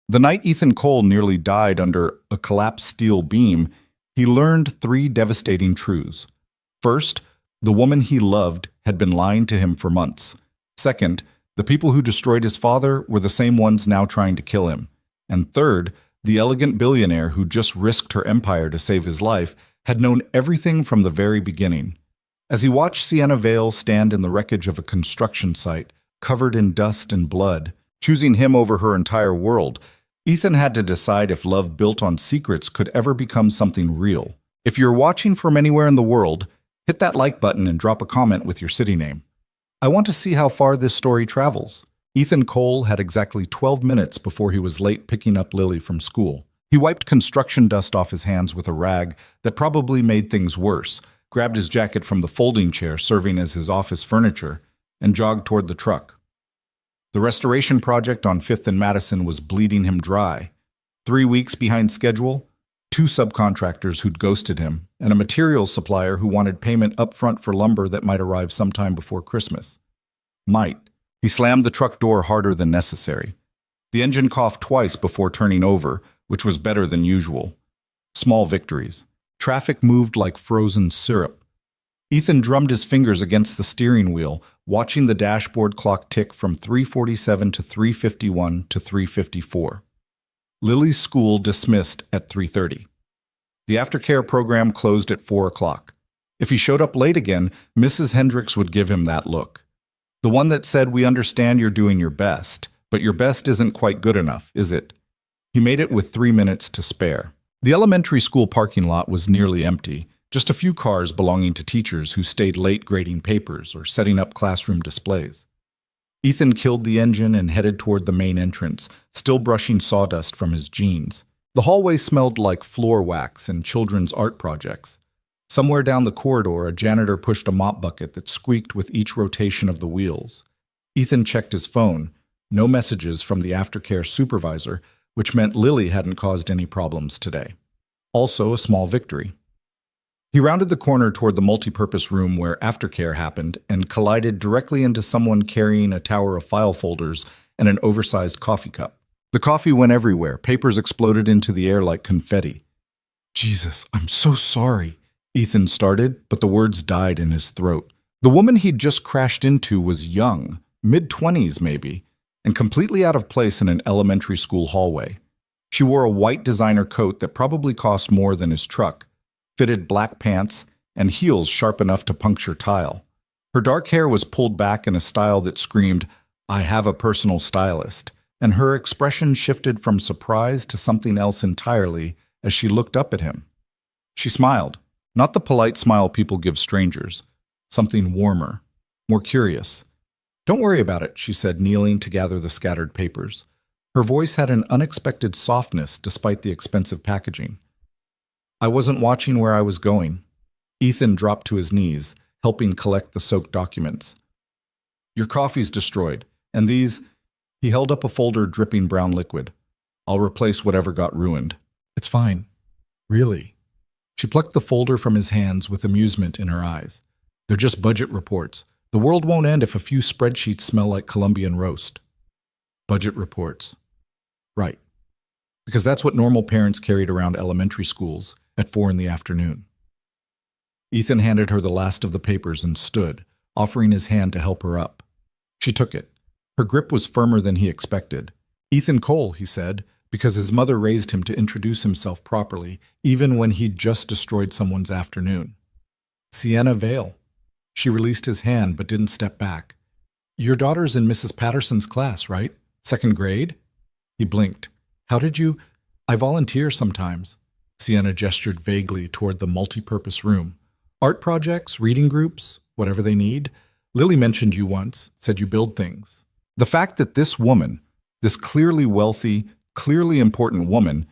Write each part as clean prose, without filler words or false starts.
The night Ethan Cole nearly died under a collapsed steel beam, he learned three devastating truths. First, the woman he loved had been lying to him for months. Second, the people who destroyed his father were the same ones now trying to kill him. And third, the elegant billionaire who just risked her empire to save his life had known everything from the very beginning. As he watched Sienna Vale stand in the wreckage of a construction site, covered in dust and blood, choosing him over her entire world, Ethan had to decide if love built on secrets could ever become something real. If you're watching from anywhere in the world, hit that like button and drop a comment with your city name. I want to see how far this story travels. Ethan Cole had exactly 12 minutes before he was late picking up Lily from school. He wiped construction dust off his hands with a rag that probably made things worse, grabbed his jacket from the folding chair serving as his office furniture, and jogged toward the truck. The restoration project on 5th and Madison was bleeding him dry. 3 weeks behind schedule, 2 subcontractors who'd ghosted him, and a materials supplier who wanted payment up front for lumber that might arrive sometime before Christmas. Might. He slammed the truck door harder than necessary. The engine coughed twice before turning over, which was better than usual. Small victories. Traffic moved like frozen syrup. Ethan drummed his fingers against the steering wheel, watching the dashboard clock tick from 3:47 to 3:51 to 3:54. Lily's school dismissed at 3:30. The aftercare program closed at 4 o'clock. If he showed up late again, Mrs. Hendricks would give him that look. The one that said, "We understand you're doing your best, but your best isn't quite good enough, is it?" He made it with 3 minutes to spare. The elementary school parking lot was nearly empty. Just a few cars belonging to teachers who stayed late grading papers or setting up classroom displays. Ethan killed the engine and headed toward the main entrance, still brushing sawdust from his jeans. The hallway smelled like floor wax and children's art projects. Somewhere down the corridor, a janitor pushed a mop bucket that squeaked with each rotation of the wheels. Ethan checked his phone. No messages from the aftercare supervisor, which meant Lily hadn't caused any problems today. Also a small victory. He rounded the corner toward the multipurpose room where aftercare happened and collided directly into someone carrying a tower of file folders and an oversized coffee cup. The coffee went everywhere. Papers exploded into the air like confetti. "Jesus, I'm so sorry," Ethan started, but the words died in his throat. The woman he'd just crashed into was young, mid-20s maybe, and completely out of place in an elementary school hallway. She wore a white designer coat that probably cost more than his truck, fitted black pants, and heels sharp enough to puncture tile. Her dark hair was pulled back in a style that screamed, "I have a personal stylist," and her expression shifted from surprise to something else entirely as she looked up at him. She smiled, not the polite smile people give strangers, something warmer, more curious. "Don't worry about it," she said, kneeling to gather the scattered papers. Her voice had an unexpected softness despite the expensive packaging. "I wasn't watching where I was going." Ethan dropped to his knees, helping collect the soaked documents. "Your coffee's destroyed, and these—" He held up a folder dripping brown liquid. "I'll replace whatever got ruined." "It's fine. Really?" She plucked the folder from his hands with amusement in her eyes. "They're just budget reports. The world won't end if a few spreadsheets smell like Colombian roast." Budget reports. Right. Because that's what normal parents carried around elementary schools at 4 in the afternoon. Ethan handed her the last of the papers and stood, offering his hand to help her up. She took it. Her grip was firmer than he expected. "Ethan Cole," he said, because his mother raised him to introduce himself properly, even when he'd just destroyed someone's afternoon. "Sienna Vale." She released his hand but didn't step back. "Your daughter's in Mrs. Patterson's class, right? 2nd grade?" He blinked. "How did you—" "I volunteer sometimes." Sienna gestured vaguely toward the multi-purpose room. "Art projects, reading groups, whatever they need. Lily mentioned you once, said you build things." The fact that this woman, this clearly wealthy, clearly important woman,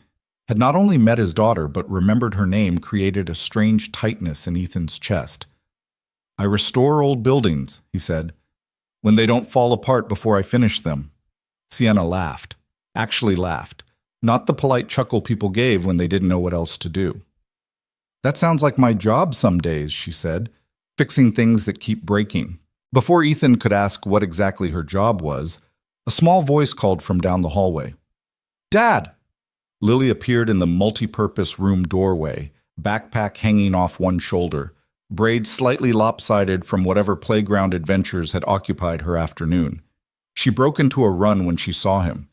had not only met his daughter but remembered her name created a strange tightness in Ethan's chest. "I restore old buildings," he said, "when they don't fall apart before I finish them." Sienna laughed. Actually laughed. Not the polite chuckle people gave when they didn't know what else to do. "That sounds like my job some days," she said, "fixing things that keep breaking." Before Ethan could ask what exactly her job was, a small voice called from down the hallway. Dad! Lily appeared in the multi-purpose room doorway, backpack hanging off one shoulder, braids slightly lopsided from whatever playground adventures had occupied her afternoon. She broke into a run when she saw him.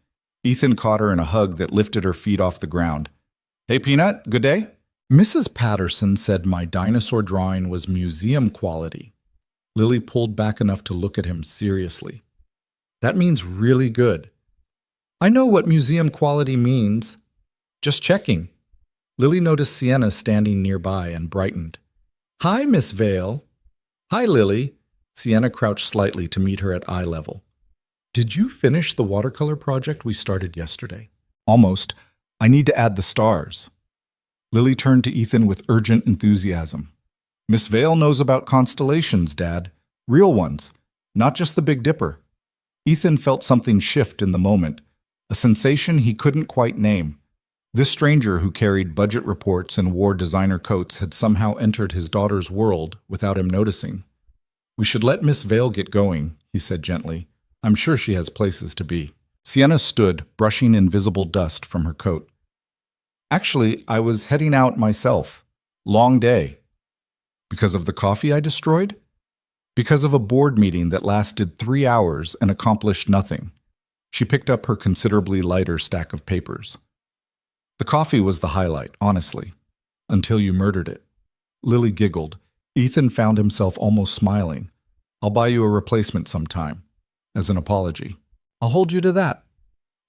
Ethan caught her in a hug that lifted her feet off the ground. Hey, Peanut, good day? Mrs. Patterson said my dinosaur drawing was museum quality. Lily pulled back enough to look at him seriously. That means really good. I know what museum quality means. Just checking. Lily noticed Sienna standing nearby and brightened. Hi, Miss Vale. Hi, Lily. Sienna crouched slightly to meet her at eye level. Did you finish the watercolor project we started yesterday? Almost. I need to add the stars. Lily turned to Ethan with urgent enthusiasm. Miss Vale knows about constellations, Dad. Real ones, not just the Big Dipper. Ethan felt something shift in the moment, a sensation he couldn't quite name. This stranger who carried budget reports and wore designer coats had somehow entered his daughter's world without him noticing. We should let Miss Vale get going, he said gently. I'm sure she has places to be. Sienna stood, brushing invisible dust from her coat. Actually, I was heading out myself. Long day. Because of the coffee I destroyed? Because of a board meeting that lasted 3 hours and accomplished nothing. She picked up her considerably lighter stack of papers. The coffee was the highlight, honestly. Until you murdered it. Lily giggled. Ethan found himself almost smiling. I'll buy you a replacement sometime. As an apology. I'll hold you to that.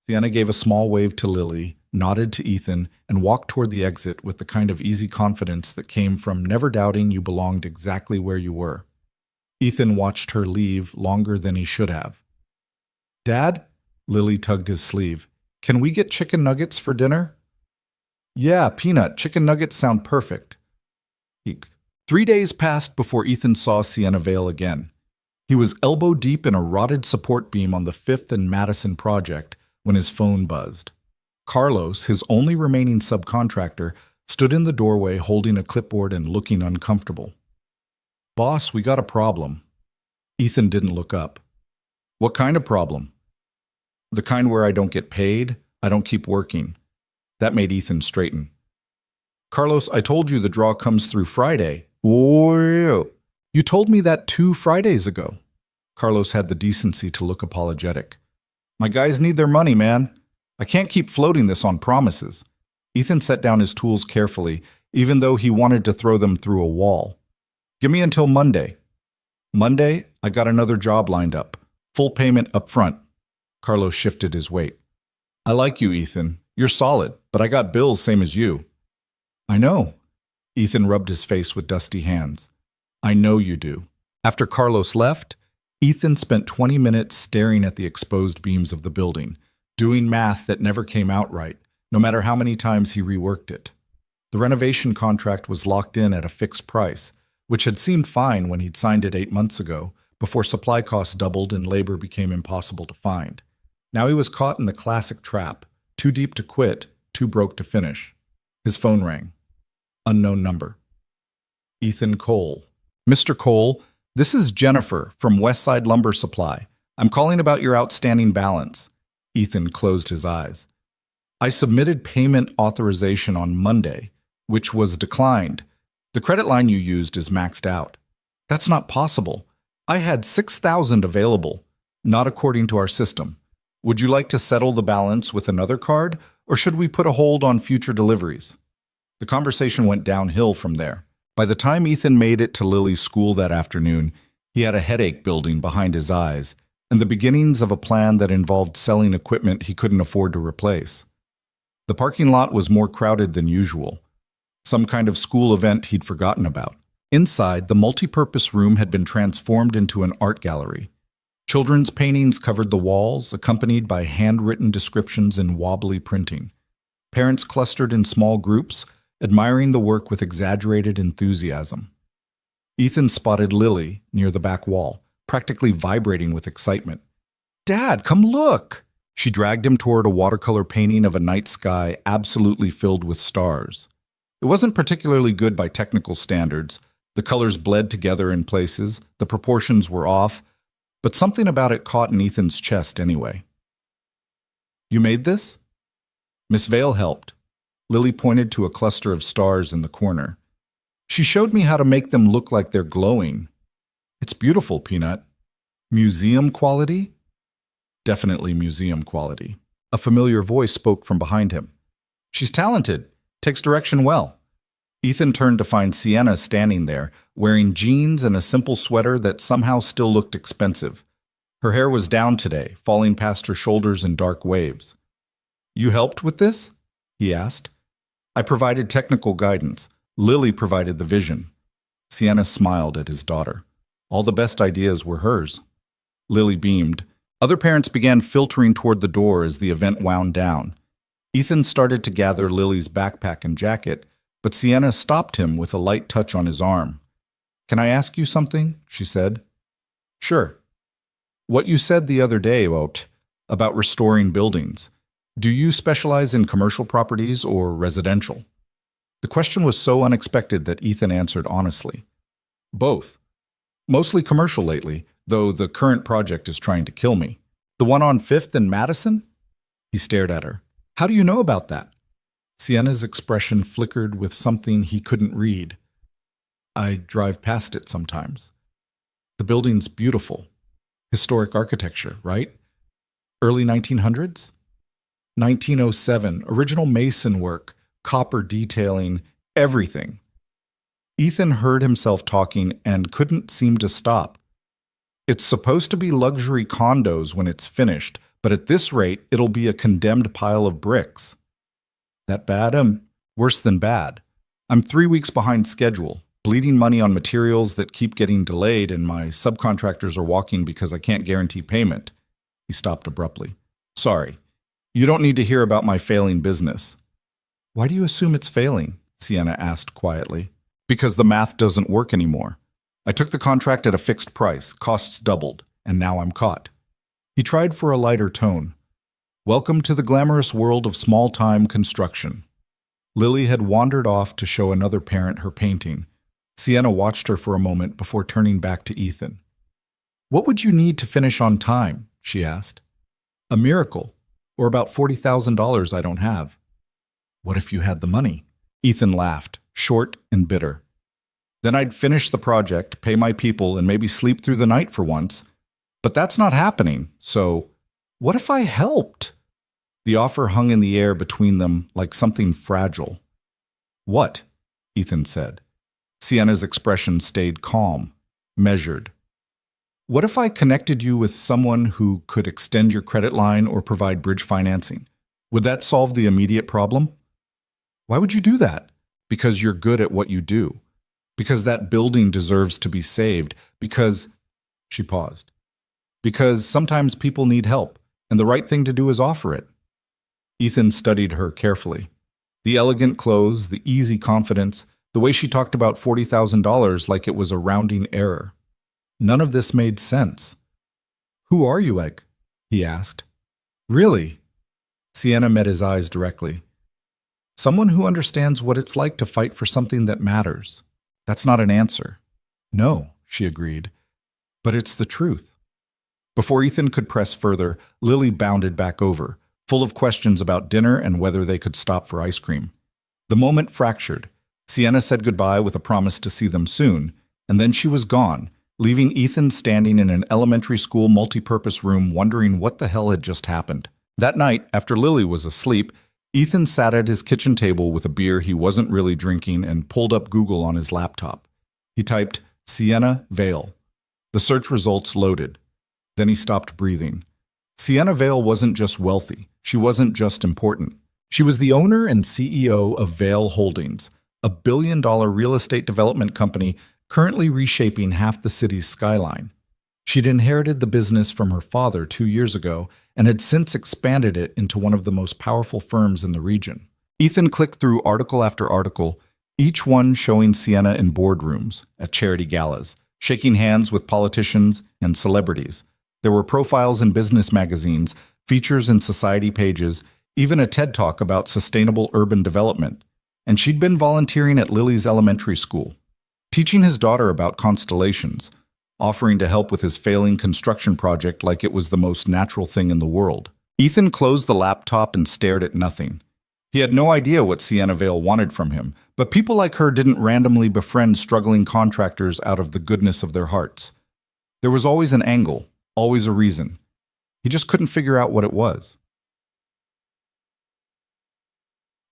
Sienna gave a small wave to Lily, nodded to Ethan, and walked toward the exit with the kind of easy confidence that came from never doubting you belonged exactly where you were. Ethan watched her leave longer than he should have. Dad? Lily tugged his sleeve. Can we get chicken nuggets for dinner? Yeah, Peanut, chicken nuggets sound perfect. 3 days passed before Ethan saw Sienna Vale again. He was elbow deep in a rotted support beam on the 5th and Madison project when his phone buzzed. Carlos, his only remaining subcontractor, stood in the doorway holding a clipboard and looking uncomfortable. Boss, we got a problem. Ethan didn't look up. What kind of problem? The kind where I don't get paid, I don't keep working. That made Ethan straighten. Carlos, I told you the draw comes through Friday. Whoa. You told me that 2 Fridays ago. Carlos had the decency to look apologetic. My guys need their money, man. I can't keep floating this on promises. Ethan set down his tools carefully, even though he wanted to throw them through a wall. Give me until Monday. Monday, I got another job lined up. Full payment up front. Carlos shifted his weight. I like you, Ethan. You're solid, but I got bills same as you. I know. Ethan rubbed his face with dusty hands. I know you do. After Carlos left, Ethan spent 20 minutes staring at the exposed beams of the building, doing math that never came out right, no matter how many times he reworked it. The renovation contract was locked in at a fixed price, which had seemed fine when he'd signed it 8 months ago, before supply costs doubled and labor became impossible to find. Now he was caught in the classic trap, too deep to quit, too broke to finish. His phone rang. Unknown number. Ethan Cole. Mr. Cole, this is Jennifer from Westside Lumber Supply. I'm calling about your outstanding balance. Ethan closed his eyes. I submitted payment authorization on Monday, which was declined. The credit line you used is maxed out. That's not possible. I had $6,000 available, not according to our system. Would you like to settle the balance with another card, or should we put a hold on future deliveries? The conversation went downhill from there. By the time Ethan made it to Lily's school that afternoon, he had a headache building behind his eyes and the beginnings of a plan that involved selling equipment he couldn't afford to replace. The parking lot was more crowded than usual, some kind of school event he'd forgotten about. Inside, the multi-purpose room had been transformed into an art gallery. Children's paintings covered the walls, accompanied by handwritten descriptions in wobbly printing. Parents clustered in small groups, admiring the work with exaggerated enthusiasm. Ethan spotted Lily near the back wall, practically vibrating with excitement. Dad, come look! She dragged him toward a watercolor painting of a night sky absolutely filled with stars. It wasn't particularly good by technical standards. The colors bled together in places, the proportions were off, but something about it caught in Ethan's chest anyway. You made this? Miss Vale helped. Lily pointed to a cluster of stars in the corner. She showed me how to make them look like they're glowing. It's beautiful, Peanut. Museum quality? Definitely museum quality. A familiar voice spoke from behind him. She's talented, takes direction well. Ethan turned to find Sienna standing there, wearing jeans and a simple sweater that somehow still looked expensive. Her hair was down today, falling past her shoulders in dark waves. You helped with this? He asked. I provided technical guidance. Lily provided the vision. Sienna smiled at his daughter. All the best ideas were hers. Lily beamed. Other parents began filtering toward the door as the event wound down. Ethan started to gather Lily's backpack and jacket, but Sienna stopped him with a light touch on his arm. Can I ask you something? She said. Sure. What you said the other day about restoring buildings. Do you specialize in commercial properties or residential? The question was so unexpected that Ethan answered honestly. Both. Mostly commercial lately, though the current project is trying to kill me. The one on 5th and Madison? He stared at her. How do you know about that? Sienna's expression flickered with something he couldn't read. I drive past it sometimes. The building's beautiful. Historic architecture, right? Early 1900s? 1907, original mason work, copper detailing, everything. Ethan heard himself talking and couldn't seem to stop. It's supposed to be luxury condos when it's finished, but at this rate, it'll be a condemned pile of bricks. That bad? Worse than bad. I'm 3 weeks behind schedule, bleeding money on materials that keep getting delayed, and my subcontractors are walking because I can't guarantee payment. He stopped abruptly. Sorry. You don't need to hear about my failing business. Why do you assume it's failing? Sienna asked quietly. Because the math doesn't work anymore. I took the contract at a fixed price, costs doubled, and now I'm caught. He tried for a lighter tone. Welcome to the glamorous world of small-time construction. Lily had wandered off to show another parent her painting. Sienna watched her for a moment before turning back to Ethan. What would you need to finish on time? She asked. A miracle, or about $40,000 I don't have. What if you had the money? Ethan laughed, short and bitter. Then I'd finish the project, pay my people, and maybe sleep through the night for once. But that's not happening, so what if I helped? The offer hung in the air between them like something fragile. What? Ethan said. Sienna's expression stayed calm, measured. What if I connected you with someone who could extend your credit line or provide bridge financing? Would that solve the immediate problem? Why would you do that? Because you're good at what you do. Because that building deserves to be saved. Because... She paused. Because sometimes people need help, and the right thing to do is offer it. Ethan studied her carefully. The elegant clothes, the easy confidence, the way she talked about $40,000 like it was a rounding error. None of this made sense. Who are you, Egg? He asked. Really? Sienna met his eyes directly. Someone who understands what it's like to fight for something that matters. That's not an answer. No, she agreed. But it's the truth. Before Ethan could press further, Lily bounded back over, full of questions about dinner and whether they could stop for ice cream. The moment fractured. Sienna said goodbye with a promise to see them soon, and then she was gone, leaving Ethan standing in an elementary school multipurpose room wondering what the hell had just happened. That night, after Lily was asleep, Ethan sat at his kitchen table with a beer he wasn't really drinking and pulled up Google on his laptop. He typed, Sienna Vale. The search results loaded. Then he stopped breathing. Sienna Vale wasn't just wealthy. She wasn't just important. She was the owner and CEO of Vale Holdings, a billion-dollar real estate development company currently reshaping half the city's skyline. She'd inherited the business from her father 2 years ago and had since expanded it into one of the most powerful firms in the region. Ethan clicked through article after article, each one showing Sienna in boardrooms, at charity galas, shaking hands with politicians and celebrities. There were profiles in business magazines, features in society pages, even a TED Talk about sustainable urban development. And she'd been volunteering at Lily's elementary school, teaching his daughter about constellations, offering to help with his failing construction project like it was the most natural thing in the world. Ethan closed the laptop and stared at nothing. He had no idea what Sienna Vale wanted from him, but people like her didn't randomly befriend struggling contractors out of the goodness of their hearts. There was always an angle, always a reason. He just couldn't figure out what it was.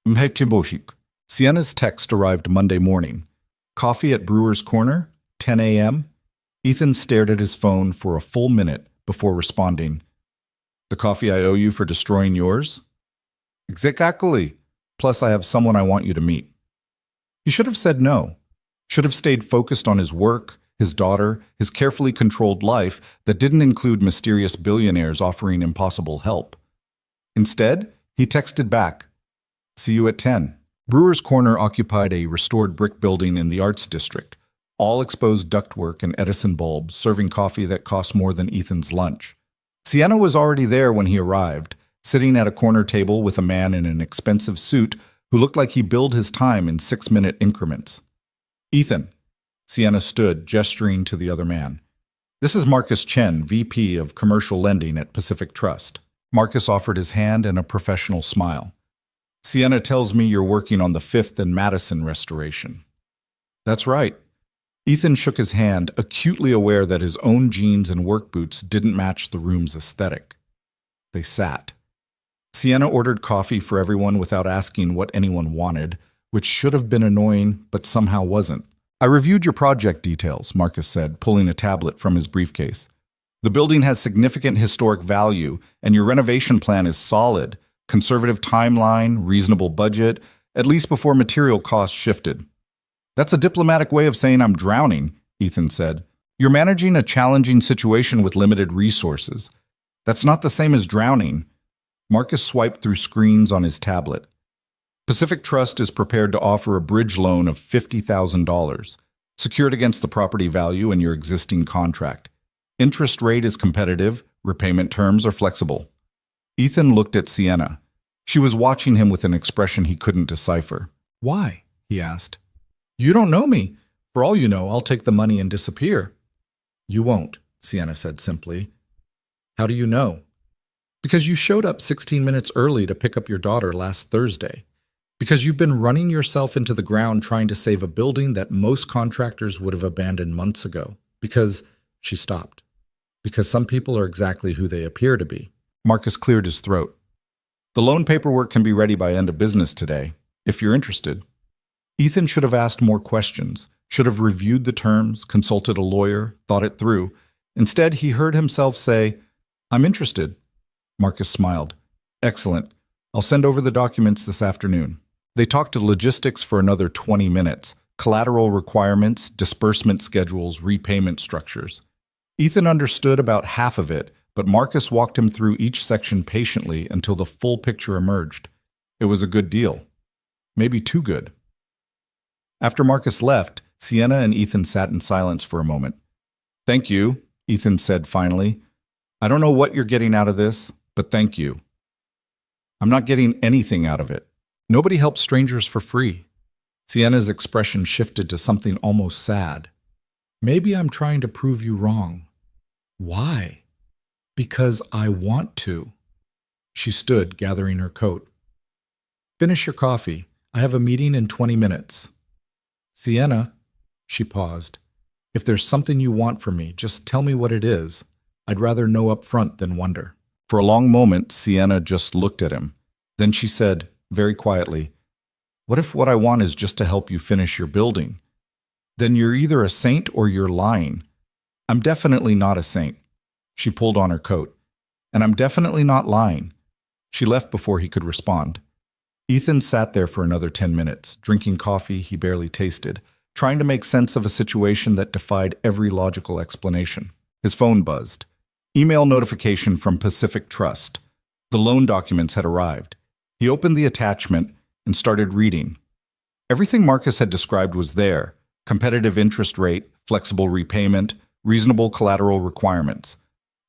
Mhetiboshik. Sienna's text arrived Monday morning. Coffee at Brewer's Corner, 10 a.m. Ethan stared at his phone for a full minute before responding. The coffee I owe you for destroying yours? Exactly. Plus, I have someone I want you to meet. He should have said no. Should have stayed focused on his work, his daughter, his carefully controlled life that didn't include mysterious billionaires offering impossible help. Instead, he texted back, "See you at 10. Brewer's Corner occupied a restored brick building in the Arts District, all exposed ductwork and Edison bulbs, serving coffee that cost more than Ethan's lunch. Sienna was already there when he arrived, sitting at a corner table with a man in an expensive suit who looked like he billed his time in 6-minute increments. "Ethan," Sienna stood, gesturing to the other man. "This is Marcus Chen, VP of Commercial Lending at Pacific Trust." Marcus offered his hand and a professional smile. "Sienna tells me you're working on the 5th and Madison restoration." "That's right." Ethan shook his hand, acutely aware that his own jeans and work boots didn't match the room's aesthetic. They sat. Sienna ordered coffee for everyone without asking what anyone wanted, which should have been annoying, but somehow wasn't. "I reviewed your project details," Marcus said, pulling a tablet from his briefcase. "The building has significant historic value, and your renovation plan is solid. Conservative timeline, reasonable budget, at least before material costs shifted." "That's a diplomatic way of saying I'm drowning," Ethan said. "You're managing a challenging situation with limited resources. That's not the same as drowning." Marcus swiped through screens on his tablet. "Pacific Trust is prepared to offer a bridge loan of $50,000, secured against the property value in your existing contract. Interest rate is competitive, repayment terms are flexible." Ethan looked at Sienna. She was watching him with an expression he couldn't decipher. "Why?" he asked. "You don't know me. For all you know, I'll take the money and disappear." "You won't," Sienna said simply. "How do you know?" "Because you showed up 16 minutes early to pick up your daughter last Thursday. Because you've been running yourself into the ground trying to save a building that most contractors would have abandoned months ago. Because," she stopped, "because some people are exactly who they appear to be." Marcus cleared his throat. "The loan paperwork can be ready by end of business today, if you're interested." Ethan should have asked more questions, should have reviewed the terms, consulted a lawyer, thought it through. Instead, he heard himself say, "I'm interested." Marcus smiled. "Excellent. I'll send over the documents this afternoon." They talked logistics for another 20 minutes, collateral requirements, disbursement schedules, repayment structures. Ethan understood about half of it, but Marcus walked him through each section patiently until the full picture emerged. It was a good deal. Maybe too good. After Marcus left, Sienna and Ethan sat in silence for a moment. "Thank you," Ethan said finally. "I don't know what you're getting out of this, but thank you." "I'm not getting anything out of it. Nobody helps strangers for free." Sienna's expression shifted to something almost sad. "Maybe I'm trying to prove you wrong." "Why?" "Because I want to." She stood, gathering her coat. "Finish your coffee. I have a meeting in 20 minutes. "Sienna," she paused, "if there's something you want from me, just tell me what it is. I'd rather know up front than wonder." For a long moment, Sienna just looked at him. Then she said, very quietly, "What if what I want is just to help you finish your building? Then you're either a saint or you're lying." "I'm definitely not a saint." She pulled on her coat. "And I'm definitely not lying." She left before he could respond. Ethan sat there for another 10 minutes, drinking coffee he barely tasted, trying to make sense of a situation that defied every logical explanation. His phone buzzed. Email notification from Pacific Trust. The loan documents had arrived. He opened the attachment and started reading. Everything Marcus had described was there: competitive interest rate, flexible repayment, reasonable collateral requirements.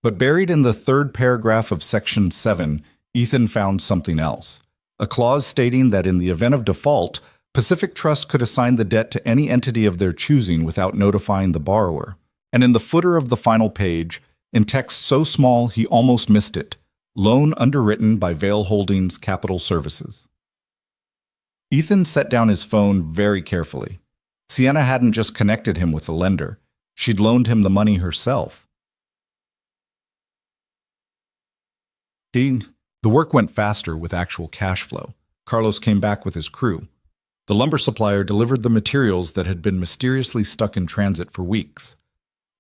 But buried in the third paragraph of Section 7, Ethan found something else. A clause stating that in the event of default, Pacific Trust could assign the debt to any entity of their choosing without notifying the borrower. And in the footer of the final page, in text so small he almost missed it, loan underwritten by Vale Holdings Capital Services. Ethan set down his phone very carefully. Sienna hadn't just connected him with a lender. She'd loaned him the money herself. The work went faster with actual cash flow. Carlos came back with his crew. The lumber supplier delivered the materials that had been mysteriously stuck in transit for weeks.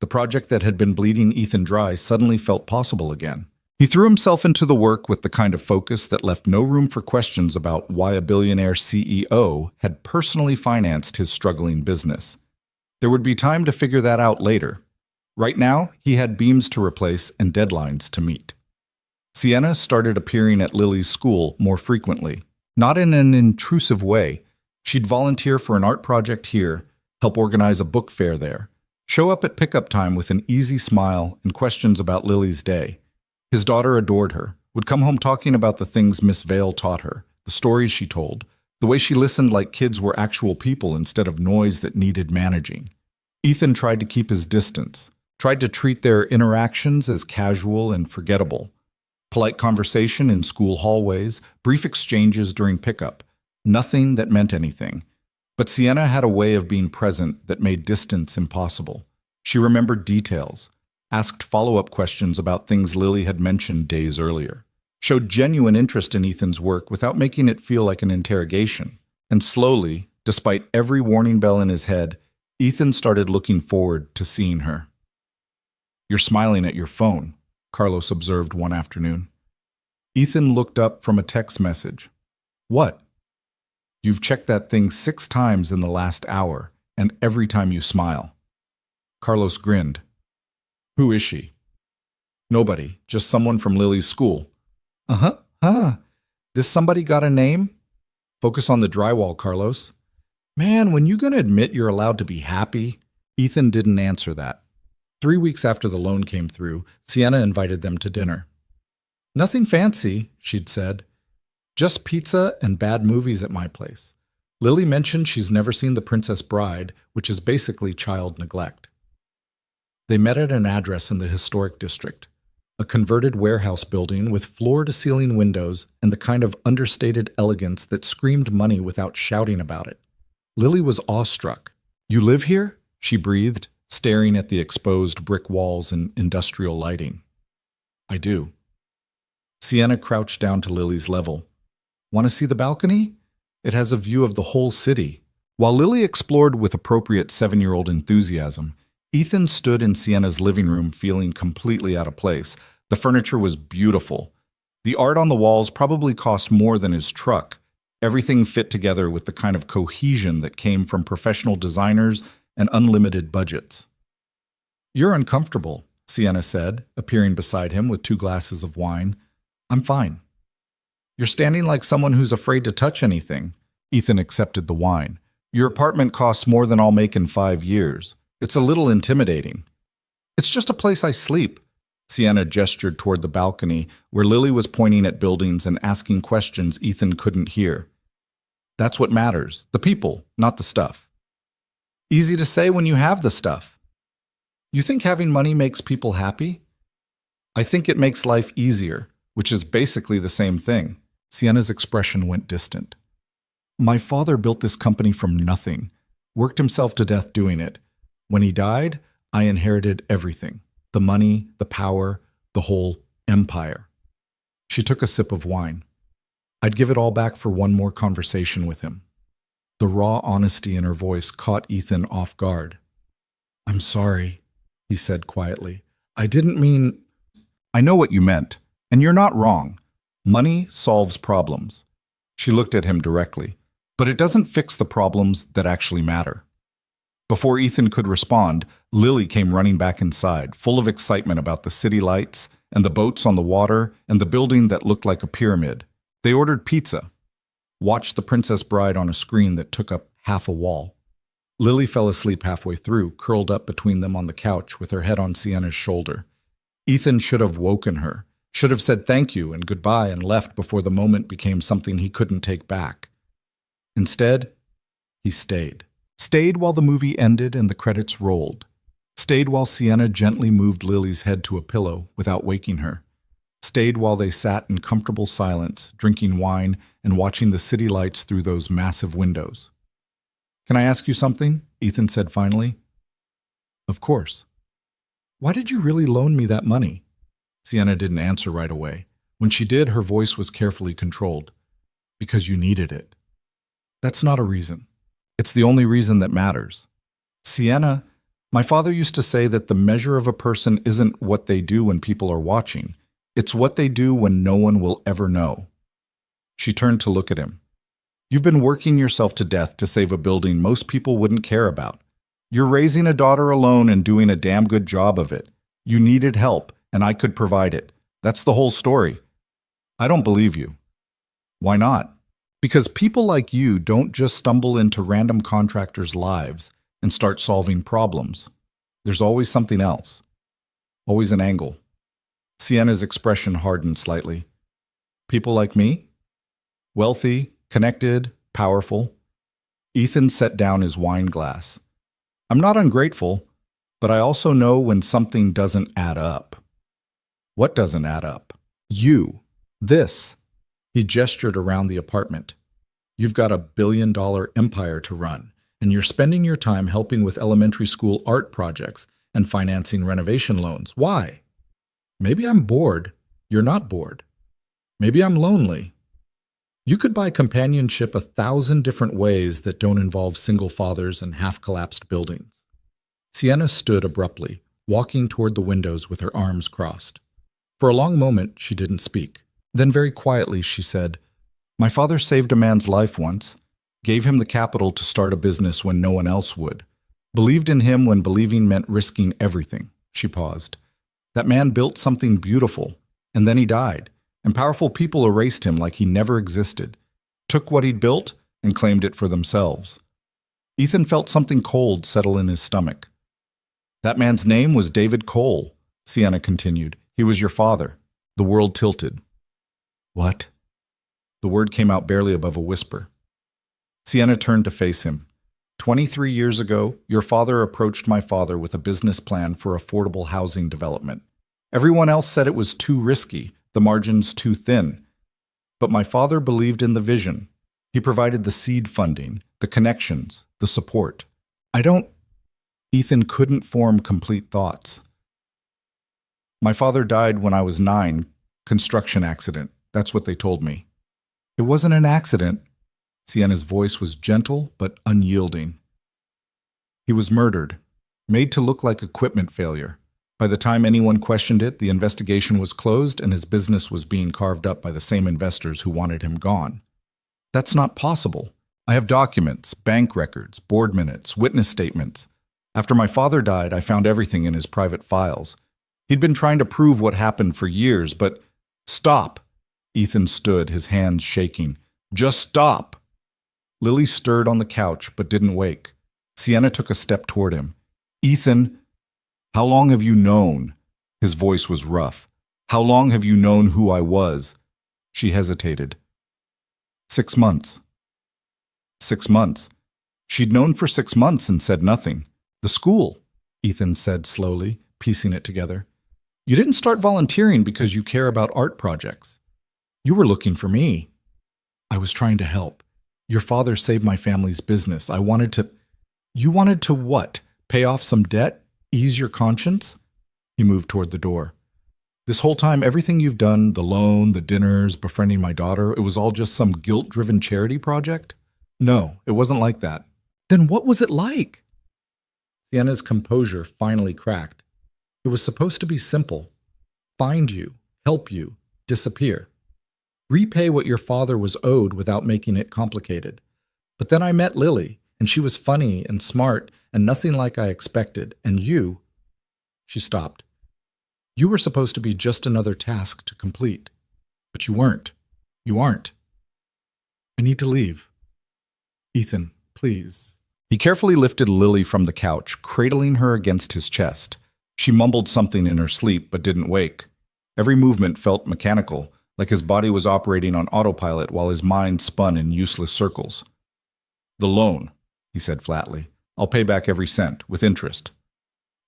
The project that had been bleeding Ethan dry suddenly felt possible again. He threw himself into the work with the kind of focus that left no room for questions about why a billionaire CEO had personally financed his struggling business. There would be time to figure that out later. Right now, he had beams to replace and deadlines to meet. Sienna started appearing at Lily's school more frequently, not in an intrusive way. She'd volunteer for an art project here, help organize a book fair there, show up at pickup time with an easy smile and questions about Lily's day. His daughter adored her, would come home talking about the things Miss Vale taught her, the stories she told, the way she listened like kids were actual people instead of noise that needed managing. Ethan tried to keep his distance, tried to treat their interactions as casual and forgettable. Polite conversation in school hallways, brief exchanges during pickup, nothing that meant anything. But Sienna had a way of being present that made distance impossible. She remembered details, asked follow-up questions about things Lily had mentioned days earlier, showed genuine interest in Ethan's work without making it feel like an interrogation. And slowly, despite every warning bell in his head, Ethan started looking forward to seeing her. "You're smiling at your phone," Carlos observed one afternoon. Ethan looked up from a text message. "What?" "You've checked that thing 6 times in the last hour, and every time you smile." Carlos grinned. "Who is she?" "Nobody, just someone from Lily's school." This somebody got a name?" "Focus on the drywall, Carlos." "Man, when you gonna admit you're allowed to be happy?" Ethan didn't answer that. 3 weeks after the loan came through, Sienna invited them to dinner. "Nothing fancy," she'd said. "Just pizza and bad movies at my place. Lily mentioned she's never seen The Princess Bride, which is basically child neglect." They met at an address in the historic district, a converted warehouse building with floor-to-ceiling windows and the kind of understated elegance that screamed money without shouting about it. Lily was awestruck. "You live here?" she breathed, staring at the exposed brick walls and industrial lighting. "I do." Sienna crouched down to Lily's level. "Want to see the balcony? It has a view of the whole city." While Lily explored with appropriate 7-year-old enthusiasm, Ethan stood in Sienna's living room feeling completely out of place. The furniture was beautiful. The art on the walls probably cost more than his truck. Everything fit together with the kind of cohesion that came from professional designers and unlimited budgets. "You're uncomfortable," Sienna said, appearing beside him with 2 glasses of wine. "I'm fine." "You're standing like someone who's afraid to touch anything." Ethan accepted the wine. "Your apartment costs more than I'll make in 5 years. It's a little intimidating." "It's just a place I sleep." Sienna gestured toward the balcony, where Lily was pointing at buildings and asking questions Ethan couldn't hear. "That's what matters, the people, not the stuff." "Easy to say when you have the stuff." "You think having money makes people happy?" "I think it makes life easier, which is basically the same thing." Sienna's expression went distant. "My father built this company from nothing, worked himself to death doing it. When he died, I inherited everything. The money, the power, the whole empire." She took a sip of wine. "I'd give it all back for one more conversation with him." The raw honesty in her voice caught Ethan off guard. "I'm sorry," he said quietly. "I didn't mean—" "I know what you meant, and you're not wrong. Money solves problems." She looked at him directly. "But it doesn't fix the problems that actually matter." Before Ethan could respond, Lily came running back inside, full of excitement about the city lights and the boats on the water and the building that looked like a pyramid. They ordered pizza, watched The Princess Bride on a screen that took up half a wall. Lily fell asleep halfway through, curled up between them on the couch with her head on Sienna's shoulder. Ethan should have woken her, should have said thank you and goodbye and left before the moment became something he couldn't take back. Instead, he stayed. Stayed while the movie ended and the credits rolled. Stayed while Sienna gently moved Lily's head to a pillow without waking her. stayed while they sat in comfortable silence, drinking wine and watching the city lights through those massive windows. "Can I ask you something?" Ethan said finally. "Of course." "Why did you really loan me that money?" Sienna didn't answer right away. When she did, her voice was carefully controlled. "Because you needed it." "That's not a reason. It's the only reason that matters." "Sienna, my father used to say that the measure of a person isn't what they do when people are watching. It's what they do when no one will ever know." She turned to look at him. "You've been working yourself to death to save a building most people wouldn't care about. You're raising a daughter alone and doing a damn good job of it. You needed help, and I could provide it. That's the whole story." "I don't believe you." "Why not?" "Because people like you don't just stumble into random contractors' lives and start solving problems. There's always something else. Always an angle." Sienna's expression hardened slightly. "People like me? Wealthy, connected, powerful." Ethan set down his wine glass. "I'm not ungrateful, but I also know when something doesn't add up." "What doesn't add up?" "You. This." He gestured around the apartment. "You've got $1 billion empire to run, and you're spending your time helping with elementary school art projects and financing renovation loans. Why?" "Maybe I'm bored. You're not bored. Maybe I'm lonely. You could buy companionship 1,000 different ways that don't involve single fathers and half-collapsed buildings." Sienna stood abruptly, walking toward the windows with her arms crossed. For a long moment, she didn't speak. Then very quietly, she said, "My father saved a man's life once, gave him the capital to start a business when no one else would, believed in him when believing meant risking everything." She paused. "That man built something beautiful, and then he died, and powerful people erased him like he never existed, took what he'd built and claimed it for themselves." Ethan felt something cold settle in his stomach. "That man's name was David Cole," Sienna continued. "He was your father." The world tilted. "What?" The word came out barely above a whisper. Sienna turned to face him. 23 years ago, your father approached my father with a business plan for affordable housing development. Everyone else said it was too risky, the margins too thin. But my father believed in the vision. He provided the seed funding, the connections, the support. Ethan couldn't form complete thoughts. "My father died when I was 9, construction accident. That's what they told me." "It wasn't an accident." Sienna's voice was gentle but unyielding. "He was murdered, made to look like equipment failure. By the time anyone questioned it, the investigation was closed and his business was being carved up by the same investors who wanted him gone." "That's not possible. I have documents, bank records, board minutes, witness statements. After my father died, I found everything in his private files. He'd been trying to prove what happened for years, but—" "Stop!" Ethan stood, his hands shaking. "Just stop!" Lily stirred on the couch but didn't wake. Sienna took a step toward him. "Ethan, how long have you known?" His voice was rough. "How long have you known who I was?" She hesitated. 6 months. 6 months. She'd known for 6 months and said nothing. "The school," Ethan said slowly, piecing it together. "You didn't start volunteering because you care about art projects. You were looking for me." "I was trying to help. Your father saved my family's business. I wanted to—" "You wanted to what? Pay off some debt? Ease your conscience?" He moved toward the door. "This whole time, everything you've done, the loan, the dinners, befriending my daughter, it was all just some guilt-driven charity project?" "No, it wasn't like that." "Then what was it like?" Sienna's composure finally cracked. "It was supposed to be simple. Find you, help you, disappear. Repay what your father was owed without making it complicated. But then I met Lily, and she was funny and smart and nothing like I expected, and you—" She stopped. "You were supposed to be just another task to complete. But you weren't. You aren't. I need to leave. Ethan, please." He carefully lifted Lily from the couch, cradling her against his chest. She mumbled something in her sleep but didn't wake. Every movement felt mechanical, like his body was operating on autopilot while his mind spun in useless circles. "The loan," he said flatly. "I'll pay back every cent, with interest."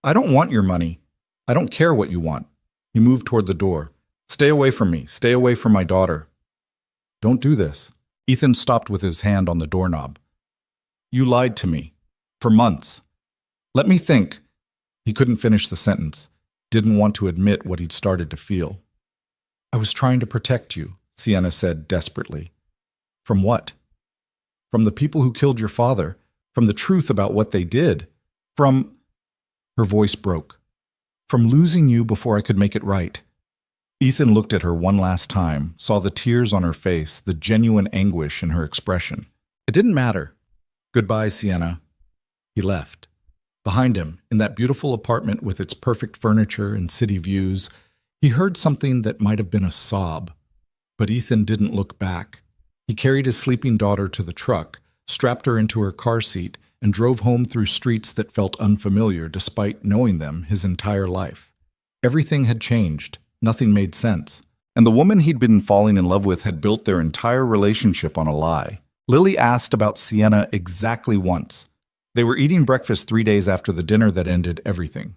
"I don't want your money. I don't care what you want." He moved toward the door. Stay away from me. Stay away from my daughter. Don't do this. Ethan stopped with his hand on the doorknob. You lied to me. For months. Let me think. He couldn't finish the sentence. Didn't want to admit what he'd started to feel. I was trying to protect you, Sienna said desperately. From what? From the people who killed your father. From the truth about what they did. From... Her voice broke. From losing you before I could make it right. Ethan looked at her one last time, saw the tears on her face, the genuine anguish in her expression. It didn't matter. Goodbye, Sienna. He left. Behind him, in that beautiful apartment with its perfect furniture and city views, he heard something that might have been a sob. But Ethan didn't look back. He carried his sleeping daughter to the truck, strapped her into her car seat, and drove home through streets that felt unfamiliar despite knowing them his entire life. Everything had changed. Nothing made sense. And the woman he'd been falling in love with had built their entire relationship on a lie. Lily asked about Sienna exactly once. They were eating breakfast 3 days after the dinner that ended everything.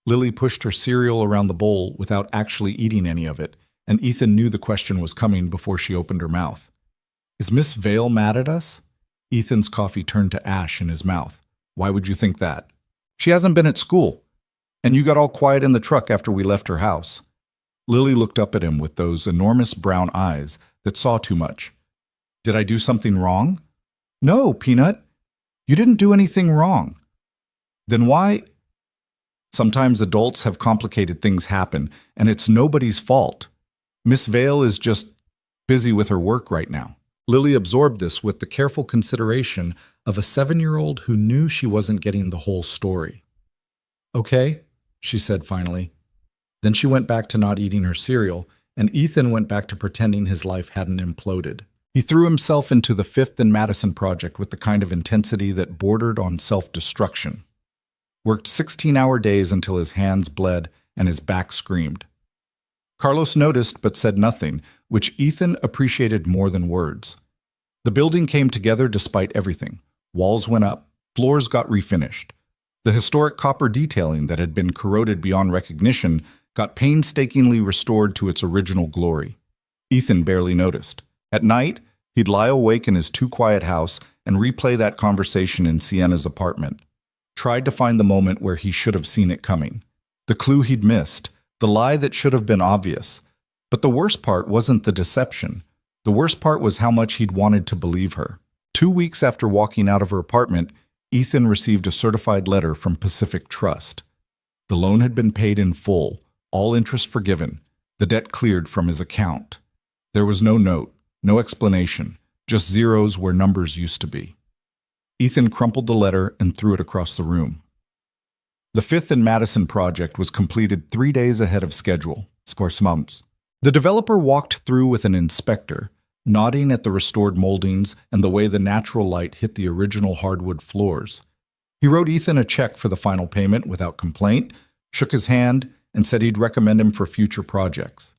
Lily pushed her cereal around the bowl without actually eating any of it, and Ethan knew the question was coming before she opened her mouth. Is Miss Vale mad at us? Ethan's coffee turned to ash in his mouth. Why would you think that? She hasn't been at school. And you got all quiet in the truck after we left her house. Lily looked up at him with those enormous brown eyes that saw too much. Did I do something wrong? No, Peanut. You didn't do anything wrong. Then why? Sometimes adults have complicated things happen, and it's nobody's fault. Miss Vale is just busy with her work right now. Lily absorbed this with the careful consideration of a 7-year-old who knew she wasn't getting the whole story. Okay, she said finally. Then she went back to not eating her cereal, and Ethan went back to pretending his life hadn't imploded. He threw himself into the Fifth and Madison project with the kind of intensity that bordered on self-destruction. Worked 16-hour days until his hands bled and his back screamed. Carlos noticed but said nothing, which Ethan appreciated more than words. The building came together despite everything. Walls went up, floors got refinished. The historic copper detailing that had been corroded beyond recognition got painstakingly restored to its original glory. Ethan barely noticed. At night, he'd lie awake in his too-quiet house and replay that conversation in Sienna's apartment. Tried to find the moment where he should have seen it coming. The clue he'd missed, the lie that should have been obvious. But the worst part wasn't the deception. The worst part was how much he'd wanted to believe her. 2 weeks after walking out of her apartment, Ethan received a certified letter from Pacific Trust. The loan had been paid in full, all interest forgiven, the debt cleared from his account. There was no note, no explanation, just zeros where numbers used to be. Ethan crumpled the letter and threw it across the room. The Fifth and Madison project was completed 3 days ahead of schedule, months. The developer walked through with an inspector, nodding at the restored moldings and the way the natural light hit the original hardwood floors. He wrote Ethan a check for the final payment without complaint, shook his hand, and said he'd recommend him for future projects.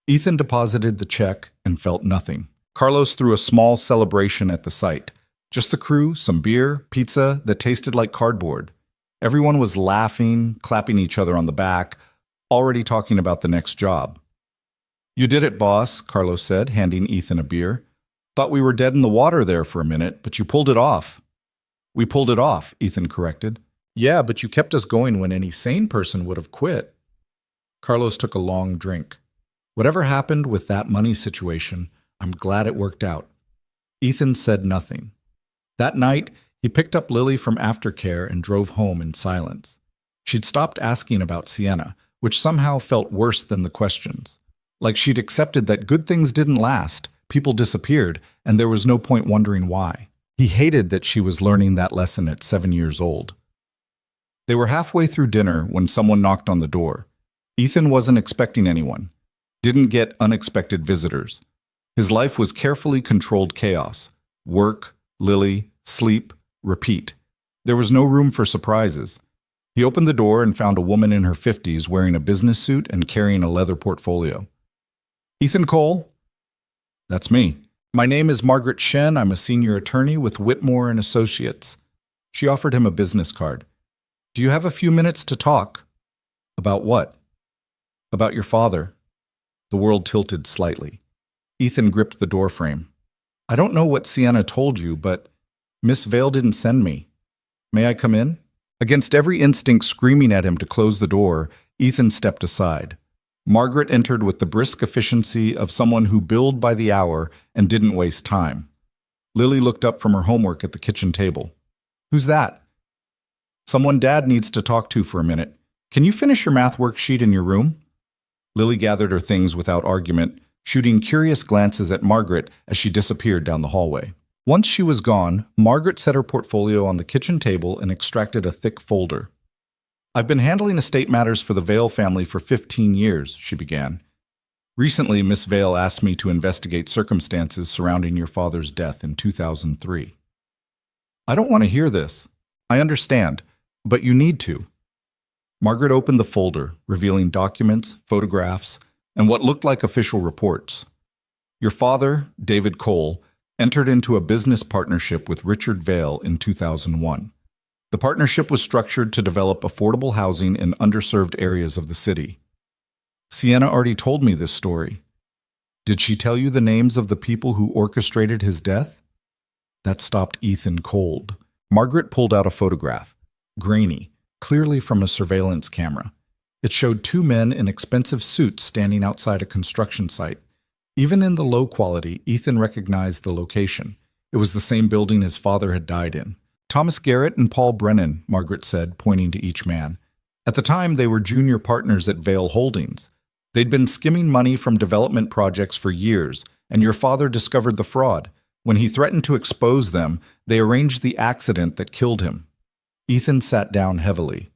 Ethan deposited the check and felt nothing. Carlos threw a small celebration at the site. Just the crew, some beer, pizza that tasted like cardboard. Everyone was laughing, clapping each other on the back, already talking about the next job. You did it, boss, Carlos said, handing Ethan a beer. Thought we were dead in the water there for a minute, but you pulled it off. We pulled it off, Ethan corrected. Yeah, but you kept us going when any sane person would have quit. Carlos took a long drink. Whatever happened with that money situation, I'm glad it worked out. Ethan said nothing. That night, he picked up Lily from aftercare and drove home in silence. She'd stopped asking about Sienna, which somehow felt worse than the questions. Like she'd accepted that good things didn't last, people disappeared, and there was no point wondering why. He hated that she was learning that lesson at 7 years old. They were halfway through dinner when someone knocked on the door. Ethan wasn't expecting anyone. Didn't get unexpected visitors. His life was carefully controlled chaos. Work, Lily, sleep, repeat. There was no room for surprises. He opened the door and found a woman in her 50s wearing a business suit and carrying a leather portfolio. Ethan Cole? That's me. My name is Margaret Shen. I'm a senior attorney with Whitmore and Associates. She offered him a business card. Do you have a few minutes to talk? About what? About your father. The world tilted slightly. Ethan gripped the doorframe. I don't know what Sienna told you, but Miss Vale didn't send me. May I come in? Against every instinct screaming at him to close the door, Ethan stepped aside. Margaret entered with the brisk efficiency of someone who billed by the hour and didn't waste time. Lily looked up from her homework at the kitchen table. Who's that? Someone Dad needs to talk to for a minute. Can you finish your math worksheet in your room? Lily gathered her things without argument, shooting curious glances at Margaret as she disappeared down the hallway. Once she was gone, Margaret set her portfolio on the kitchen table and extracted a thick folder. I've been handling estate matters for the Vale family for 15 years, she began. Recently, Miss Vale asked me to investigate circumstances surrounding your father's death in 2003. I don't want to hear this. I understand, but you need to. Margaret opened the folder, revealing documents, photographs, and what looked like official reports. Your father, David Cole, entered into a business partnership with Richard Vale in 2001. The partnership was structured to develop affordable housing in underserved areas of the city. Sienna already told me this story. Did she tell you the names of the people who orchestrated his death? That stopped Ethan cold. Margaret pulled out a photograph, grainy, clearly from a surveillance camera. It showed two men in expensive suits standing outside a construction site. Even in the low quality, Ethan recognized the location. It was the same building his father had died in. Thomas Garrett and Paul Brennan, Margaret said, pointing to each man. At the time, they were junior partners at Vale Holdings. They'd been skimming money from development projects for years, and your father discovered the fraud. When he threatened to expose them, they arranged the accident that killed him. Ethan sat down heavily.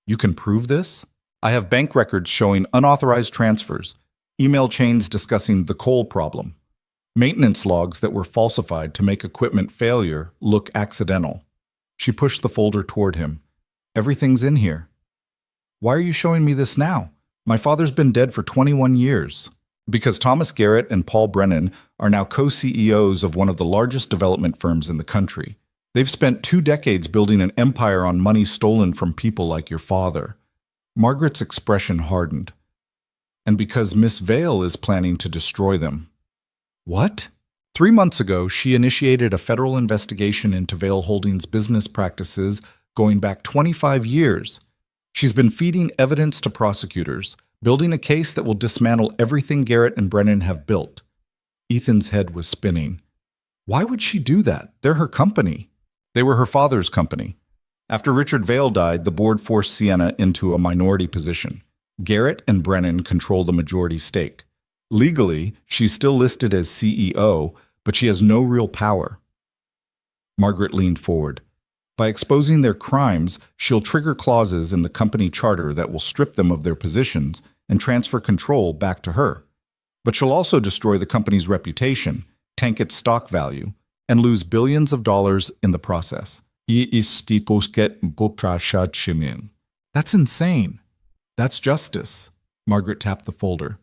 You can prove this? I have bank records showing unauthorized transfers, email chains discussing the coal problem, maintenance logs that were falsified to make equipment failure look accidental. She pushed the folder toward him. Everything's in here. Why are you showing me this now? My father's been dead for 21 years. Because Thomas Garrett and Paul Brennan are now co-CEOs of one of the largest development firms in the country. They've spent 2 decades building an empire on money stolen from people like your father. Margaret's expression hardened. And because Miss Vale is planning to destroy them. What? 3 months ago, she initiated a federal investigation into Vale Holdings' business practices going back 25 years. She's been feeding evidence to prosecutors, building a case that will dismantle everything Garrett and Brennan have built. Ethan's head was spinning. Why would she do that? They're her company. They were her father's company. After Richard Vale died, the board forced Sienna into a minority position. Garrett and Brennan control the majority stake. Legally, she's still listed as CEO, but she has no real power. Margaret leaned forward. By exposing their crimes, she'll trigger clauses in the company charter that will strip them of their positions and transfer control back to her. But she'll also destroy the company's reputation, tank its stock value, and lose billions of dollars in the process. That's insane. That's justice. Margaret tapped the folder.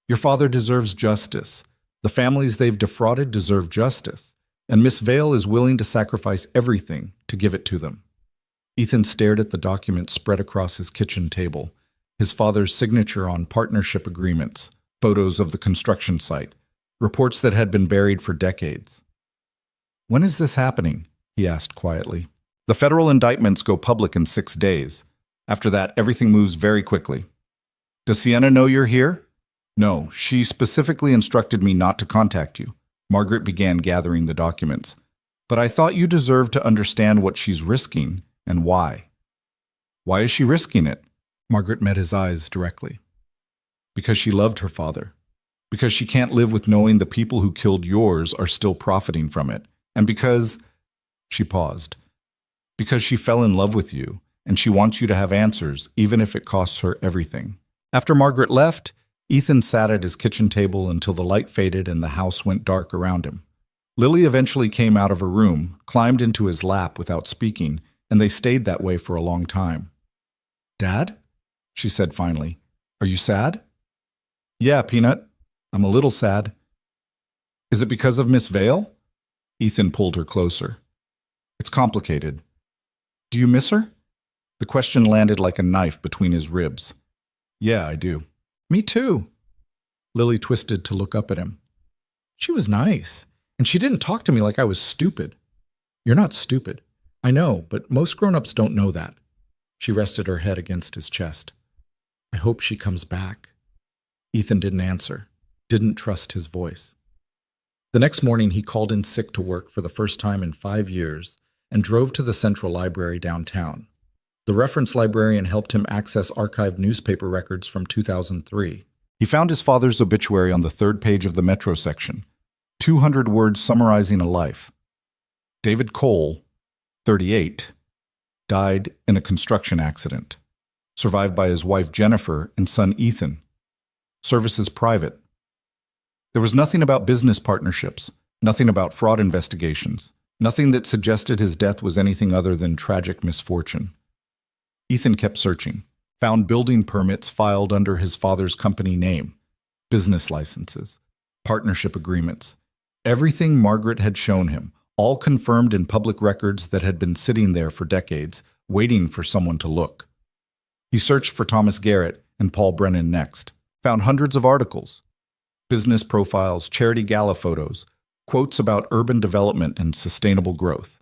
Your father deserves justice. The families they've defrauded deserve justice. And Miss Vale is willing to sacrifice everything to give it to them. Ethan stared at the document spread across his kitchen table, his father's signature on partnership agreements, photos of the construction site, reports that had been buried for decades. When is this happening? He asked quietly. The federal indictments go public in 6 days. After that, everything moves very quickly. Does Sienna know you're here? No, she specifically instructed me not to contact you. Margaret began gathering the documents. But I thought you deserved to understand what she's risking and why. Why is she risking it? Margaret met his eyes directly. Because she loved her father. Because she can't live with knowing the people who killed yours are still profiting from it. And because... She paused. Because she fell in love with you, and she wants you to have answers, even if it costs her everything. After Margaret left, Ethan sat at his kitchen table until the light faded and the house went dark around him. Lily eventually came out of her room, climbed into his lap without speaking, and they stayed that way for a long time. Dad? She said finally. Are you sad? Yeah, Peanut. I'm a little sad. Is it because of Miss Vale? Ethan pulled her closer. It's complicated. Do you miss her? The question landed like a knife between his ribs. Yeah, I do. Me too. Lily twisted to look up at him. She was nice, and she didn't talk to me like I was stupid. You're not stupid. I know, but most grown-ups don't know that. She rested her head against his chest. I hope she comes back. Ethan didn't answer, didn't trust his voice. The next morning, he called in sick to work for the first time in 5 years and drove to the Central Library downtown. The reference librarian helped him access archived newspaper records from 2003. He found his father's obituary on the third page of the Metro section, 200 words summarizing a life. David Cole, 38, died in a construction accident, survived by his wife Jennifer and son Ethan. Services private. There was nothing about business partnerships, nothing about fraud investigations, nothing that suggested his death was anything other than tragic misfortune. Ethan kept searching, found building permits filed under his father's company name, business licenses, partnership agreements, everything Margaret had shown him, all confirmed in public records that had been sitting there for decades, waiting for someone to look. He searched for Thomas Garrett and Paul Brennan next, found hundreds of articles, business profiles, charity gala photos, quotes about urban development and sustainable growth.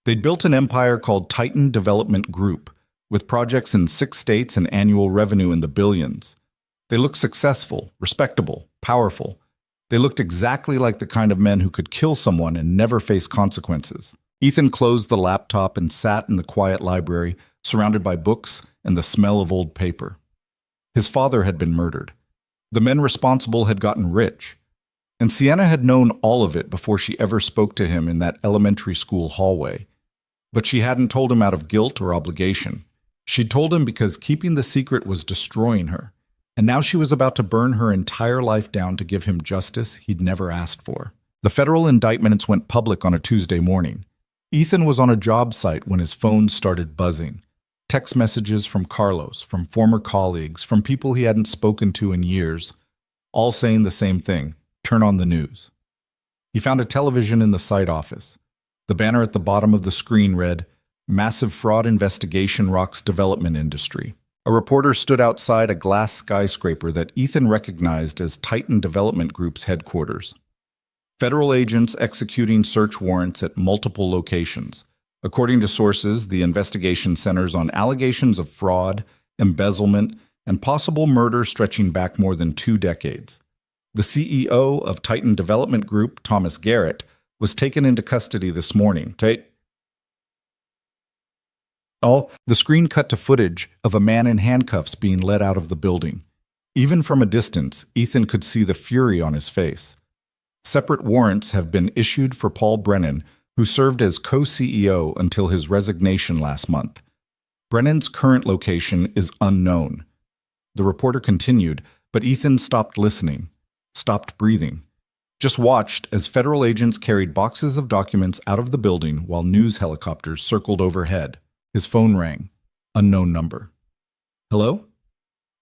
They'd built an empire called Titan Development Group, with projects in 6 states and annual revenue in the billions. They looked successful, respectable, powerful. They looked exactly like the kind of men who could kill someone and never face consequences. Ethan closed the laptop and sat in the quiet library, surrounded by books and the smell of old paper. His father had been murdered. The men responsible had gotten rich. And Sienna had known all of it before she ever spoke to him in that elementary school hallway. But she hadn't told him out of guilt or obligation. She'd told him because keeping the secret was destroying her, and now she was about to burn her entire life down to give him justice he'd never asked for. The federal indictments went public on a Tuesday morning. Ethan was on a job site when his phone started buzzing. Text messages from Carlos, from former colleagues, from people he hadn't spoken to in years, all saying the same thing: turn on the news. He found a television in the site office. The banner at the bottom of the screen read, "Massive fraud investigation rocks development industry." A reporter stood outside a glass skyscraper that Ethan recognized as Titan Development Group's headquarters. Federal agents executing search warrants at multiple locations. According to sources, the investigation centers on allegations of fraud, embezzlement, and possible murder stretching back more than 2 decades. The CEO of Titan Development Group, Thomas Garrett, was taken into custody this morning. The screen cut to footage of a man in handcuffs being led out of the building. Even from a distance, Ethan could see the fury on his face. Separate warrants have been issued for Paul Brennan, who served as co-CEO until his resignation last month. Brennan's current location is unknown. The reporter continued, but Ethan stopped listening, stopped breathing. Just watched as federal agents carried boxes of documents out of the building while news helicopters circled overhead. His phone rang. Unknown number. Hello?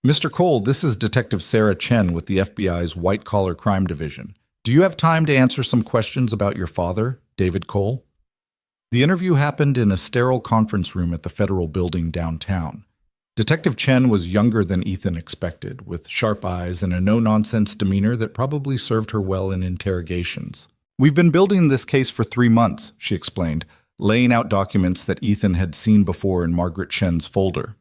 Mr. Cole, this is Detective Sarah Chen with the FBI's White Collar Crime Division. Do you have time to answer some questions about your father, David Cole? The interview happened in a sterile conference room at the federal building downtown. Detective Chen was younger than Ethan expected, with sharp eyes and a no-nonsense demeanor that probably served her well in interrogations. We've been building this case for 3 months, she explained, laying out documents that Ethan had seen before in Margaret Chen's folder.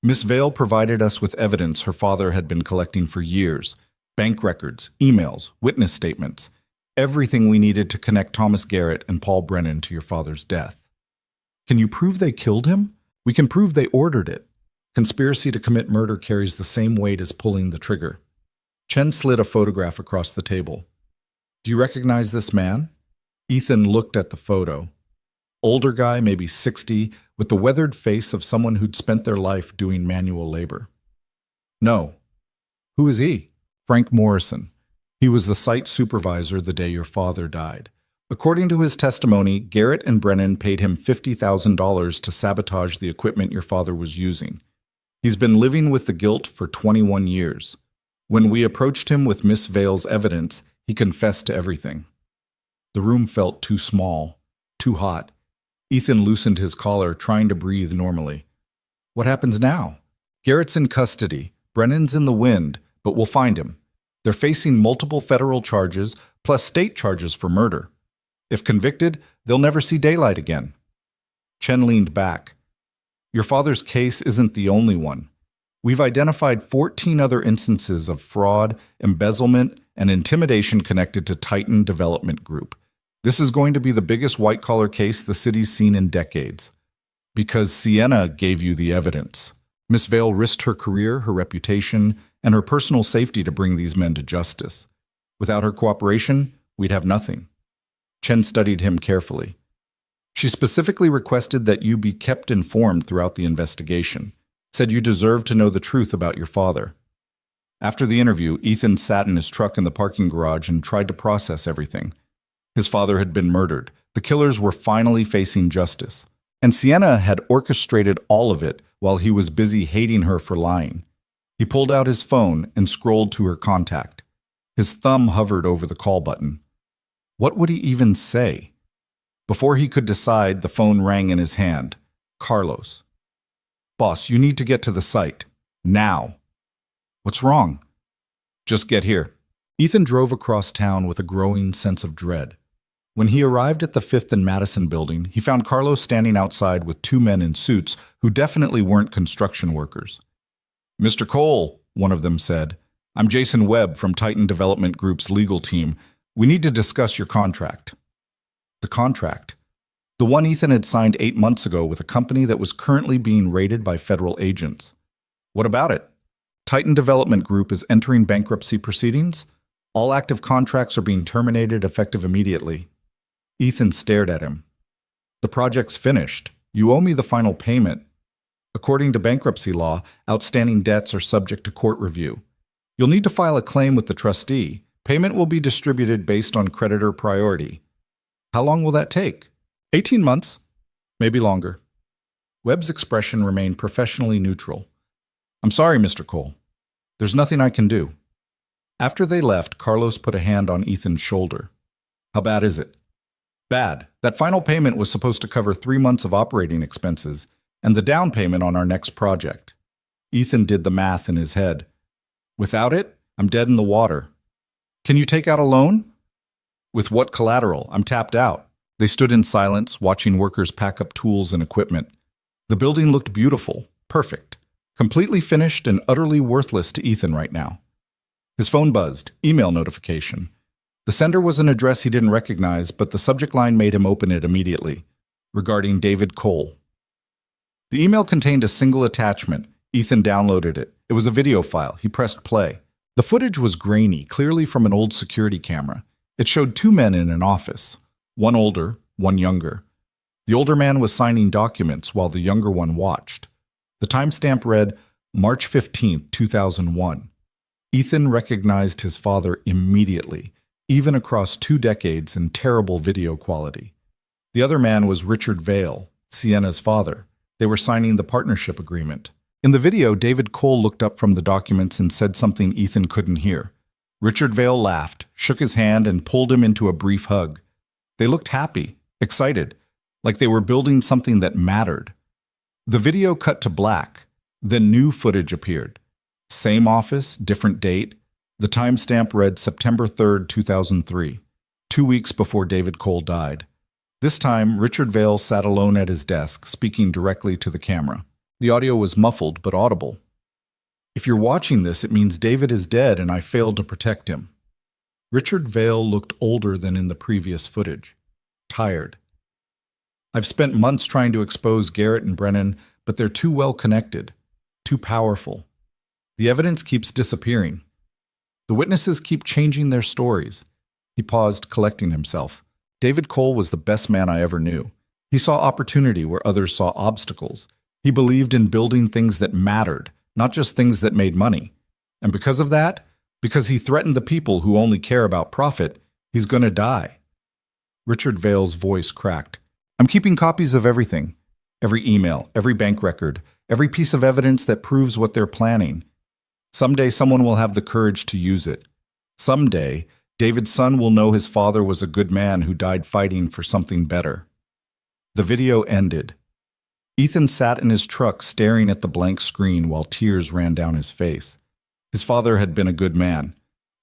Miss Vale provided us with evidence her father had been collecting for years: bank records, emails, witness statements, everything we needed to connect Thomas Garrett and Paul Brennan to your father's death. Can you prove they killed him? We can prove they ordered it. Conspiracy to commit murder carries the same weight as pulling the trigger. Chen slid a photograph across the table. Do you recognize this man? Ethan looked at the photo. Older guy, maybe 60, with the weathered face of someone who'd spent their life doing manual labor. No. Who is he? Frank Morrison. He was the site supervisor the day your father died. According to his testimony, Garrett and Brennan paid him $50,000 to sabotage the equipment your father was using. He's been living with the guilt for 21 years. When we approached him with Miss Vale's evidence, he confessed to everything. The room felt too small, too hot. Ethan loosened his collar, trying to breathe normally. What happens now? Garrett's in custody. Brennan's in the wind, but we'll find him. They're facing multiple federal charges plus state charges for murder. If convicted, they'll never see daylight again. Chen leaned back. Your father's case isn't the only one. We've identified 14 other instances of fraud, embezzlement, and intimidation connected to Titan Development Group. This is going to be the biggest white-collar case the city's seen in decades. Because Sienna gave you the evidence. Miss Vale risked her career, her reputation, and her personal safety to bring these men to justice. Without her cooperation, we'd have nothing. Chen studied him carefully. She specifically requested that you be kept informed throughout the investigation, said you deserve to know the truth about your father. After the interview, Ethan sat in his truck in the parking garage and tried to process everything. His father had been murdered. The killers were finally facing justice. And Sienna had orchestrated all of it while he was busy hating her for lying. He pulled out his phone and scrolled to her contact. His thumb hovered over the call button. What would he even say? Before he could decide, the phone rang in his hand. Carlos. Boss, you need to get to the site. Now. What's wrong? Just get here. Ethan drove across town with a growing sense of dread. When he arrived at the 5th and Madison building, he found Carlos standing outside with 2 men in suits who definitely weren't construction workers. Mr. Cole, one of them said, I'm Jason Webb from Titan Development Group's legal team. We need to discuss your contract. The contract? The one Ethan had signed 8 months ago with a company that was currently being raided by federal agents. What about it? Titan Development Group is entering bankruptcy proceedings. All active contracts are being terminated effective immediately. Ethan stared at him. The project's finished. You owe me the final payment. According to bankruptcy law, outstanding debts are subject to court review. You'll need to file a claim with the trustee. Payment will be distributed based on creditor priority. How long will that take? 18 months. Maybe longer. Webb's expression remained professionally neutral. I'm sorry, Mr. Cole. There's nothing I can do. After they left, Carlos put a hand on Ethan's shoulder. How bad is it? Bad. That final payment was supposed to cover 3 months of operating expenses and the down payment on our next project. Ethan did the math in his head. Without it, I'm dead in the water. Can you take out a loan? With what collateral? I'm tapped out. They stood in silence, watching workers pack up tools and equipment. The building looked beautiful, perfect, completely finished and utterly worthless to Ethan right now. His phone buzzed, email notification. The sender was an address he didn't recognize, but the subject line made him open it immediately. Regarding David Cole. The email contained a single attachment. Ethan downloaded it. It was a video file. He pressed play. The footage was grainy, clearly from an old security camera. It showed 2 men in an office. One older, one younger. The older man was signing documents while the younger one watched. The timestamp read, March 15, 2001. Ethan recognized his father immediately, even across 2 decades in terrible video quality. The other man was Richard Vale, Sienna's father. They were signing the partnership agreement. In the video, David Cole looked up from the documents and said something Ethan couldn't hear. Richard Vale laughed, shook his hand, and pulled him into a brief hug. They looked happy, excited, like they were building something that mattered. The video cut to black. Then new footage appeared. Same office, different date. The timestamp read September 3, 2003, 2 weeks before David Cole died. This time, Richard Vale sat alone at his desk, speaking directly to the camera. The audio was muffled but audible. If you're watching this, it means David is dead and I failed to protect him. Richard Vale looked older than in the previous footage. Tired. I've spent months trying to expose Garrett and Brennan, but they're too well connected, too powerful. The evidence keeps disappearing. The witnesses keep changing their stories. He paused, collecting himself. David Cole was the best man I ever knew. He saw opportunity where others saw obstacles. He believed in building things that mattered, not just things that made money. And because of that, because he threatened the people who only care about profit, he's gonna die. Richard Vale's voice cracked. I'm keeping copies of everything. Every email, every bank record, every piece of evidence that proves what they're planning. Someday someone will have the courage to use it. Someday, David's son will know his father was a good man who died fighting for something better. The video ended. Ethan sat in his truck staring at the blank screen while tears ran down his face. His father had been a good man.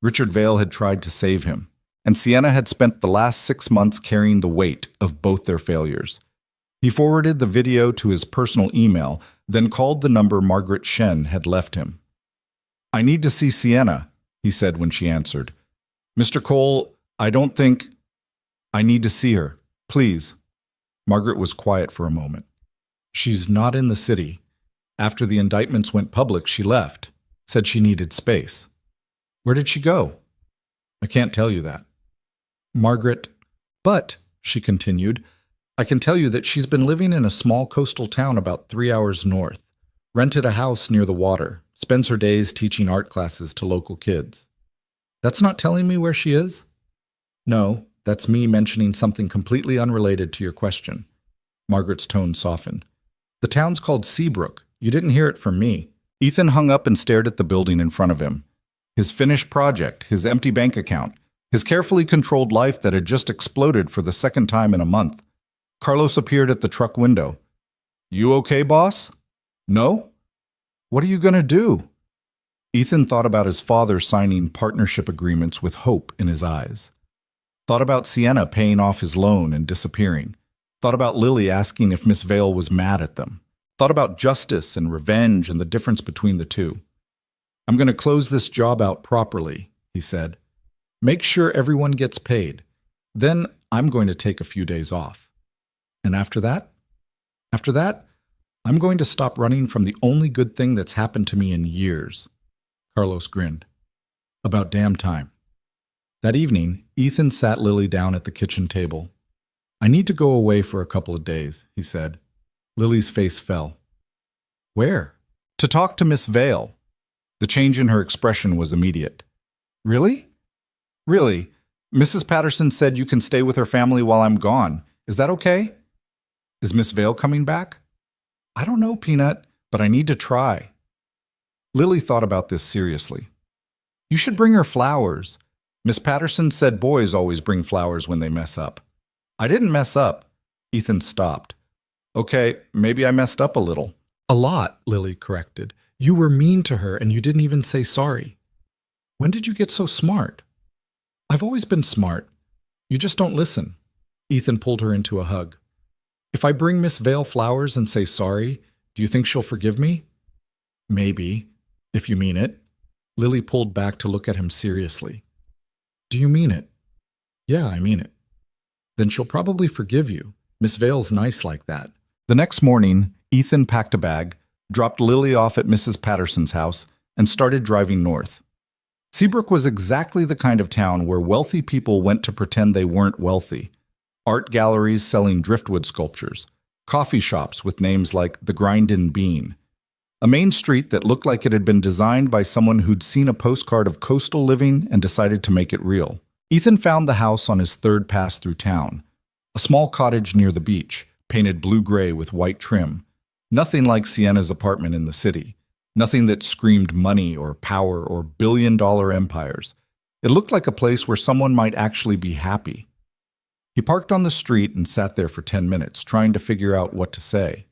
Richard Vale had tried to save him, and Sienna had spent the last 6 months carrying the weight of both their failures. He forwarded the video to his personal email, then called the number Margaret Shen had left him. "I need to see Sienna," he said when she answered. "Mr. Cole, I don't think... I need to see her. Please." Margaret was quiet for a moment. "She's not in the city. After the indictments went public, she left. Said she needed space." "Where did she go?" "I can't tell you that." Margaret, "But," she continued, "I can tell you that she's been living in a small coastal town about 3 hours north, rented a house near the water, spends her days teaching art classes to local kids." "That's not telling me where she is?" "No, that's me mentioning something completely unrelated to your question." Margaret's tone softened. "The town's called Seabrook. You didn't hear it from me." Ethan hung up and stared at the building in front of him. His finished project, his empty bank account, his carefully controlled life that had just exploded for the second time in a month. Carlos appeared at the truck window. "You okay, boss?" "No?" "What are you going to do?" Ethan thought about his father signing partnership agreements with hope in his eyes. Thought about Sienna paying off his loan and disappearing. Thought about Lily asking if Miss Vale was mad at them. Thought about justice and revenge and the difference between the two. "I'm going to close this job out properly," he said. "Make sure everyone gets paid. Then I'm going to take a few days off. And after that? After that, I'm going to stop running from the only good thing that's happened to me in years." Carlos grinned. "About damn time." That evening, Ethan sat Lily down at the kitchen table. "I need to go away for a couple of days," he said. Lily's face fell. "Where?" "To talk to Miss Vale." The change in her expression was immediate. "Really?" "Really. Mrs. Patterson said you can stay with her family while I'm gone. Is that okay?" "Is Miss Vale coming back?" "I don't know, Peanut, but I need to try." Lily thought about this seriously. "You should bring her flowers. Miss Patterson said boys always bring flowers when they mess up." "I didn't mess up." Ethan stopped. "Okay, maybe I messed up a little." "A lot," Lily corrected. "You were mean to her and you didn't even say sorry." "When did you get so smart?" "I've always been smart. You just don't listen." Ethan pulled her into a hug. "If I bring Miss Vale flowers and say sorry, do you think she'll forgive me?" "Maybe, if you mean it." Lily pulled back to look at him seriously. "Do you mean it?" "Yeah, I mean it." "Then she'll probably forgive you. Miss Vale's nice like that." The next morning, Ethan packed a bag, dropped Lily off at Mrs. Patterson's house, and started driving north. Seabrook was exactly the kind of town where wealthy people went to pretend they weren't wealthy. Art galleries selling driftwood sculptures, coffee shops with names like the Grindin Bean, a main street that looked like it had been designed by someone who'd seen a postcard of coastal living and decided to make it real. Ethan found the house on his third pass through town, a small cottage near the beach, painted blue-gray with white trim. Nothing like Sienna's apartment in the city. Nothing that screamed money or power or billion-dollar empires. It looked like a place where someone might actually be happy. He parked on the street and sat there for 10 minutes, trying to figure out what to say.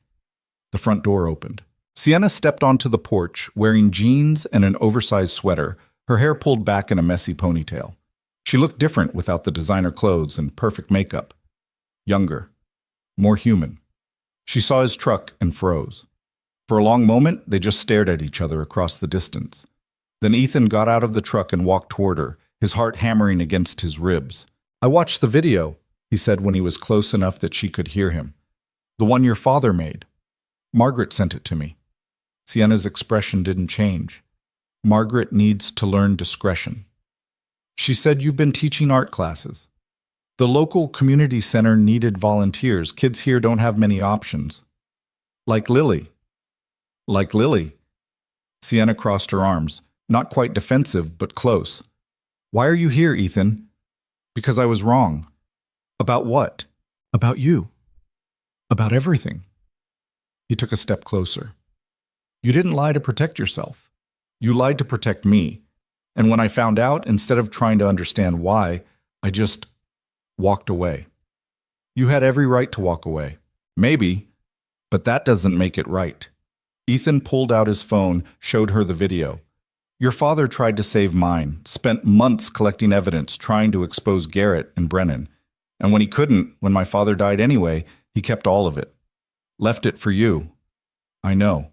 The front door opened. Sienna stepped onto the porch, wearing jeans and an oversized sweater, her hair pulled back in a messy ponytail. She looked different without the designer clothes and perfect makeup. Younger. More human. She saw his truck and froze. For a long moment, they just stared at each other across the distance. Then Ethan got out of the truck and walked toward her, his heart hammering against his ribs. "I watched the video," he said when he was close enough that she could hear him. "The one your father made. Margaret sent it to me." Sienna's expression didn't change. "Margaret needs to learn discretion. She said you've been teaching art classes. The local community center needed volunteers. Kids here don't have many options." "Like Lily." "Like Lily." Sienna crossed her arms, not quite defensive, but close. "Why are you here, Ethan?" "Because I was wrong." "About what?" "About you. About everything." He took a step closer. "You didn't lie to protect yourself. You lied to protect me. And when I found out, instead of trying to understand why, I just walked away. You had every right to walk away. Maybe, but that doesn't make it right." Ethan pulled out his phone, showed her the video. Your father tried to save mine, spent months collecting evidence trying to expose Garrett and Brennan. And when he couldn't, when my father died anyway, he kept all of it. Left it for you. I know.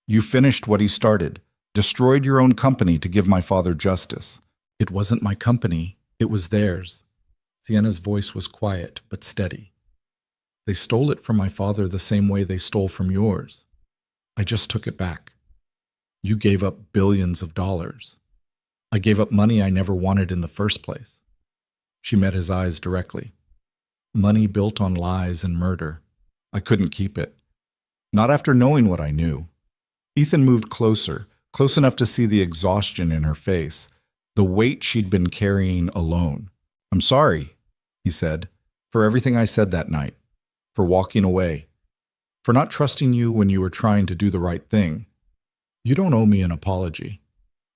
You finished what he started, destroyed your own company to give my father justice. It wasn't my company, it was theirs. Sienna's voice was quiet but steady. They stole it from my father the same way they stole from yours. I just took it back. You gave up billions of dollars. I gave up money I never wanted in the first place. She met his eyes directly. Money built on lies and murder. I couldn't keep it. Not after knowing what I knew. Ethan moved closer, close enough to see the exhaustion in her face, the weight she'd been carrying alone. I'm sorry, he said, for everything I said that night, for walking away, for not trusting you when you were trying to do the right thing. You don't owe me an apology.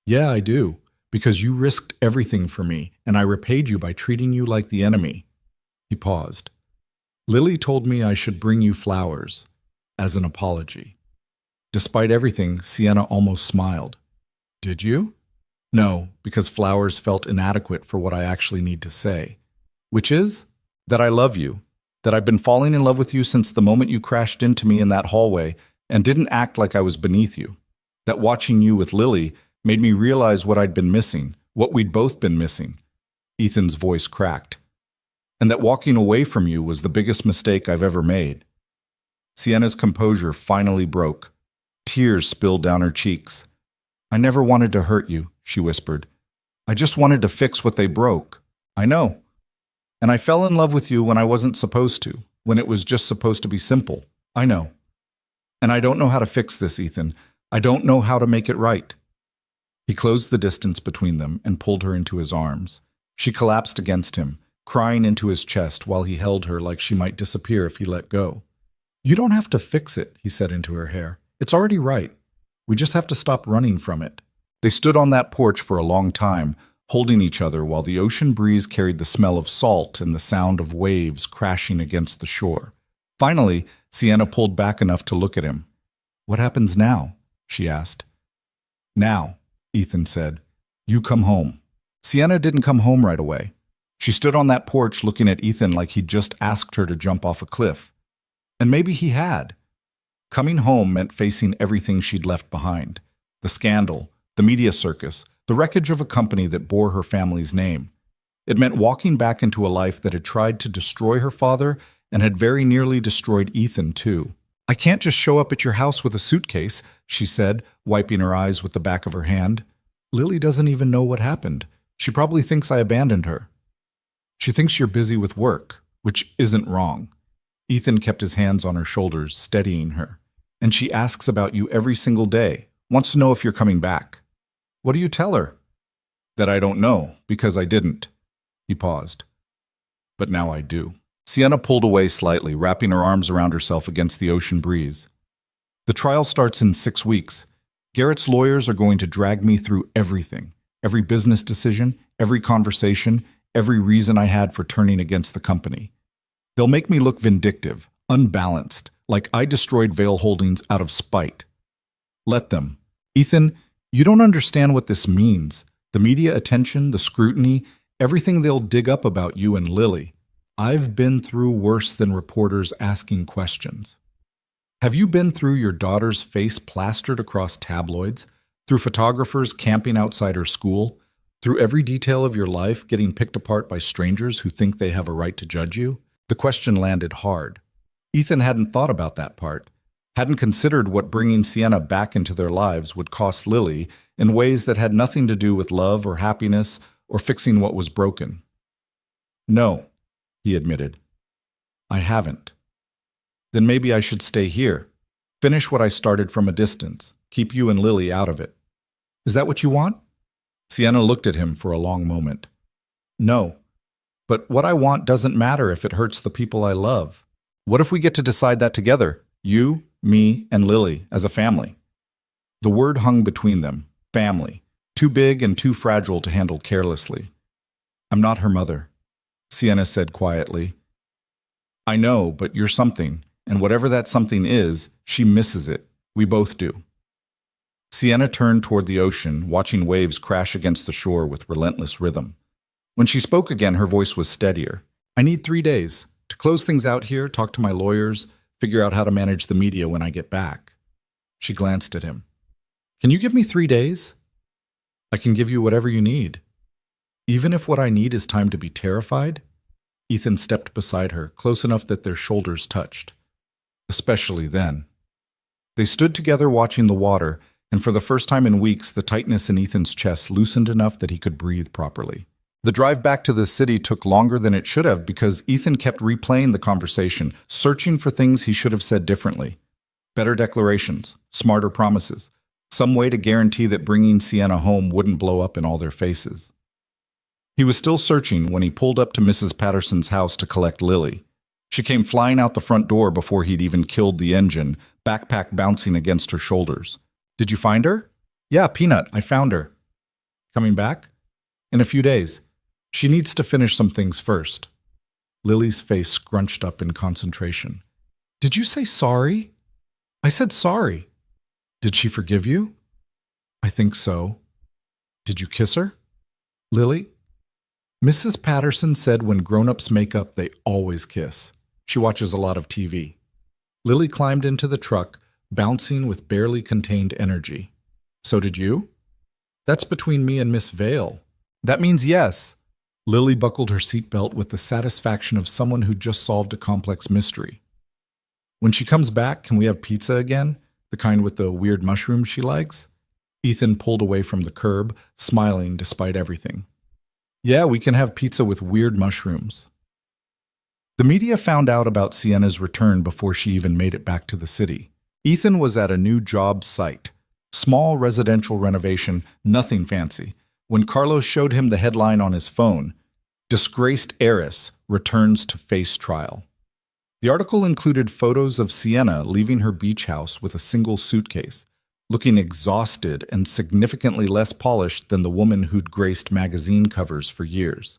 Yeah, I do, because you risked everything for me, and I repaid you by treating you like the enemy. He paused. Lily told me I should bring you flowers, as an apology. Despite everything, Sienna almost smiled. Did you? No, because flowers felt inadequate for what I actually need to say. Which is? That I love you. That I've been falling in love with you since the moment you crashed into me in that hallway and didn't act like I was beneath you. That watching you with Lily made me realize what I'd been missing, what we'd both been missing. Ethan's voice cracked. And that walking away from you was the biggest mistake I've ever made. Sienna's composure finally broke. Tears spilled down her cheeks. I never wanted to hurt you, she whispered. I just wanted to fix what they broke. I know. And I fell in love with you when I wasn't supposed to, when it was just supposed to be simple. I know. And I don't know how to fix this, Ethan. I don't know how to make it right. He closed the distance between them and pulled her into his arms. She collapsed against him, crying into his chest while he held her like she might disappear if he let go. You don't have to fix it, he said into her hair. It's already right. We just have to stop running from it. They stood on that porch for a long time, holding each other while the ocean breeze carried the smell of salt and the sound of waves crashing against the shore. Finally, Sienna pulled back enough to look at him. What happens now? She asked. Now, Ethan said, you come home. Sienna didn't come home right away. She stood on that porch looking at Ethan like he'd just asked her to jump off a cliff. And maybe he had. Coming home meant facing everything she'd left behind. The scandal, the media circus, the wreckage of a company that bore her family's name. It meant walking back into a life that had tried to destroy her father and had very nearly destroyed Ethan, too. I can't just show up at your house with a suitcase, she said, wiping her eyes with the back of her hand. Lily doesn't even know what happened. She probably thinks I abandoned her. She thinks you're busy with work, which isn't wrong. Ethan kept his hands on her shoulders, steadying her. And she asks about you every single day, wants to know if you're coming back. What do you tell her? That I don't know, because I didn't. He paused. But now I do. Sienna pulled away slightly, wrapping her arms around herself against the ocean breeze. The trial starts in 6 weeks. Garrett's lawyers are going to drag me through everything. Every business decision, every conversation, every reason I had for turning against the company. They'll make me look vindictive, unbalanced, like I destroyed Vail Holdings out of spite. Let them. Ethan, you don't understand what this means. The media attention, the scrutiny, everything they'll dig up about you and Lily. I've been through worse than reporters asking questions. Have you been through your daughter's face plastered across tabloids, through photographers camping outside her school, through every detail of your life getting picked apart by strangers who think they have a right to judge you? The question landed hard. Ethan hadn't thought about that part, hadn't considered what bringing Sienna back into their lives would cost Lily in ways that had nothing to do with love or happiness or fixing what was broken. No, he admitted. I haven't. Then maybe I should stay here, finish what I started from a distance, keep you and Lily out of it. Is that what you want? Sienna looked at him for a long moment. No, but what I want doesn't matter if it hurts the people I love. What if we get to decide that together, you, me, and Lily, as a family? The word hung between them, family, too big and too fragile to handle carelessly. I'm not her mother, Sienna said quietly. I know, but you're something, and whatever that something is, she misses it. We both do. Sienna turned toward the ocean, watching waves crash against the shore with relentless rhythm. When she spoke again, her voice was steadier. I need 3 days to close things out here, talk to my lawyers, figure out how to manage the media when I get back. She glanced at him. Can you give me 3 days? I can give you whatever you need. Even if what I need is time to be terrified? Ethan stepped beside her, close enough that their shoulders touched. Especially then. They stood together watching the water, and for the first time in weeks, the tightness in Ethan's chest loosened enough that he could breathe properly. The drive back to the city took longer than it should have because Ethan kept replaying the conversation, searching for things he should have said differently. Better declarations, smarter promises, some way to guarantee that bringing Sienna home wouldn't blow up in all their faces. He was still searching when he pulled up to Mrs. Patterson's house to collect Lily. She came flying out the front door before he'd even killed the engine, backpack bouncing against her shoulders. Did you find her? Yeah, Peanut, I found her. Coming back? In a few days. She needs to finish some things first. Lily's face scrunched up in concentration. Did you say sorry? I said sorry. Did she forgive you? I think so. Did you kiss her? Lily? Mrs. Patterson said when grown-ups make up, they always kiss. She watches a lot of TV. Lily climbed into the truck, bouncing with barely contained energy. So did you? That's between me and Miss Vale. That means yes. Lily buckled her seatbelt with the satisfaction of someone who just solved a complex mystery. When she comes back, can we have pizza again? The kind with the weird mushrooms she likes? Ethan pulled away from the curb, smiling despite everything. Yeah, we can have pizza with weird mushrooms. The media found out about Sienna's return before she even made it back to the city. Ethan was at a new job site. Small residential renovation, nothing fancy. When Carlos showed him the headline on his phone, Disgraced Heiress Returns to Face Trial. The article included photos of Sienna leaving her beach house with a single suitcase, looking exhausted and significantly less polished than the woman who'd graced magazine covers for years.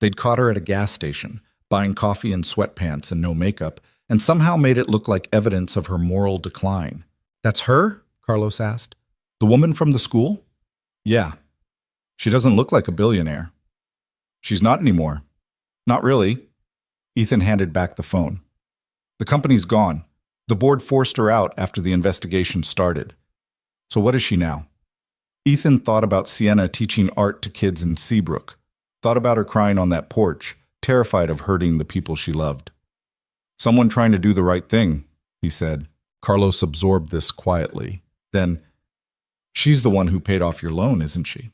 They'd caught her at a gas station, buying coffee in sweatpants and no makeup, and somehow made it look like evidence of her moral decline. That's her? Carlos asked. The woman from the school? Yeah. She doesn't look like a billionaire. She's not anymore. Not really. Ethan handed back the phone. The company's gone. The board forced her out after the investigation started. So what is she now? Ethan thought about Sienna teaching art to kids in Seabrook. Thought about her crying on that porch, terrified of hurting the people she loved. Someone trying to do the right thing, he said. Carlos absorbed this quietly. Then, she's the one who paid off your loan, isn't she?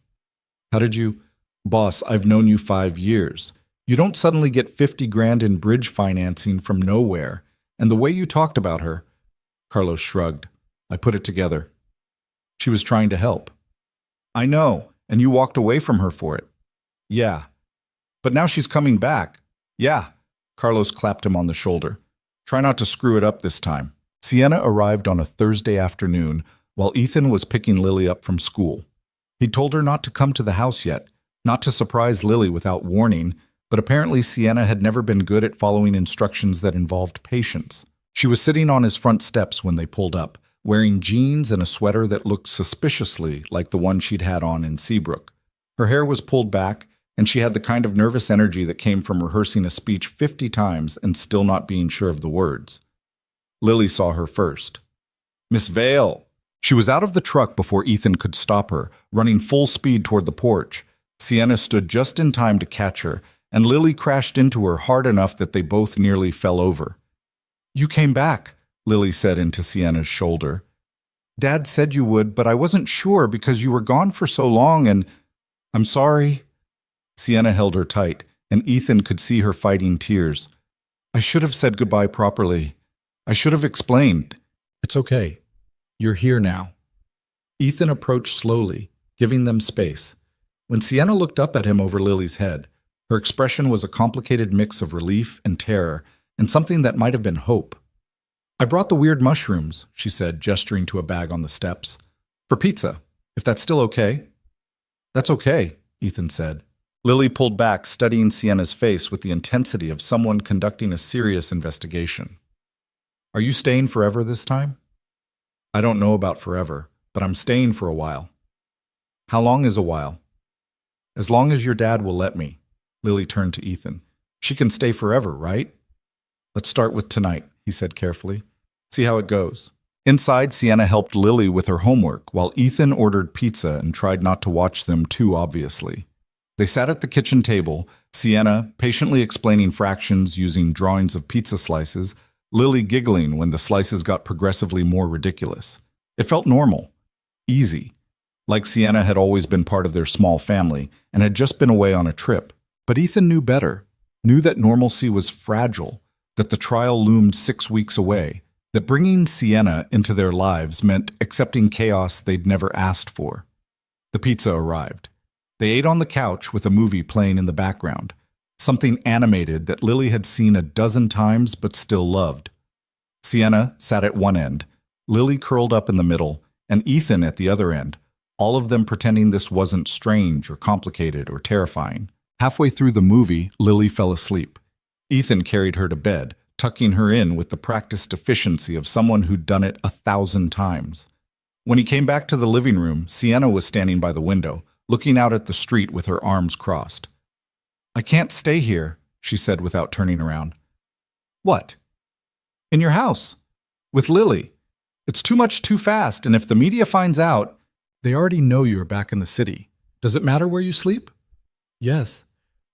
How did you... Boss, I've known you 5 years. You don't suddenly get 50 grand in bridge financing from nowhere. And the way you talked about her... Carlos shrugged. I put it together. She was trying to help. I know, and you walked away from her for it. Yeah. But now she's coming back. Yeah. Carlos clapped him on the shoulder. Try not to screw it up this time. Sienna arrived on a Thursday afternoon while Ethan was picking Lily up from school. He told her not to come to the house yet, not to surprise Lily without warning, but apparently Sienna had never been good at following instructions that involved patience. She was sitting on his front steps when they pulled up, wearing jeans and a sweater that looked suspiciously like the one she'd had on in Seabrook. Her hair was pulled back, and she had the kind of nervous energy that came from rehearsing a speech 50 times and still not being sure of the words. Lily saw her first. Miss Vale! She was out of the truck before Ethan could stop her, running full speed toward the porch. Sienna stood just in time to catch her, and Lily crashed into her hard enough that they both nearly fell over. You came back, Lily said into Sienna's shoulder. Dad said you would, but I wasn't sure because you were gone for so long and... I'm sorry. Sienna held her tight, and Ethan could see her fighting tears. I should have said goodbye properly. I should have explained. It's okay. You're here now. Ethan approached slowly, giving them space. When Sienna looked up at him over Lily's head, her expression was a complicated mix of relief and terror, and something that might have been hope. I brought the weird mushrooms, she said, gesturing to a bag on the steps. For pizza, if that's still okay. That's okay, Ethan said. Lily pulled back, studying Sienna's face with the intensity of someone conducting a serious investigation. Are you staying forever this time? I don't know about forever, but I'm staying for a while. How long is a while? As long as your dad will let me. Lily turned to Ethan. She can stay forever, right? Let's start with tonight, he said carefully. See how it goes. Inside, Sienna helped Lily with her homework, while Ethan ordered pizza and tried not to watch them too obviously. They sat at the kitchen table, Sienna patiently explaining fractions using drawings of pizza slices, Lily giggling when the slices got progressively more ridiculous. It felt normal, easy, like Sienna had always been part of their small family and had just been away on a trip. But Ethan knew better, knew that normalcy was fragile, that the trial loomed 6 weeks away, that bringing Sienna into their lives meant accepting chaos they'd never asked for. The pizza arrived. They ate on the couch with a movie playing in the background, something animated that Lily had seen a dozen times but still loved. Sienna sat at one end, Lily curled up in the middle, and Ethan at the other end, all of them pretending this wasn't strange or complicated or terrifying. Halfway through the movie, Lily fell asleep. Ethan carried her to bed, tucking her in with the practiced efficiency of someone who'd done it 1,000 times. When he came back to the living room, Sienna was standing by the window, looking out at the street with her arms crossed. I can't stay here, she said without turning around. What? In your house. With Lily. It's too much too fast, and if the media finds out, they already know you're back in the city. Does it matter where you sleep? Yes,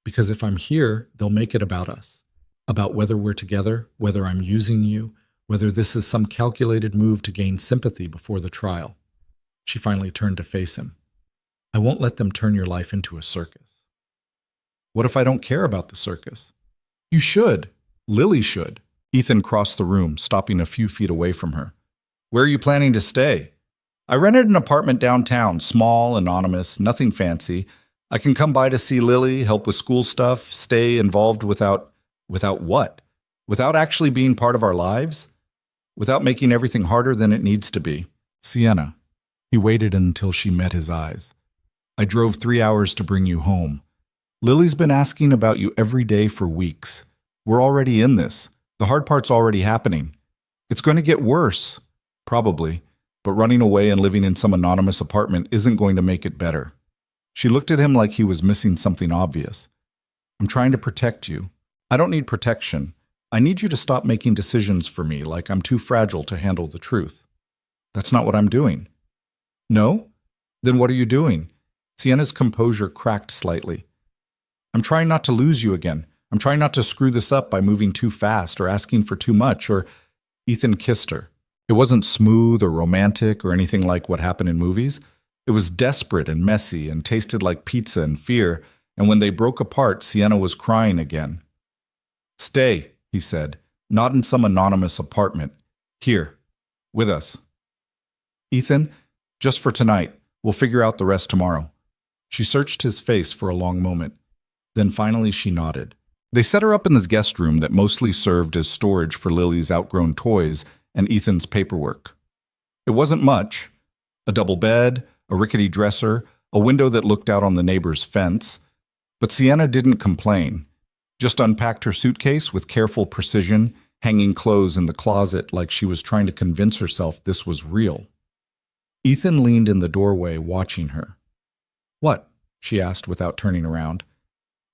because if I'm here, they'll make it about us. About whether we're together, whether I'm using you, whether this is some calculated move to gain sympathy before the trial. She finally turned to face him. I won't let them turn your life into a circus. What if I don't care about the circus? You should. Lily should. Ethan crossed the room, stopping a few feet away from her. Where are you planning to stay? I rented an apartment downtown, small, anonymous, nothing fancy. I can come by to see Lily, help with school stuff, stay involved without what? Without actually being part of our lives? Without making everything harder than it needs to be. Sienna. He waited until she met his eyes. I drove 3 hours to bring you home. Lily's been asking about you every day for weeks. We're already in this. The hard part's already happening. It's going to get worse. Probably. But running away and living in some anonymous apartment isn't going to make it better. She looked at him like he was missing something obvious. I'm trying to protect you. I don't need protection. I need you to stop making decisions for me like I'm too fragile to handle the truth. That's not what I'm doing. No? Then what are you doing? Sienna's composure cracked slightly. I'm trying not to lose you again. I'm trying not to screw this up by moving too fast or asking for too much or... Ethan kissed her. It wasn't smooth or romantic or anything like what happened in movies. It was desperate and messy and tasted like pizza and fear, and when they broke apart, Sienna was crying again. Stay, he said, not in some anonymous apartment. Here, with us. Ethan, just for tonight. We'll figure out the rest tomorrow. She searched his face for a long moment. Then finally she nodded. They set her up in this guest room that mostly served as storage for Lily's outgrown toys and Ethan's paperwork. It wasn't much. A double bed, a rickety dresser, a window that looked out on the neighbor's fence. But Sienna didn't complain, just unpacked her suitcase with careful precision, hanging clothes in the closet like she was trying to convince herself this was real. Ethan leaned in the doorway, watching her. What? She asked without turning around.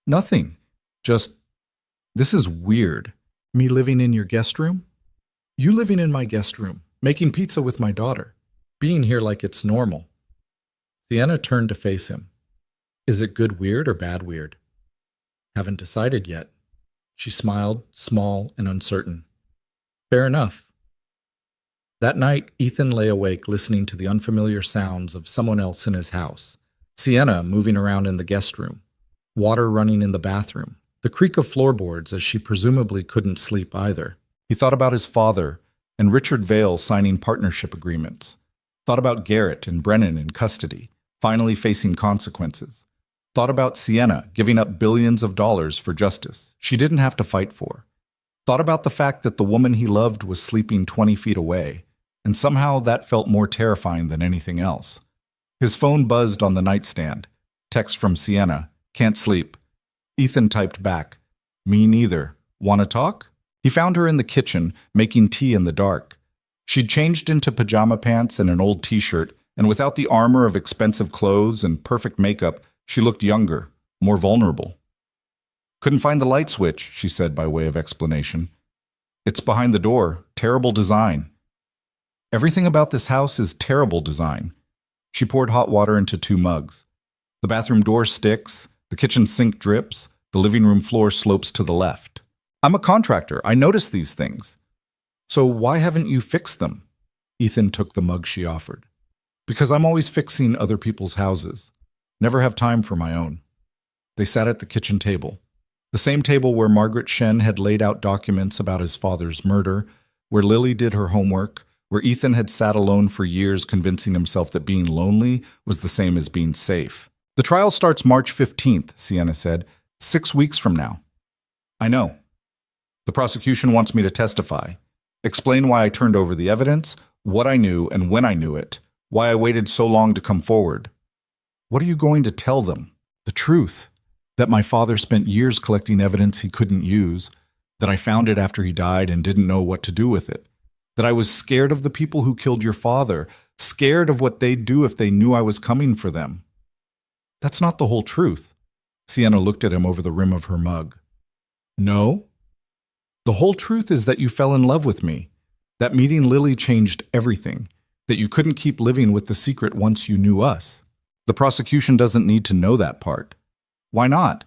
Nothing. Just, this is weird. Me living in your guest room? You living in my guest room, making pizza with my daughter, being here like it's normal. Sienna turned to face him. Is it good weird or bad weird? Haven't decided yet. She smiled, small and uncertain. Fair enough. That night, Ethan lay awake listening to the unfamiliar sounds of someone else in his house. Sienna moving around in the guest room, water running in the bathroom, the creak of floorboards as she presumably couldn't sleep either. He thought about his father and Richard Vale signing partnership agreements. Thought about Garrett and Brennan in custody, finally facing consequences. Thought about Sienna giving up billions of dollars for justice she didn't have to fight for. Thought about the fact that the woman he loved was sleeping 20 feet away, and somehow that felt more terrifying than anything else. His phone buzzed on the nightstand. Text from Sienna. Can't sleep. Ethan typed back. Me neither. Wanna talk? He found her in the kitchen, making tea in the dark. She'd changed into pajama pants and an old t-shirt, and without the armor of expensive clothes and perfect makeup, she looked younger, more vulnerable. Couldn't find the light switch, she said by way of explanation. It's behind the door. Terrible design. Everything about this house is terrible design. She poured hot water into 2 mugs. The bathroom door sticks, the kitchen sink drips, the living room floor slopes to the left. I'm a contractor. I notice these things. So why haven't you fixed them? Ethan took the mug she offered. Because I'm always fixing other people's houses. Never have time for my own. They sat at the kitchen table. The same table where Margaret Shen had laid out documents about his father's murder, where Lily did her homework, where Ethan had sat alone for years convincing himself that being lonely was the same as being safe. The trial starts March 15th, Sienna said, 6 weeks from now. I know. The prosecution wants me to testify. Explain why I turned over the evidence, what I knew and when I knew it, why I waited so long to come forward. What are you going to tell them? The truth. That my father spent years collecting evidence he couldn't use, that I found it after he died and didn't know what to do with it, that I was scared of the people who killed your father, scared of what they'd do if they knew I was coming for them. That's not the whole truth. Sienna looked at him over the rim of her mug. No? The whole truth is that you fell in love with me, that meeting Lily changed everything, that you couldn't keep living with the secret once you knew us. The prosecution doesn't need to know that part. Why not?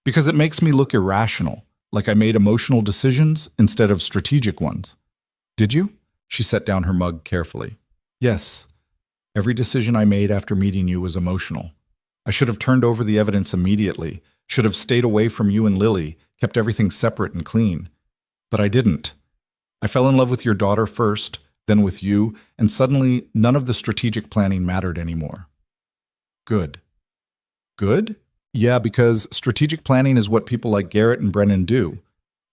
Because it makes me look irrational, like I made emotional decisions instead of strategic ones. Did you? She set down her mug carefully. Yes. Every decision I made after meeting you was emotional. I should have turned over the evidence immediately, should have stayed away from you and Lily, kept everything separate and clean. But I didn't. I fell in love with your daughter first, then with you, and suddenly none of the strategic planning mattered anymore. Good. Good? Yeah, because strategic planning is what people like Garrett and Brennan do.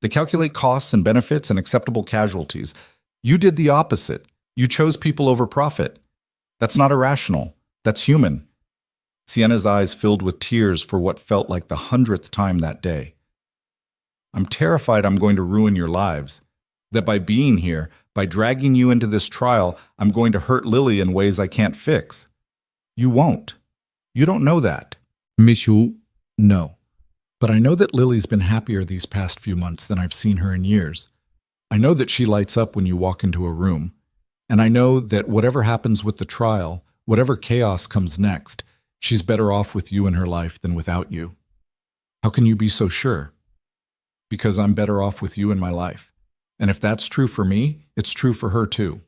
They calculate costs and benefits and acceptable casualties. You did the opposite. You chose people over profit. That's not irrational. That's human. Sienna's eyes filled with tears for what felt like the 100th time that day. I'm terrified I'm going to ruin your lives. That by being here, by dragging you into this trial, I'm going to hurt Lily in ways I can't fix. You won't. You don't know that. Michou, no. But I know that Lily's been happier these past few months than I've seen her in years. I know that she lights up when you walk into a room. And I know that whatever happens with the trial, whatever chaos comes next, she's better off with you in her life than without you. How can you be so sure? Because I'm better off with you in my life. And if that's true for me, it's true for her too.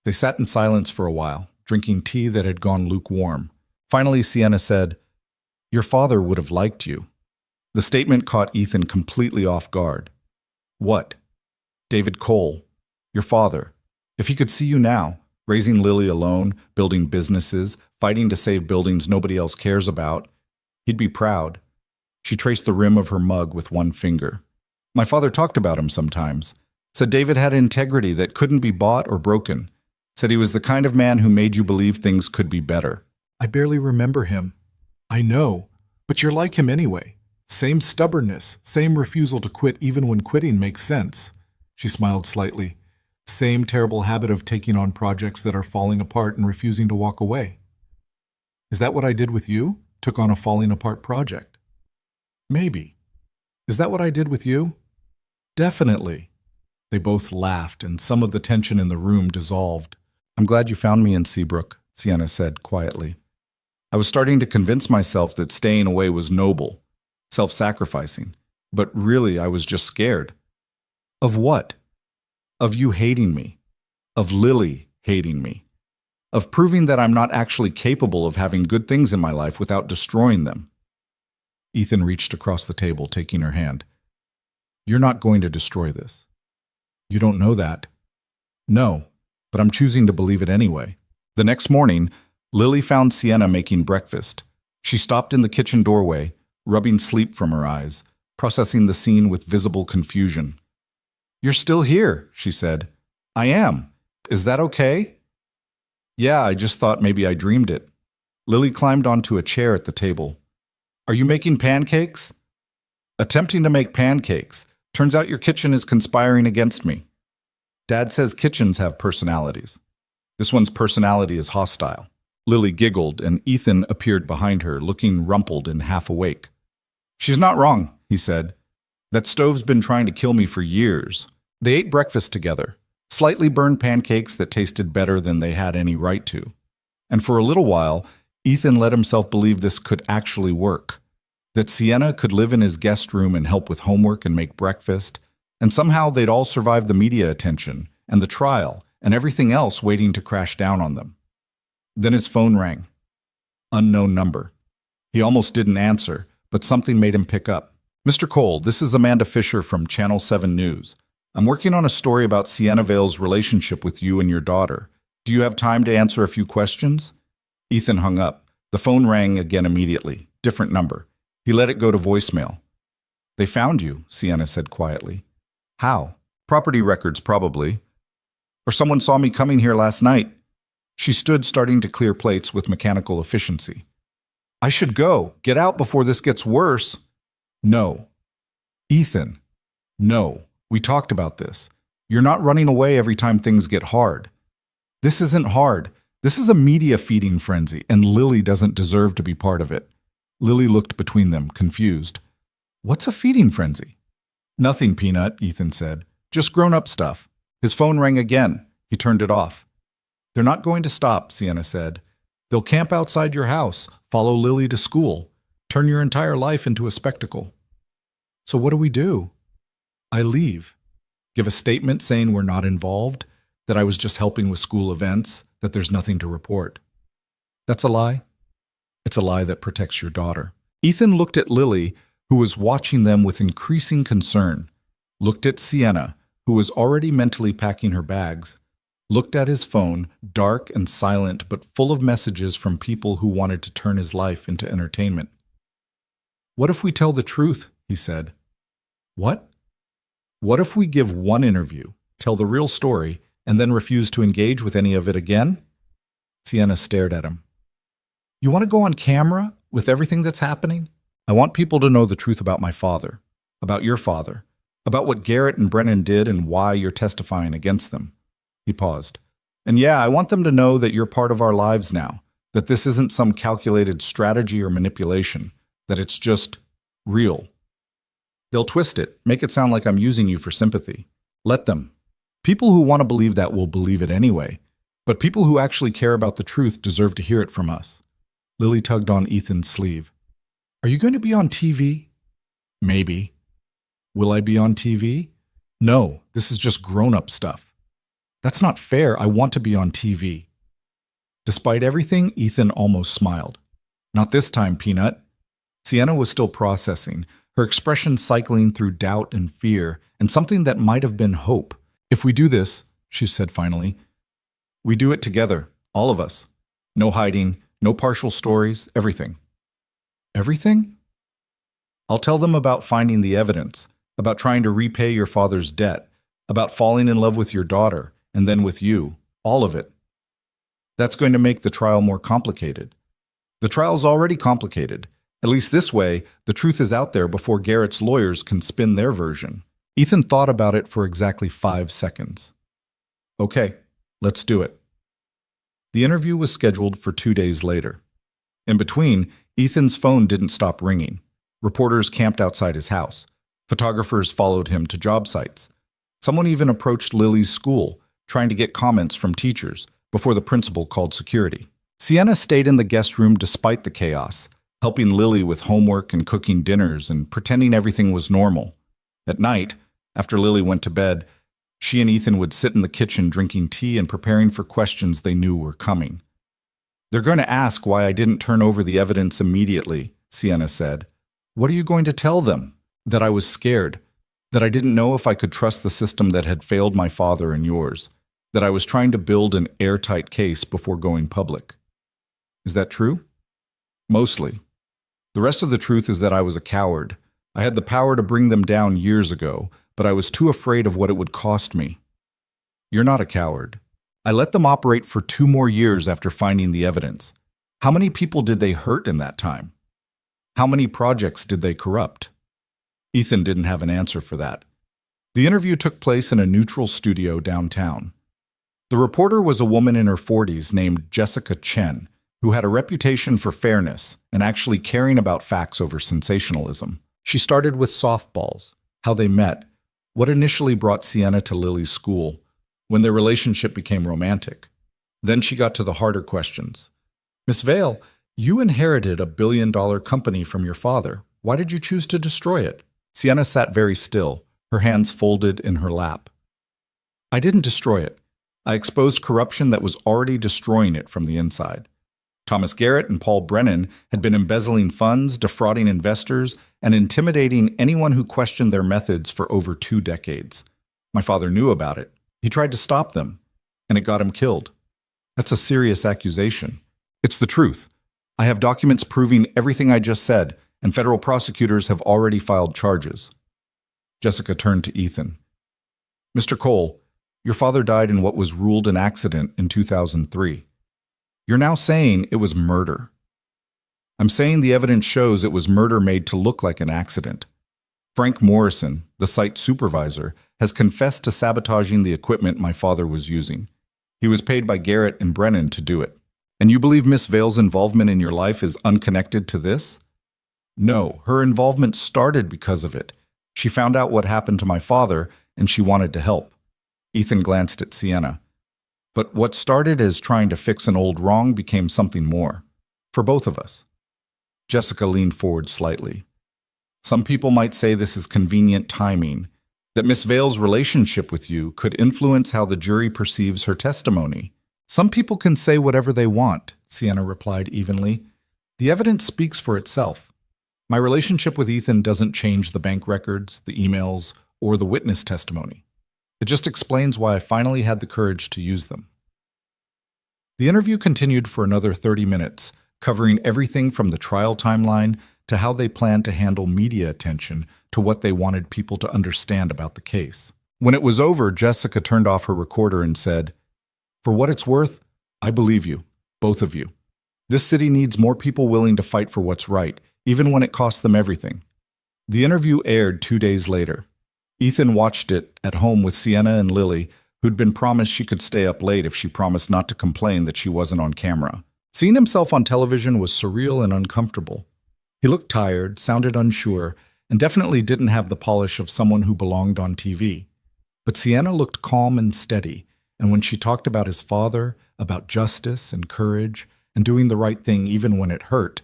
They sat in silence for a while, drinking tea that had gone lukewarm. Finally, Sienna said, Your father would have liked you. The statement caught Ethan completely off guard. What? David Cole, your father. If he could see you now, raising Lily alone, building businesses, fighting to save buildings nobody else cares about, he'd be proud. She traced the rim of her mug with one finger. My father talked about him sometimes. Said David had integrity that couldn't be bought or broken. Said he was the kind of man who made you believe things could be better. I barely remember him. I know, but you're like him anyway. Same stubbornness, same refusal to quit even when quitting makes sense. She smiled slightly. Same terrible habit of taking on projects that are falling apart and refusing to walk away. Is that what I did with you? Took on a falling apart project? Maybe. Is that what I did with you? Definitely. They both laughed, and some of the tension in the room dissolved. I'm glad you found me in Seabrook, Sienna said quietly. I was starting to convince myself that staying away was noble, self-sacrificing, but really I was just scared. Of what? Of you hating me. Of Lily hating me. Of proving that I'm not actually capable of having good things in my life without destroying them. Ethan reached across the table, taking her hand. You're not going to destroy this. You don't know that. No, but I'm choosing to believe it anyway. The next morning, Lily found Sienna making breakfast. She stopped in the kitchen doorway, rubbing sleep from her eyes, processing the scene with visible confusion. You're still here, she said. I am. Is that okay? Yeah, I just thought maybe I dreamed it. Lily climbed onto a chair at the table. Are you making pancakes? Attempting to make pancakes. Turns out your kitchen is conspiring against me. Dad says kitchens have personalities. This one's personality is hostile. Lily giggled, and Ethan appeared behind her, looking rumpled and half awake. "She's not wrong," he said. "That stove's been trying to kill me for years." They ate breakfast together, slightly burned pancakes that tasted better than they had any right to. And for a little while, Ethan let himself believe this could actually work, that Sienna could live in his guest room and help with homework and make breakfast, and somehow they'd all survive the media attention and the trial and everything else waiting to crash down on them. Then his phone rang. Unknown number. He almost didn't answer, but something made him pick up. "Mr. Cole, this is Amanda Fisher from Channel 7 News. I'm working on a story about Sienna Vale's relationship with you and your daughter. Do you have time to answer a few questions?" Ethan hung up. The phone rang again immediately. Different number. He let it go to voicemail. "They found you," Sienna said quietly. "How?" "Property records, probably. Or someone saw me coming here last night." She stood, starting to clear plates with mechanical efficiency. "I should go. Get out before this gets worse." "No." "Ethan, no. We talked about this. You're not running away every time things get hard. This isn't hard. This is a media feeding frenzy, and Lily doesn't deserve to be part of it." Lily looked between them, confused. "What's a feeding frenzy?" "Nothing, Peanut," Ethan said. "Just grown-up stuff." His phone rang again. He turned it off. "They're not going to stop," Sienna said. "They'll camp outside your house, follow Lily to school, turn your entire life into a spectacle." "So what do we do?" "I leave. Give a statement saying we're not involved, that I was just helping with school events, that there's nothing to report." "That's a lie?" "It's a lie that protects your daughter." Ethan looked at Lily, who was watching them with increasing concern, looked at Sienna, who was already mentally packing her bags, looked at his phone, dark and silent but full of messages from people who wanted to turn his life into entertainment. "What if we tell the truth?" he said. "What?" "What if we give one interview, tell the real story, and then refuse to engage with any of it again?" Sienna stared at him. "You want to go on camera with everything that's happening? I want people to know the truth about my father, about your father, about what Garrett and Brennan did and why you're testifying against them." He paused. "And yeah, I want them to know that you're part of our lives now, that this isn't some calculated strategy or manipulation, that it's just real. They'll twist it, make it sound like I'm using you for sympathy. Let them. People who want to believe that will believe it anyway, but people who actually care about the truth deserve to hear it from us." Lily tugged on Ethan's sleeve. "Are you going to be on TV?" "Maybe." "Will I be on TV?" "No, this is just grown-up stuff." "That's not fair. I want to be on TV." Despite everything, Ethan almost smiled. "Not this time, Peanut." Sienna was still processing, her expression cycling through doubt and fear, and something that might have been hope. "If we do this," she said finally, "we do it together, all of us. No hiding, no partial stories, everything." "Everything?" "I'll tell them about finding the evidence, about trying to repay your father's debt, about falling in love with your daughter, and then with you, all of it. That's going to make the trial more complicated. The trial's already complicated. At least this way, the truth is out there before Garrett's lawyers can spin their version." Ethan thought about it for exactly 5 seconds. "Okay, let's do it." The interview was scheduled for 2 days later. In between, Ethan's phone didn't stop ringing. Reporters camped outside his house. Photographers followed him to job sites. Someone even approached Lily's school, trying to get comments from teachers, before the principal called security. Sienna stayed in the guest room despite the chaos, helping Lily with homework and cooking dinners and pretending everything was normal. At night, after Lily went to bed, she and Ethan would sit in the kitchen drinking tea and preparing for questions they knew were coming. "They're going to ask why I didn't turn over the evidence immediately," Sienna said. "What are you going to tell them? That I was scared, that I didn't know if I could trust the system that had failed my father and yours, that I was trying to build an airtight case before going public. Is that true?" "Mostly. The rest of the truth is that I was a coward. I had the power to bring them down years ago, but I was too afraid of what it would cost me." "You're not a coward. I let them operate for 2 more years after finding the evidence. How many people did they hurt in that time? How many projects did they corrupt?" Ethan didn't have an answer for that. The interview took place in a neutral studio downtown. The reporter was a woman in her 40s named Jessica Chen, who had a reputation for fairness and actually caring about facts over sensationalism. She started with softballs, how they met, what initially brought Sienna to Lily's school, when their relationship became romantic. Then she got to the harder questions. Miss Vale, you inherited a billion-dollar company from your father. Why did you choose to destroy it? Sienna sat very still, her hands folded in her lap. I didn't destroy it. I exposed corruption that was already destroying it from the inside. Thomas Garrett and Paul Brennan had been embezzling funds, defrauding investors, and intimidating anyone who questioned their methods for over 2 decades. My father knew about it. He tried to stop them, and it got him killed. That's a serious accusation. It's the truth. I have documents proving everything I just said, and federal prosecutors have already filed charges. Jessica turned to Ethan. Mr. Cole, your father died in what was ruled an accident in 2003. You're now saying it was murder. I'm saying the evidence shows it was murder made to look like an accident. Frank Morrison, the site supervisor, has confessed to sabotaging the equipment my father was using. He was paid by Garrett and Brennan to do it. And you believe Miss Vale's involvement in your life is unconnected to this? No, her involvement started because of it. She found out what happened to my father, and she wanted to help. Ethan glanced at Sienna. But what started as trying to fix an old wrong became something more. For both of us. Jessica leaned forward slightly. Some people might say this is convenient timing, that Miss Vale's relationship with you could influence how the jury perceives her testimony. Some people can say whatever they want, Sienna replied evenly. The evidence speaks for itself. My relationship with Ethan doesn't change the bank records, the emails, or the witness testimony. It just explains why I finally had the courage to use them. The interview continued for another 30 minutes, covering everything from the trial timeline to how they planned to handle media attention to what they wanted people to understand about the case. When it was over, Jessica turned off her recorder and said, "For what it's worth, I believe you, both of you. This city needs more people willing to fight for what's right, even when it costs them everything." The interview aired 2 days later. Ethan watched it at home with Sienna and Lily, who'd been promised she could stay up late if she promised not to complain that she wasn't on camera. Seeing himself on television was surreal and uncomfortable. He looked tired, sounded unsure, and definitely didn't have the polish of someone who belonged on TV. But Sienna looked calm and steady, and when she talked about his father, about justice and courage, and doing the right thing even when it hurt,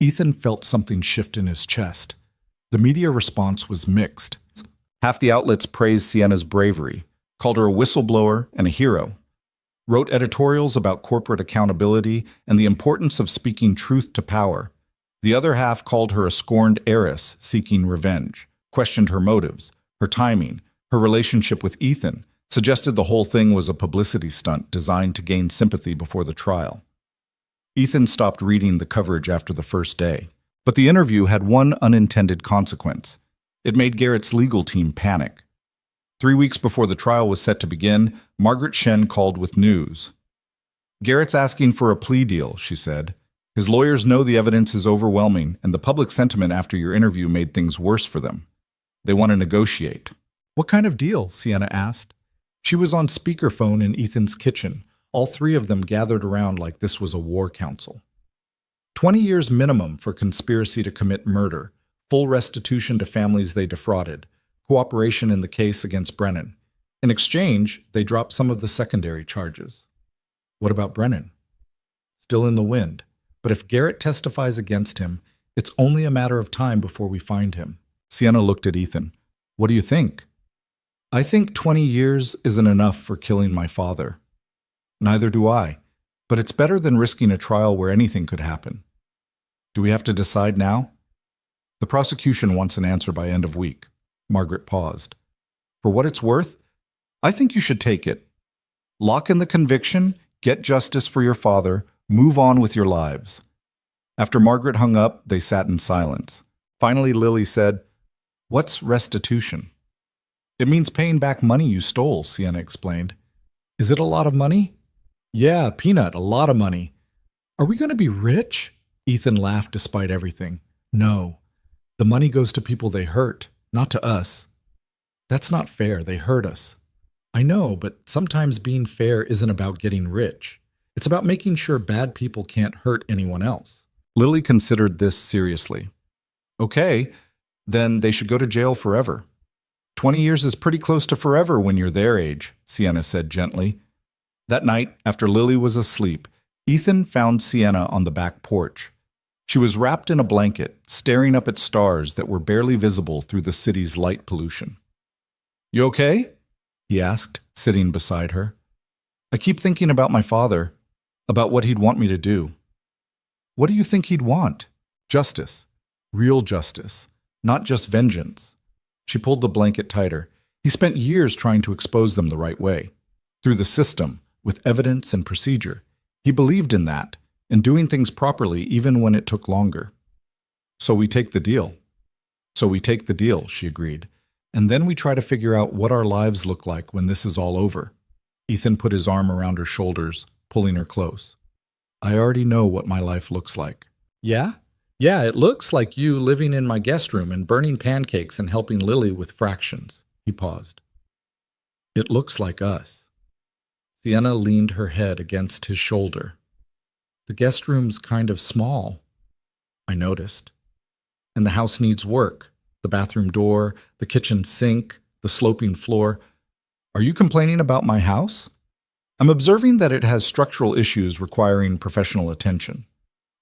Ethan felt something shift in his chest. The media response was mixed. Half the outlets praised Sienna's bravery, called her a whistleblower and a hero, wrote editorials about corporate accountability and the importance of speaking truth to power. The other half called her a scorned heiress seeking revenge, questioned her motives, her timing, her relationship with Ethan, suggested the whole thing was a publicity stunt designed to gain sympathy before the trial. Ethan stopped reading the coverage after the first day, but the interview had one unintended consequence. It made Garrett's legal team panic. 3 weeks before the trial was set to begin, Margaret Shen called with news. "Garrett's asking for a plea deal," she said. "His lawyers know the evidence is overwhelming, and the public sentiment after your interview made things worse for them. They want to negotiate." "What kind of deal?" Sienna asked. She was on speakerphone in Ethan's kitchen, all 3 of them gathered around like this was a war council. 20 years minimum for conspiracy to commit murder, full restitution to families they defrauded, cooperation in the case against Brennan. In exchange, they dropped some of the secondary charges. What about Brennan? Still in the wind, but if Garrett testifies against him, it's only a matter of time before we find him. Sienna looked at Ethan. "What do you think?" "I think 20 years isn't enough for killing my father." "Neither do I, but it's better than risking a trial where anything could happen." "Do we have to decide now?" "The prosecution wants an answer by end of week." Margaret paused. "For what it's worth, I think you should take it. Lock in the conviction, get justice for your father, move on with your lives." After Margaret hung up, they sat in silence. Finally, Lily said, "What's restitution?" "It means paying back money you stole," Sienna explained. "Is it a lot of money?" "Yeah, Peanut, a lot of money." "Are we going to be rich?" Ethan laughed despite everything. "No. The money goes to people they hurt, not to us." "That's not fair. They hurt us." "I know, but sometimes being fair isn't about getting rich. It's about making sure bad people can't hurt anyone else. Lily considered this seriously. Okay, then they should go to jail forever. 20 years is pretty close to forever when you're their age, Sienna said gently. That night, after Lily was asleep, Ethan found Sienna on the back porch. She was wrapped in a blanket, staring up at stars that were barely visible through the city's light pollution. You okay? He asked, sitting beside her. I keep thinking about my father, about what he'd want me to do. What do you think he'd want? Justice. Real justice. Not just vengeance. She pulled the blanket tighter. He spent years trying to expose them the right way. Through the system, with evidence and procedure. He believed in that, in doing things properly even when it took longer. So we take the deal. So we take the deal, she agreed. And then we try to figure out what our lives look like when this is all over. Ethan put his arm around her shoulders, pulling her close. I already know what my life looks like. Yeah? Yeah, it looks like you living in my guest room and burning pancakes and helping Lily with fractions. He paused. It looks like us. Sienna leaned her head against his shoulder. The guest room's kind of small, I noticed. And the house needs work. The bathroom door, the kitchen sink, the sloping floor. Are you complaining about my house? I'm observing that it has structural issues requiring professional attention.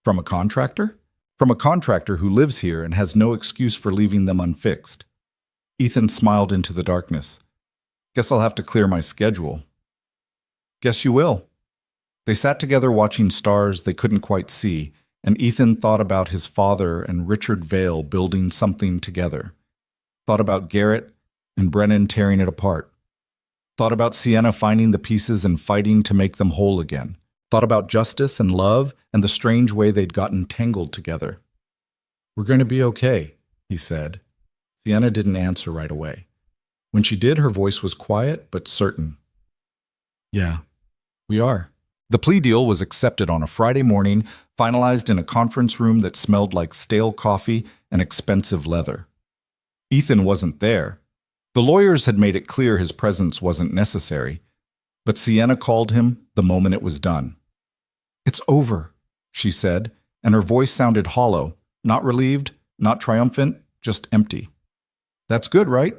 From a contractor? From a contractor who lives here and has no excuse for leaving them unfixed. Ethan smiled into the darkness. Guess I'll have to clear my schedule. Guess you will. They sat together watching stars they couldn't quite see, and Ethan thought about his father and Richard Vale building something together. Thought about Garrett and Brennan tearing it apart. Thought about Sienna finding the pieces and fighting to make them whole again. Thought about justice and love and the strange way they'd gotten tangled together. We're going to be okay, he said. Sienna didn't answer right away. When she did, her voice was quiet but certain. Yeah, we are. The plea deal was accepted on a Friday morning, finalized in a conference room that smelled like stale coffee and expensive leather. Ethan wasn't there. The lawyers had made it clear his presence wasn't necessary, but Sienna called him the moment it was done. It's over, she said, and her voice sounded hollow, not relieved, not triumphant, just empty. That's good, right?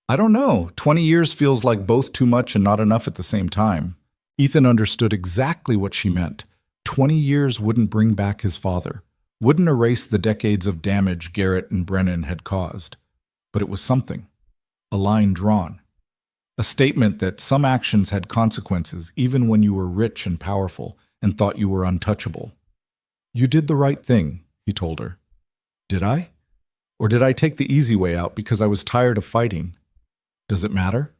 I don't know. 20 years feels like both too much and not enough at the same time. Ethan understood exactly what she meant. 20 years wouldn't bring back his father, wouldn't erase the decades of damage Garrett and Brennan had caused. But it was something. A line drawn. A statement that some actions had consequences even when you were rich and powerful and thought you were untouchable. You did the right thing, he told her. Did I? Or did I take the easy way out because I was tired of fighting? Does it matter?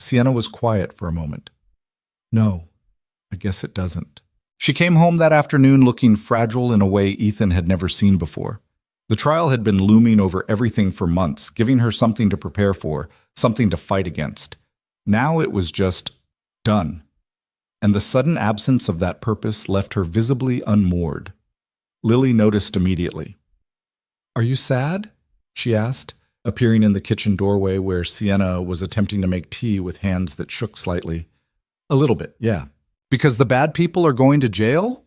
Sienna was quiet for a moment. No, I guess it doesn't. She came home that afternoon looking fragile in a way Ethan had never seen before. The trial had been looming over everything for months, giving her something to prepare for, something to fight against. Now it was just done. And the sudden absence of that purpose left her visibly unmoored. Lily noticed immediately. Are you sad? She asked, appearing in the kitchen doorway where Sienna was attempting to make tea with hands that shook slightly. A little bit, yeah. Because the bad people are going to jail?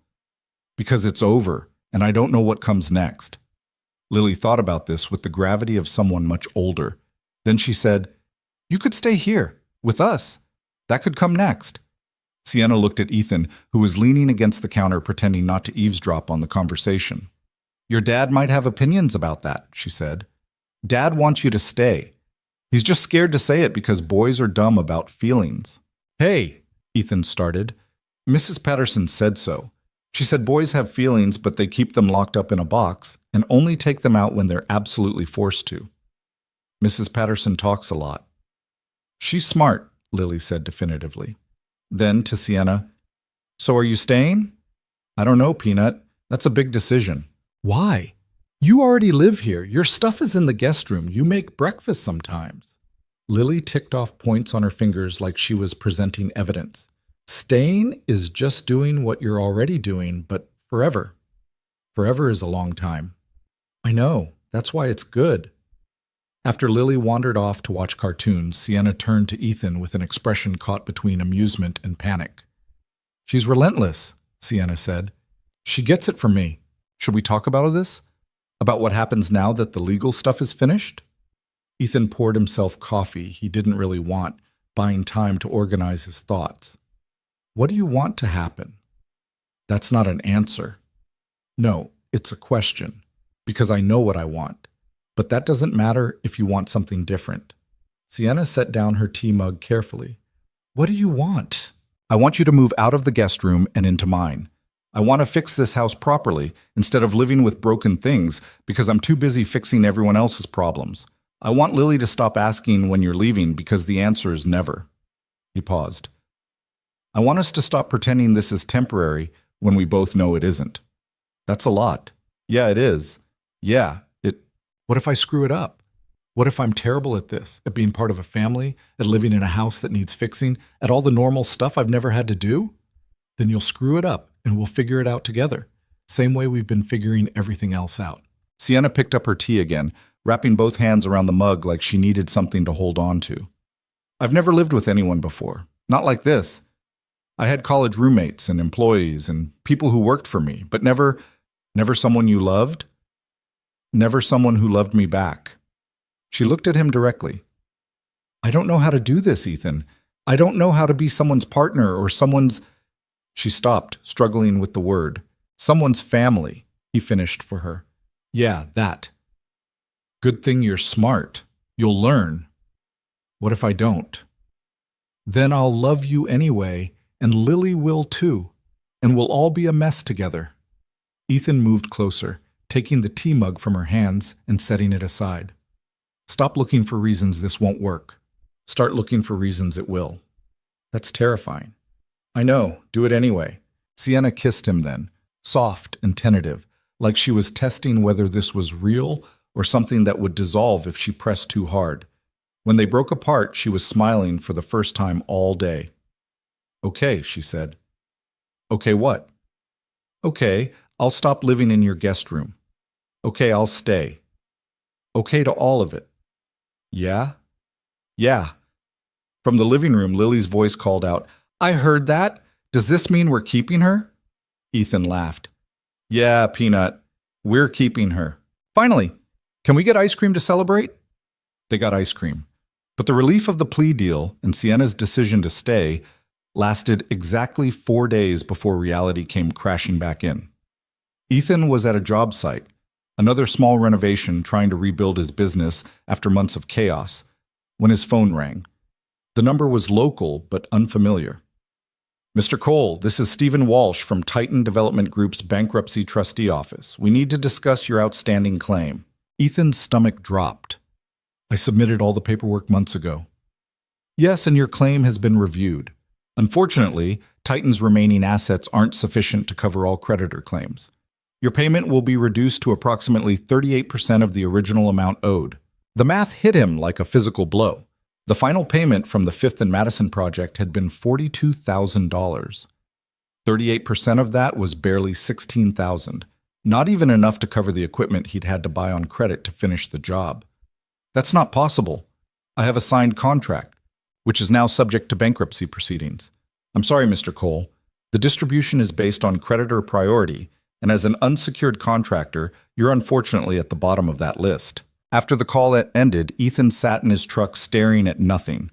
Because it's over, and I don't know what comes next. Lily thought about this with the gravity of someone much older. Then she said, You could stay here, with us. That could come next. Sienna looked at Ethan, who was leaning against the counter pretending not to eavesdrop on the conversation. Your dad might have opinions about that, she said. Dad wants you to stay. He's just scared to say it because boys are dumb about feelings. Hey, Ethan started. Mrs. Patterson said so. She said boys have feelings, but they keep them locked up in a box and only take them out when they're absolutely forced to. Mrs. Patterson talks a lot. She's smart, Lily said definitively. Then to Sienna, So are you staying? I don't know, Peanut. That's a big decision. Why? You already live here. Your stuff is in the guest room. You make breakfast sometimes. Lily ticked off points on her fingers like she was presenting evidence. Staying is just doing what you're already doing, but forever. Forever is a long time. I know. That's why it's good. After Lily wandered off to watch cartoons, Sienna turned to Ethan with an expression caught between amusement and panic. She's relentless, Sienna said. She gets it from me. Should we talk about this? About what happens now that the legal stuff is finished? Ethan poured himself coffee he didn't really want, buying time to organize his thoughts. What do you want to happen? That's not an answer. No, it's a question, because I know what I want. But that doesn't matter if you want something different. Sienna set down her tea mug carefully. What do you want? I want you to move out of the guest room and into mine. I want to fix this house properly instead of living with broken things because I'm too busy fixing everyone else's problems. I want Lily to stop asking when you're leaving because the answer is never. He paused. I want us to stop pretending this is temporary when we both know it isn't. That's a lot. Yeah, it is. Yeah, it. What if I screw it up? What if I'm terrible at this, at being part of a family, at living in a house that needs fixing, at all the normal stuff I've never had to do? Then you'll screw it up and we'll figure it out together. Same way we've been figuring everything else out. Sienna picked up her tea again, wrapping both hands around the mug like she needed something to hold on to. I've never lived with anyone before. Not like this. I had college roommates and employees and people who worked for me, but never someone you loved. Never someone who loved me back. She looked at him directly. I don't know how to do this, Ethan. I don't know how to be someone's partner or someone's... She stopped, struggling with the word. Someone's family, he finished for her. Yeah, that. Good thing you're smart. You'll learn. What if I don't? Then I'll love you anyway, and Lily will too, and we'll all be a mess together. Ethan moved closer, taking the tea mug from her hands and setting it aside. Stop looking for reasons this won't work. Start looking for reasons it will. That's terrifying. I know, do it anyway. Sienna kissed him then, soft and tentative, like she was testing whether this was real or something that would dissolve if she pressed too hard. When they broke apart, she was smiling for the first time all day. Okay, she said. Okay, what? Okay, I'll stop living in your guest room. Okay, I'll stay. Okay to all of it. Yeah? Yeah. From the living room, Lily's voice called out, I heard that. Does this mean we're keeping her? Ethan laughed. Yeah, Peanut. We're keeping her. Finally. Can we get ice cream to celebrate? They got ice cream. But the relief of the plea deal and Sienna's decision to stay lasted exactly 4 days before reality came crashing back in. Ethan was at a job site, another small renovation trying to rebuild his business after months of chaos, when his phone rang. The number was local but unfamiliar. Mr. Cole, this is Stephen Walsh from Titan Development Group's Bankruptcy Trustee Office. We need to discuss your outstanding claim. Ethan's stomach dropped. I submitted all the paperwork months ago. Yes, and your claim has been reviewed. Unfortunately, Titan's remaining assets aren't sufficient to cover all creditor claims. Your payment will be reduced to approximately 38% of the original amount owed. The math hit him like a physical blow. The final payment from the 5th and Madison project had been $42,000. 38% of that was barely $16,000, not even enough to cover the equipment he'd had to buy on credit to finish the job. That's not possible. I have a signed contract, which is now subject to bankruptcy proceedings. I'm sorry, Mr. Cole. The distribution is based on creditor priority, and as an unsecured contractor, you're unfortunately at the bottom of that list. After the call ended, Ethan sat in his truck staring at nothing.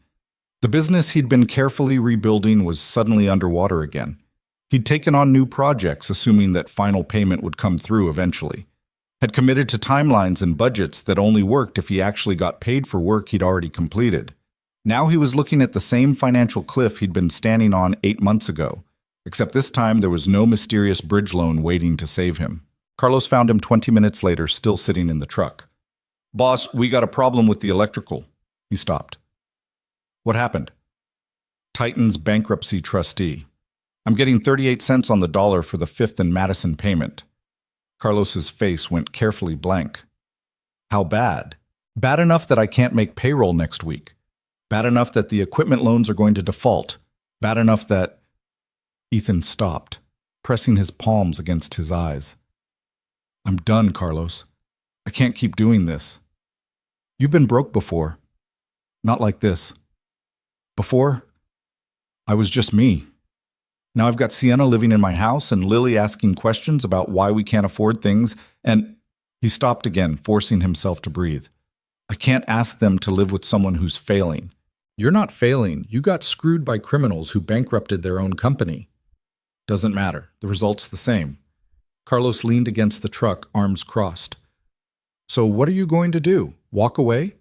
The business he'd been carefully rebuilding was suddenly underwater again. He'd taken on new projects, assuming that final payment would come through eventually. Had committed to timelines and budgets that only worked if he actually got paid for work he'd already completed. Now he was looking at the same financial cliff he'd been standing on 8 months ago, except this time there was no mysterious bridge loan waiting to save him. Carlos found him 20 minutes later, still sitting in the truck. Boss, we got a problem with the electrical. He stopped. What happened? Titan's bankruptcy trustee. I'm getting 38 cents on the dollar for the 5th and Madison payment. Carlos's face went carefully blank. How bad? Bad enough that I can't make payroll next week. Bad enough that the equipment loans are going to default. Bad enough that... Ethan stopped, pressing his palms against his eyes. I'm done, Carlos. I can't keep doing this. You've been broke before. Not like this. Before, I was just me. Now I've got Sienna living in my house and Lily asking questions about why we can't afford things, and he stopped again, forcing himself to breathe. I can't ask them to live with someone who's failing. You're not failing. You got screwed by criminals who bankrupted their own company. Doesn't matter. The result's the same. Carlos leaned against the truck, arms crossed. So what are you going to do? Walk away?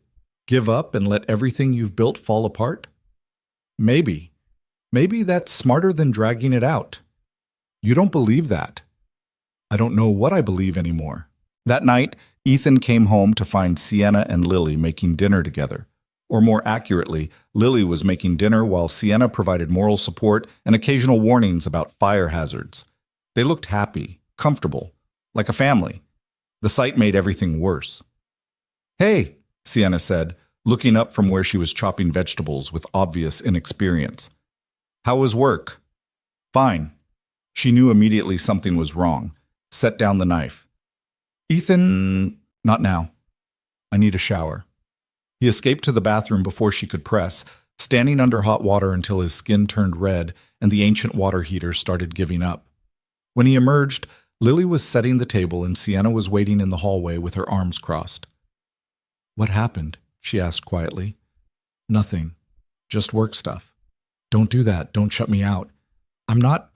Give up and let everything you've built fall apart? Maybe. Maybe that's smarter than dragging it out. You don't believe that. I don't know what I believe anymore. That night, Ethan came home to find Sienna and Lily making dinner together. Or more accurately, Lily was making dinner while Sienna provided moral support and occasional warnings about fire hazards. They looked happy, comfortable, like a family. The sight made everything worse. "Hey," Sienna said, looking up from where she was chopping vegetables with obvious inexperience. "How was work?" "Fine." She knew immediately something was wrong. Set down the knife. "Ethan, not now. I need a shower." He escaped to the bathroom before she could press, standing under hot water until his skin turned red and the ancient water heater started giving up. When he emerged, Lily was setting the table and Sienna was waiting in the hallway with her arms crossed. "What happened?" she asked quietly. "Nothing. Just work stuff." "Don't do that. Don't shut me out." "I'm not,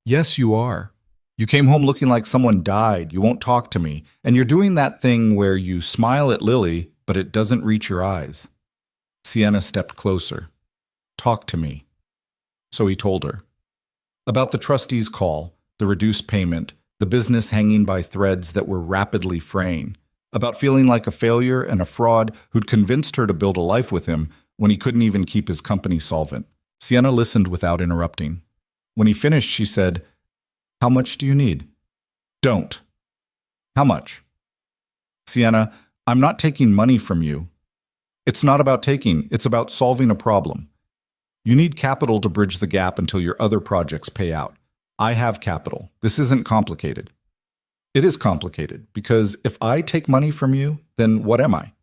Yes, you are. You came home looking like someone died. You won't talk to me. And you're doing that thing where you smile at Lily, but it doesn't reach your eyes." Sienna stepped closer. "Talk to me." So he told her. About the trustee's call, the reduced payment, the business hanging by threads that were rapidly fraying. About feeling like a failure and a fraud who'd convinced her to build a life with him when he couldn't even keep his company solvent. Sienna listened without interrupting. When he finished, she said, "How much do you need?" "Don't." "How much?" "Sienna, I'm not taking money from you. It's not about taking, it's about solving a problem. You need capital to bridge the gap until your other projects pay out. I have capital. This isn't complicated." "It is complicated, because if I take money from you, then what am I?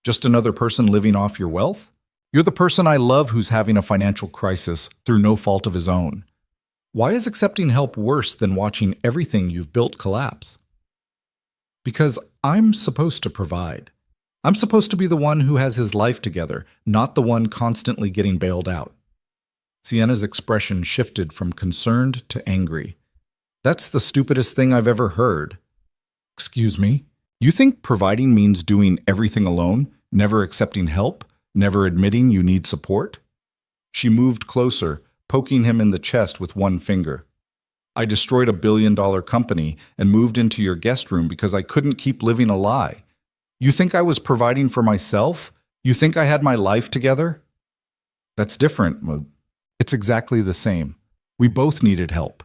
Just another person living off your wealth? You're the person I love who's having a financial crisis through no fault of his own. Why is accepting help worse than watching everything you've built collapse?" "Because I'm supposed to provide. I'm supposed to be the one who has his life together, not the one constantly getting bailed out." Sienna's expression shifted from concerned to angry. "That's the stupidest thing I've ever heard." "Excuse me? You think providing means doing everything alone, never accepting help, never admitting you need support?" She moved closer, poking him in the chest with one finger. "I destroyed $1 billion company and moved into your guest room because I couldn't keep living a lie. You think I was providing for myself? You think I had my life together?" "That's different." "It's exactly the same. We both needed help.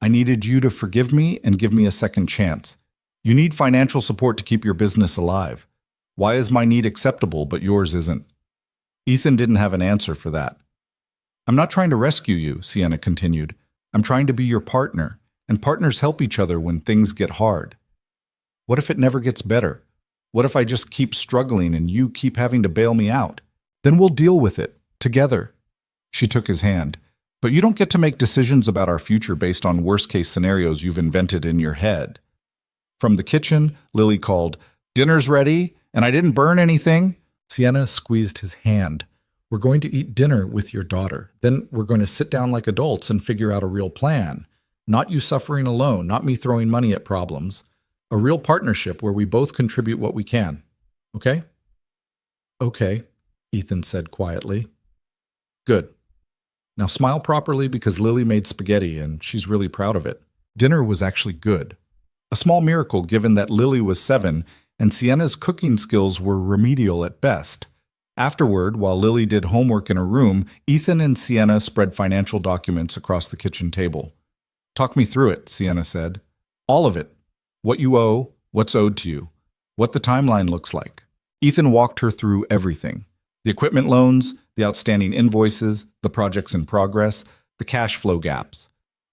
I needed you to forgive me and give me a second chance. You need financial support to keep your business alive. Why is my need acceptable but yours isn't?" Ethan didn't have an answer for that. "I'm not trying to rescue you," Sienna continued. "I'm trying to be your partner, and partners help each other when things get hard. What if it never gets better? What if I just keep struggling and you keep having to bail me out? Then we'll deal with it, together." She took his hand. "But you don't get to make decisions about our future based on worst-case scenarios you've invented in your head." From the kitchen, Lily called, "Dinner's ready, and I didn't burn anything." Sienna squeezed his hand. "We're going to eat dinner with your daughter. Then we're going to sit down like adults and figure out a real plan. Not you suffering alone, not me throwing money at problems. A real partnership where we both contribute what we can. Okay?" "Okay," Ethan said quietly. "Good. Now smile properly because Lily made spaghetti and she's really proud of it." Dinner was actually good. A small miracle given that Lily was 7 and Sienna's cooking skills were remedial at best. Afterward, while Lily did homework in her room, Ethan and Sienna spread financial documents across the kitchen table. "Talk me through it," Sienna said. "All of it. What you owe, what's owed to you, what the timeline looks like." Ethan walked her through everything. The equipment loans, the outstanding invoices, the projects in progress, the cash flow gaps.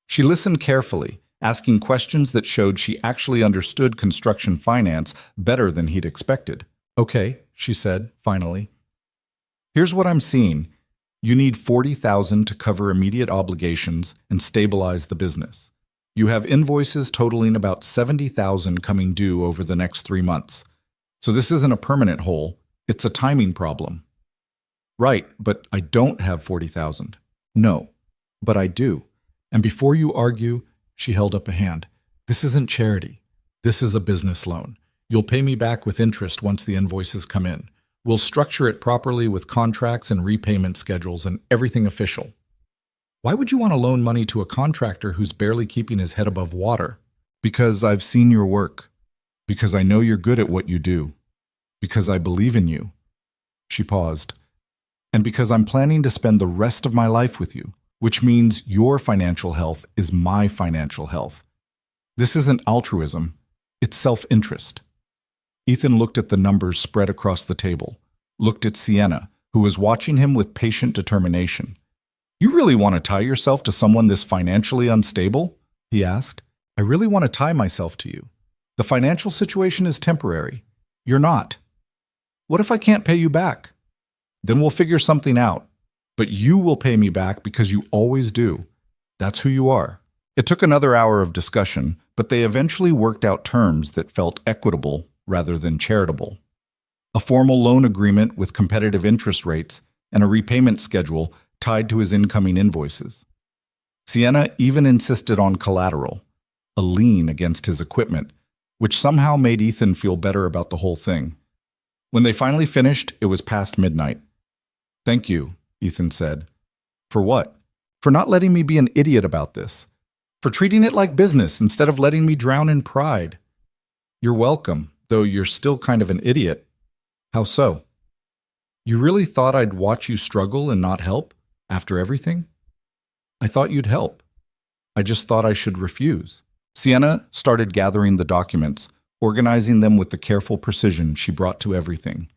She listened carefully, asking questions that showed she actually understood construction finance better than he'd expected. "Okay," she said, finally. "Here's what I'm seeing. You need $40,000 to cover immediate obligations and stabilize the business. You have invoices totaling about $70,000 coming due over the next 3 months. So this isn't a permanent hole, it's a timing problem. Right, but I don't have $40,000. No, but I do. And before you argue, she held up a hand. This isn't charity. This is a business loan. You'll pay me back with interest once the invoices come in. We'll structure it properly with contracts and repayment schedules and everything official. Why would you want to loan money to a contractor who's barely keeping his head above water? Because I've seen your work. Because I know you're good at what you do. Because I believe in you. She paused. And because I'm planning to spend the rest of my life with you, which means your financial health is my financial health. This isn't altruism, it's self-interest. Ethan looked at the numbers spread across the table, looked at Sienna, who was watching him with patient determination. You really want to tie yourself to someone this financially unstable? He asked. I really want to tie myself to you. The financial situation is temporary. You're not. What if I can't pay you back? Then we'll figure something out. But you will pay me back because you always do. That's who you are. It took another hour of discussion, but they eventually worked out terms that felt equitable rather than charitable. A formal loan agreement with competitive interest rates and a repayment schedule tied to his incoming invoices. Sienna even insisted on collateral, a lien against his equipment, which somehow made Ethan feel better about the whole thing. When they finally finished, it was past midnight. Thank you, Ethan said. For what? For not letting me be an idiot about this. For treating it like business instead of letting me drown in pride. You're welcome, though you're still kind of an idiot. How so? You really thought I'd watch you struggle and not help, after everything? I thought you'd help. I just thought I should refuse. Sienna started gathering the documents, organizing them with the careful precision she brought to everything.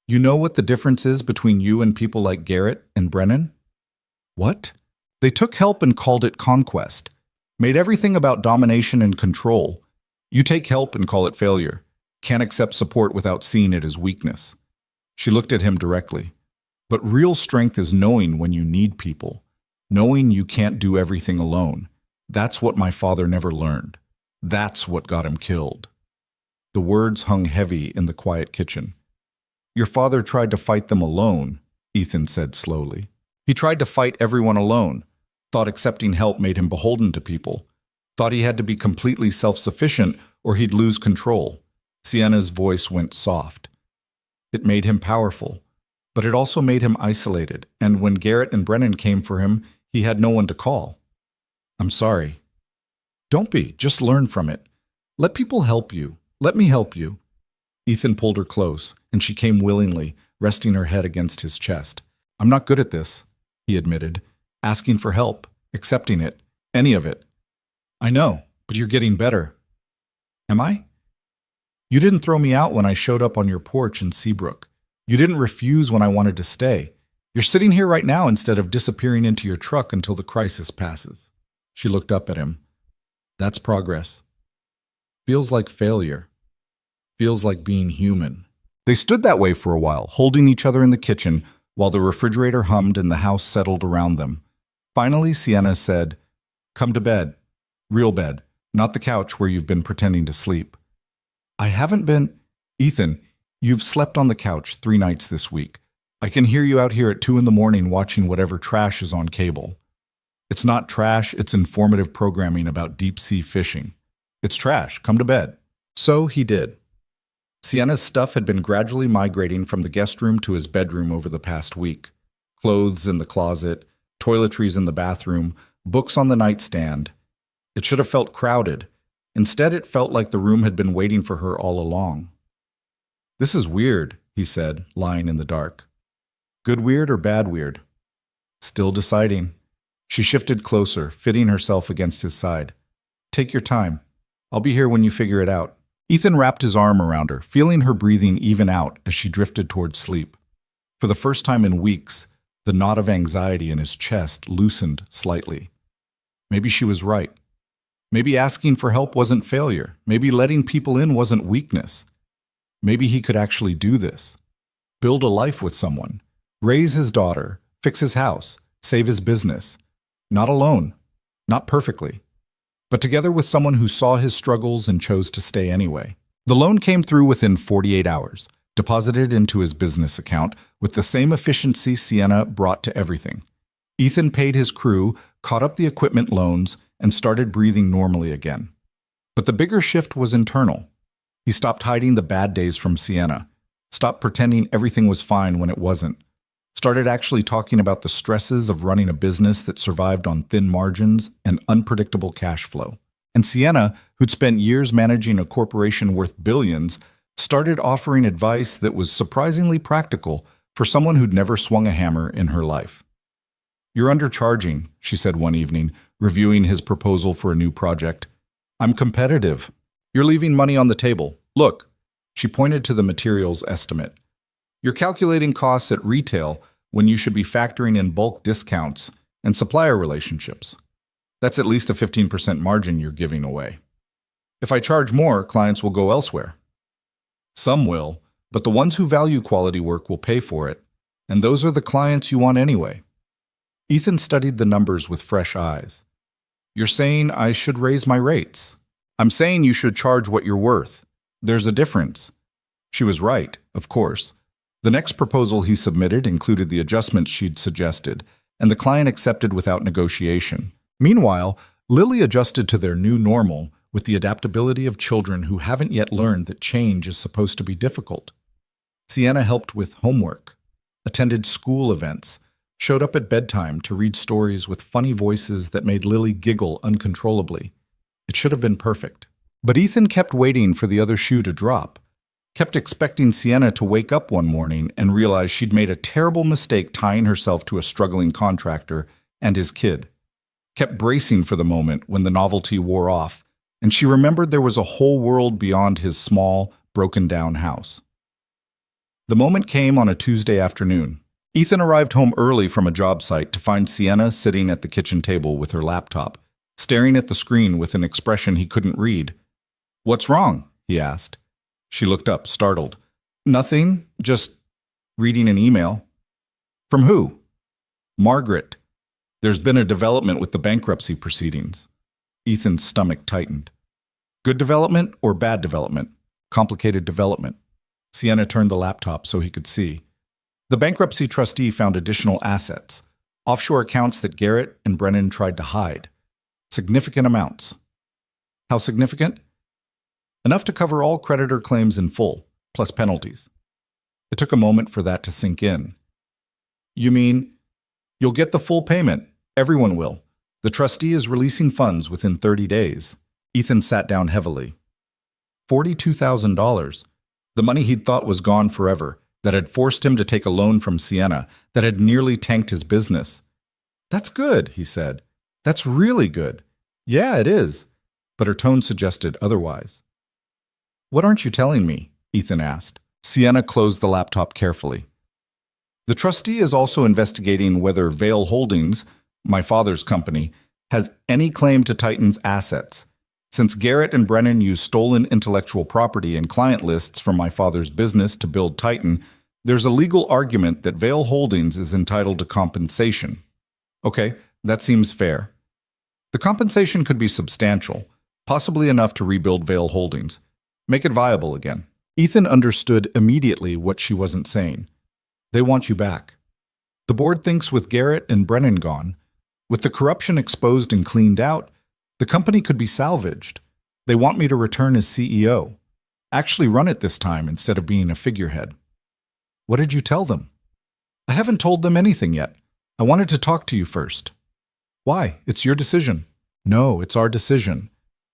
You know what the difference is between you and people like Garrett and Brennan? What? They took help and called it conquest, made everything about domination and control. You take help and call it failure. Can't accept support without seeing it as weakness. She looked at him directly. But real strength is knowing when you need people, knowing you can't do everything alone. That's what my father never learned. That's what got him killed. The words hung heavy in the quiet kitchen. Your father tried to fight them alone, Ethan said slowly. He tried to fight everyone alone, thought accepting help made him beholden to people, thought he had to be completely self-sufficient or he'd lose control. Sienna's voice went soft. It made him powerful, but it also made him isolated, and when Garrett and Brennan came for him, he had no one to call. I'm sorry. Don't be, just learn from it. Let people help you. Let me help you. Ethan pulled her close, and she came willingly, resting her head against his chest. I'm not good at this, he admitted, asking for help, accepting it, any of it. I know, but you're getting better. Am I? You didn't throw me out when I showed up on your porch in Seabrook. You didn't refuse when I wanted to stay. You're sitting here right now instead of disappearing into your truck until the crisis passes. She looked up at him. That's progress. Feels like failure. Feels like being human. They stood that way for a while, holding each other in the kitchen while the refrigerator hummed and the house settled around them. Finally, Sienna said, Come to bed. Real bed, not the couch where you've been pretending to sleep. I haven't been... Ethan, you've slept on the couch 3 nights this week. I can hear you out here at 2 a.m. watching whatever trash is on cable. It's not trash, it's informative programming about deep-sea fishing. It's trash, come to bed. So he did. Sienna's stuff had been gradually migrating from the guest room to his bedroom over the past week. Clothes in the closet, toiletries in the bathroom, books on the nightstand. It should have felt crowded. Instead, it felt like the room had been waiting for her all along. This is weird, he said, lying in the dark. Good weird or bad weird? Still deciding. She shifted closer, fitting herself against his side. Take your time. I'll be here when you figure it out. Ethan wrapped his arm around her, feeling her breathing even out as she drifted towards sleep. For the first time in weeks, the knot of anxiety in his chest loosened slightly. Maybe she was right. Maybe asking for help wasn't failure. Maybe letting people in wasn't weakness. Maybe he could actually do this. Build a life with someone. Raise his daughter. fix his house, save his business. Not alone, not perfectly, but together with someone who saw his struggles and chose to stay anyway. The loan came through within 48 hours, deposited into his business account with the same efficiency Sienna brought to everything. Ethan paid his crew, caught up the equipment loans, and started breathing normally again. But the bigger shift was internal. He stopped hiding the bad days from Sienna, stopped pretending everything was fine when it wasn't, started actually talking about the stresses of running a business that survived on thin margins and unpredictable cash flow. And Sienna, who'd spent years managing a corporation worth billions, started offering advice that was surprisingly practical for someone who'd never swung a hammer in her life. "You're undercharging," she said one evening, reviewing his proposal for a new project. "I'm competitive. You're leaving money on the table. Look." She pointed to the materials estimate. "You're calculating costs at retail when you should be factoring in bulk discounts and supplier relationships. That's at least a 15% margin you're giving away. If I charge more, clients will go elsewhere." "Some will, but the ones who value quality work will pay for it, and those are the clients you want anyway." Ethan studied the numbers with fresh eyes. "You're saying I should raise my rates." "I'm saying you should charge what you're worth. There's a difference." She was right, of course. The next proposal he submitted included the adjustments she'd suggested, and the client accepted without negotiation. Meanwhile, Lily adjusted to their new normal with the adaptability of children who haven't yet learned that change is supposed to be difficult. Sienna helped with homework, attended school events, showed up at bedtime to read stories with funny voices that made Lily giggle uncontrollably. It should have been perfect. But Ethan kept waiting for the other shoe to drop, kept expecting Sienna to wake up one morning and realize she'd made a terrible mistake tying herself to a struggling contractor and his kid, kept bracing for the moment when the novelty wore off, and she remembered there was a whole world beyond his small, broken-down house. The moment came on a Tuesday afternoon. Ethan arrived home early from a job site to find Sienna sitting at the kitchen table with her laptop, staring at the screen with an expression he couldn't read. "What's wrong?" he asked. She looked up, startled. "Nothing, just reading an email." "From who?" "Margaret. There's been a development with the bankruptcy proceedings." Ethan's stomach tightened. "Good development or bad development?" "Complicated development." Sienna turned the laptop so he could see. The bankruptcy trustee found additional assets, offshore accounts that Garrett and Brennan tried to hide. Significant amounts. How significant? Enough to cover all creditor claims in full, plus penalties. It took a moment for that to sink in. "You mean, you'll get the full payment? Everyone will. The trustee is releasing funds within 30 days. Ethan sat down heavily. $42,000. The money he'd thought was gone forever, that had forced him to take a loan from Sienna, that had nearly tanked his business. "That's good," he said. "That's really good." "Yeah, it is." But her tone suggested otherwise. "What aren't you telling me?" Ethan asked. Sienna closed the laptop carefully. "The trustee is also investigating whether Vail Holdings, my father's company, has any claim to Titan's assets. Since Garrett and Brennan used stolen intellectual property and client lists from my father's business to build Titan, there's a legal argument that Vail Holdings is entitled to compensation." "Okay, that seems fair." "The compensation could be substantial, possibly enough to rebuild Vail Holdings, make it viable again." Ethan understood immediately what she wasn't saying. "They want you back. The board thinks with Garrett and Brennan gone, with the corruption exposed and cleaned out, the company could be salvaged. They want me to return as CEO. Actually run it this time instead of being a figurehead." "What did you tell them?" "I haven't told them anything yet. I wanted to talk to you first." "Why? It's your decision." "No, it's our decision.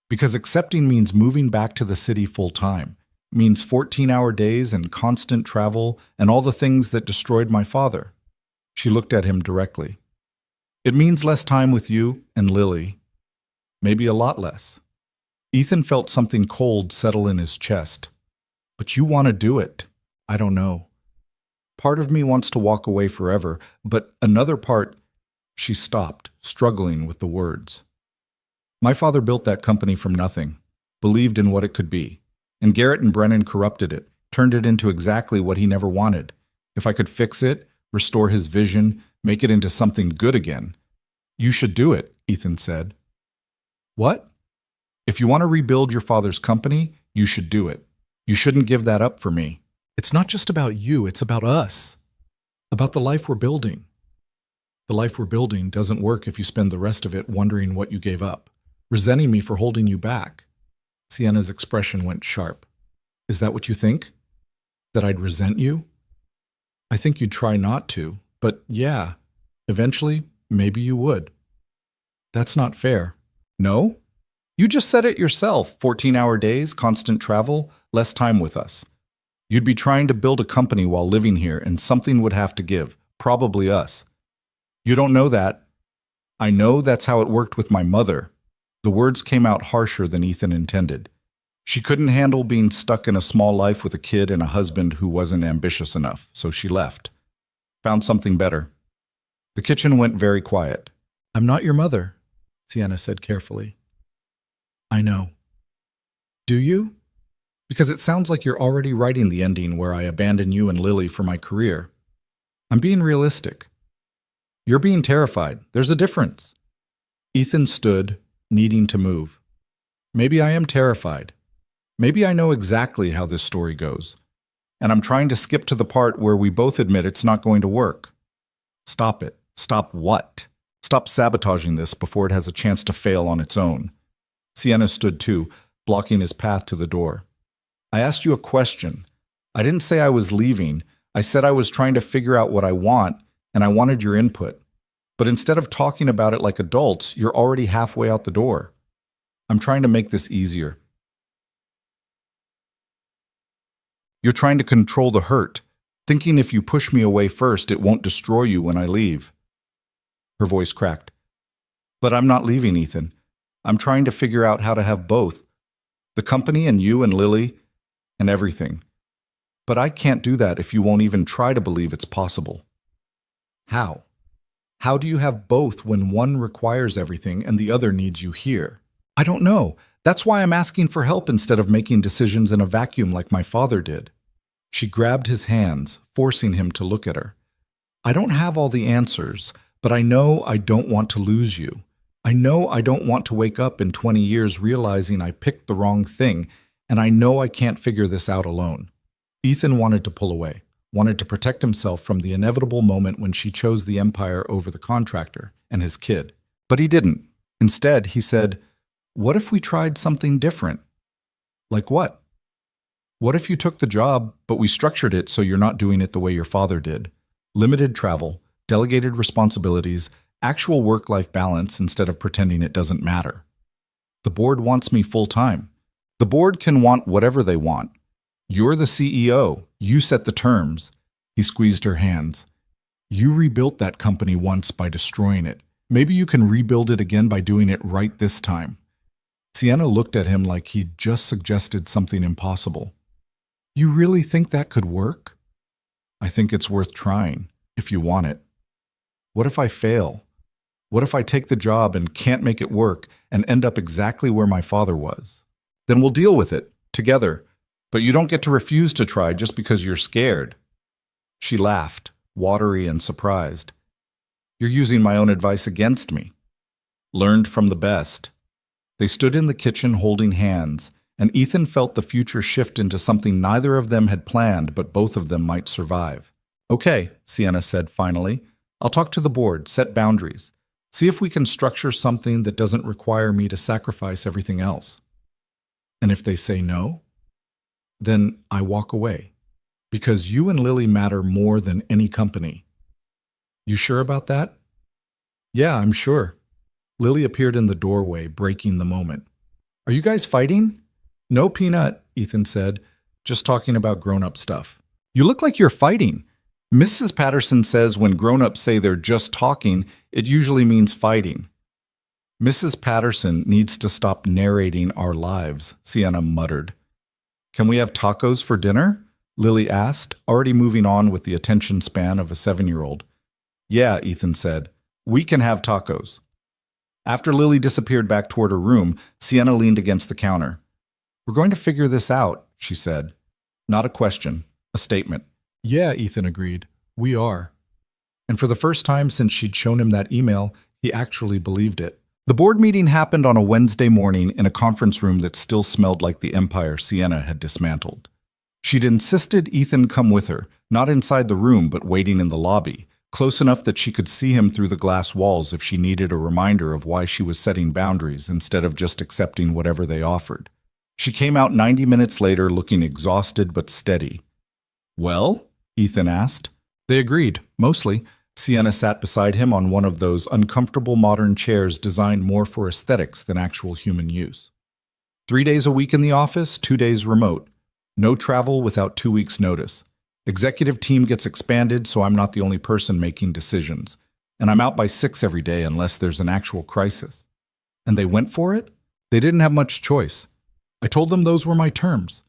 Because accepting means moving back to the city full-time, means 14-hour days and constant travel and all the things that destroyed my father." She looked at him directly. "It means less time with you and Lily. Maybe a lot less." Ethan felt something cold settle in his chest. "But you want to do it." "I don't know. Part of me wants to walk away forever, but another part—" She stopped, struggling with the words. "My father built that company from nothing, believed in what it could be, and Garrett and Brennan corrupted it, turned it into exactly what he never wanted. If I could fix it, restore his vision, make it into something good again. You should do it, Ethan said. What? If you want to rebuild your father's company, you should do it. You shouldn't give that up for me. It's not just about you, it's about us. About the life we're building. The life we're building doesn't work if you spend the rest of it wondering what you gave up, resenting me for holding you back. Sienna's expression went sharp. Is that what you think? That I'd resent you? I think you'd try not to, but yeah, eventually, maybe you would. That's not fair. No? You just said it yourself. 14-hour days, constant travel, less time with us. You'd be trying to build a company while living here, and something would have to give, probably us. You don't know that. I know that's how it worked with my mother. The words came out harsher than Ethan intended. She couldn't handle being stuck in a small life with a kid and a husband who wasn't ambitious enough, so she left. Found something better. The kitchen went very quiet. I'm not your mother, Sienna said carefully. I know. Do you? Because it sounds like you're already writing the ending where I abandon you and Lily for my career. I'm being realistic. You're being terrified. There's a difference. Ethan stood, needing to move. Maybe I am terrified. Maybe I know exactly how this story goes. And I'm trying to skip to the part where we both admit it's not going to work. Stop it. Stop what? Stop sabotaging this before it has a chance to fail on its own. Sienna stood too, blocking his path to the door. I asked you a question. I didn't say I was leaving. I said I was trying to figure out what I want, and I wanted your input. But instead of talking about it like adults, you're already halfway out the door. I'm trying to make this easier. You're trying to control the hurt, thinking if you push me away first, it won't destroy you when I leave. Her voice cracked. But I'm not leaving, Ethan. I'm trying to figure out how to have both. The company and you and Lily and everything. But I can't do that if you won't even try to believe it's possible. How? How do you have both when one requires everything and the other needs you here? I don't know. That's why I'm asking for help instead of making decisions in a vacuum like my father did. She grabbed his hands, forcing him to look at her. I don't have all the answers, but I know I don't want to lose you. I know I don't want to wake up in 20 years realizing I picked the wrong thing, and I know I can't figure this out alone. Ethan wanted to pull away, wanted to protect himself from the inevitable moment when she chose the empire over the contractor and his kid. But he didn't. Instead, he said, what if we tried something different? Like what? What if you took the job, but we structured it so you're not doing it the way your father did? Limited travel, delegated responsibilities, actual work-life balance instead of pretending it doesn't matter. The board wants me full-time. The board can want whatever they want. You're the CEO. You set the terms. He squeezed her hands. You rebuilt that company once by destroying it. Maybe you can rebuild it again by doing it right this time. Sienna looked at him like he'd just suggested something impossible. You really think that could work? I think it's worth trying, if you want it. What if I fail? What if I take the job and can't make it work and end up exactly where my father was? Then we'll deal with it, together. But you don't get to refuse to try just because you're scared. She laughed, watery and surprised. You're using my own advice against me. Learned from the best. They stood in the kitchen holding hands, and Ethan felt the future shift into something neither of them had planned, but both of them might survive. Okay, Sienna said finally. I'll talk to the board, set boundaries. See if we can structure something that doesn't require me to sacrifice everything else. And if they say no, then I walk away. Because you and Lily matter more than any company. You sure about that? Yeah, I'm sure. Lily appeared in the doorway, breaking the moment. Are you guys fighting? No, Peanut, Ethan said, just talking about grown-up stuff. You look like you're fighting. Mrs. Patterson says when grown-ups say they're just talking, it usually means fighting. Mrs. Patterson needs to stop narrating our lives, Sienna muttered. Can we have tacos for dinner? Lily asked, already moving on with the attention span of a 7-year-old. Yeah, Ethan said. We can have tacos. After Lily disappeared back toward her room, Sienna leaned against the counter. We're going to figure this out, she said. Not a question, a statement. Yeah, Ethan agreed. We are. And for the first time since she'd shown him that email, he actually believed it. The board meeting happened on a Wednesday morning in a conference room that still smelled like the empire Sienna had dismantled. She'd insisted Ethan come with her, not inside the room but waiting in the lobby, close enough that she could see him through the glass walls if she needed a reminder of why she was setting boundaries instead of just accepting whatever they offered. She came out 90 minutes later looking exhausted but steady. "Well?" Ethan asked. They agreed, mostly. Sienna sat beside him on one of those uncomfortable modern chairs designed more for aesthetics than actual human use. 3 days a week in the office, 2 days remote. No travel without 2 weeks' notice. Executive team gets expanded, so I'm not the only person making decisions. And I'm out by 6 every day unless there's an actual crisis. And they went for it? They didn't have much choice. I told them those were my terms.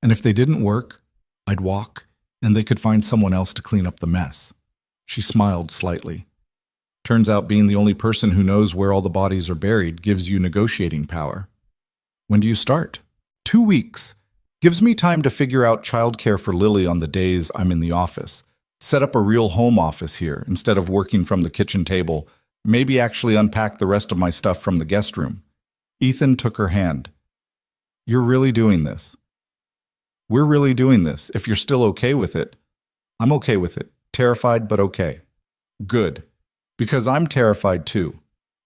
And if they didn't work, I'd walk, and they could find someone else to clean up the mess. She smiled slightly. Turns out being the only person who knows where all the bodies are buried gives you negotiating power. When do you start? 2 weeks. Gives me time to figure out childcare for Lily on the days I'm in the office. Set up a real home office here instead of working from the kitchen table. Maybe actually unpack the rest of my stuff from the guest room. Ethan took her hand. "You're really doing this. We're really doing this, if you're still okay with it." "I'm okay with it. Terrified, but okay." "Good. Because I'm terrified too.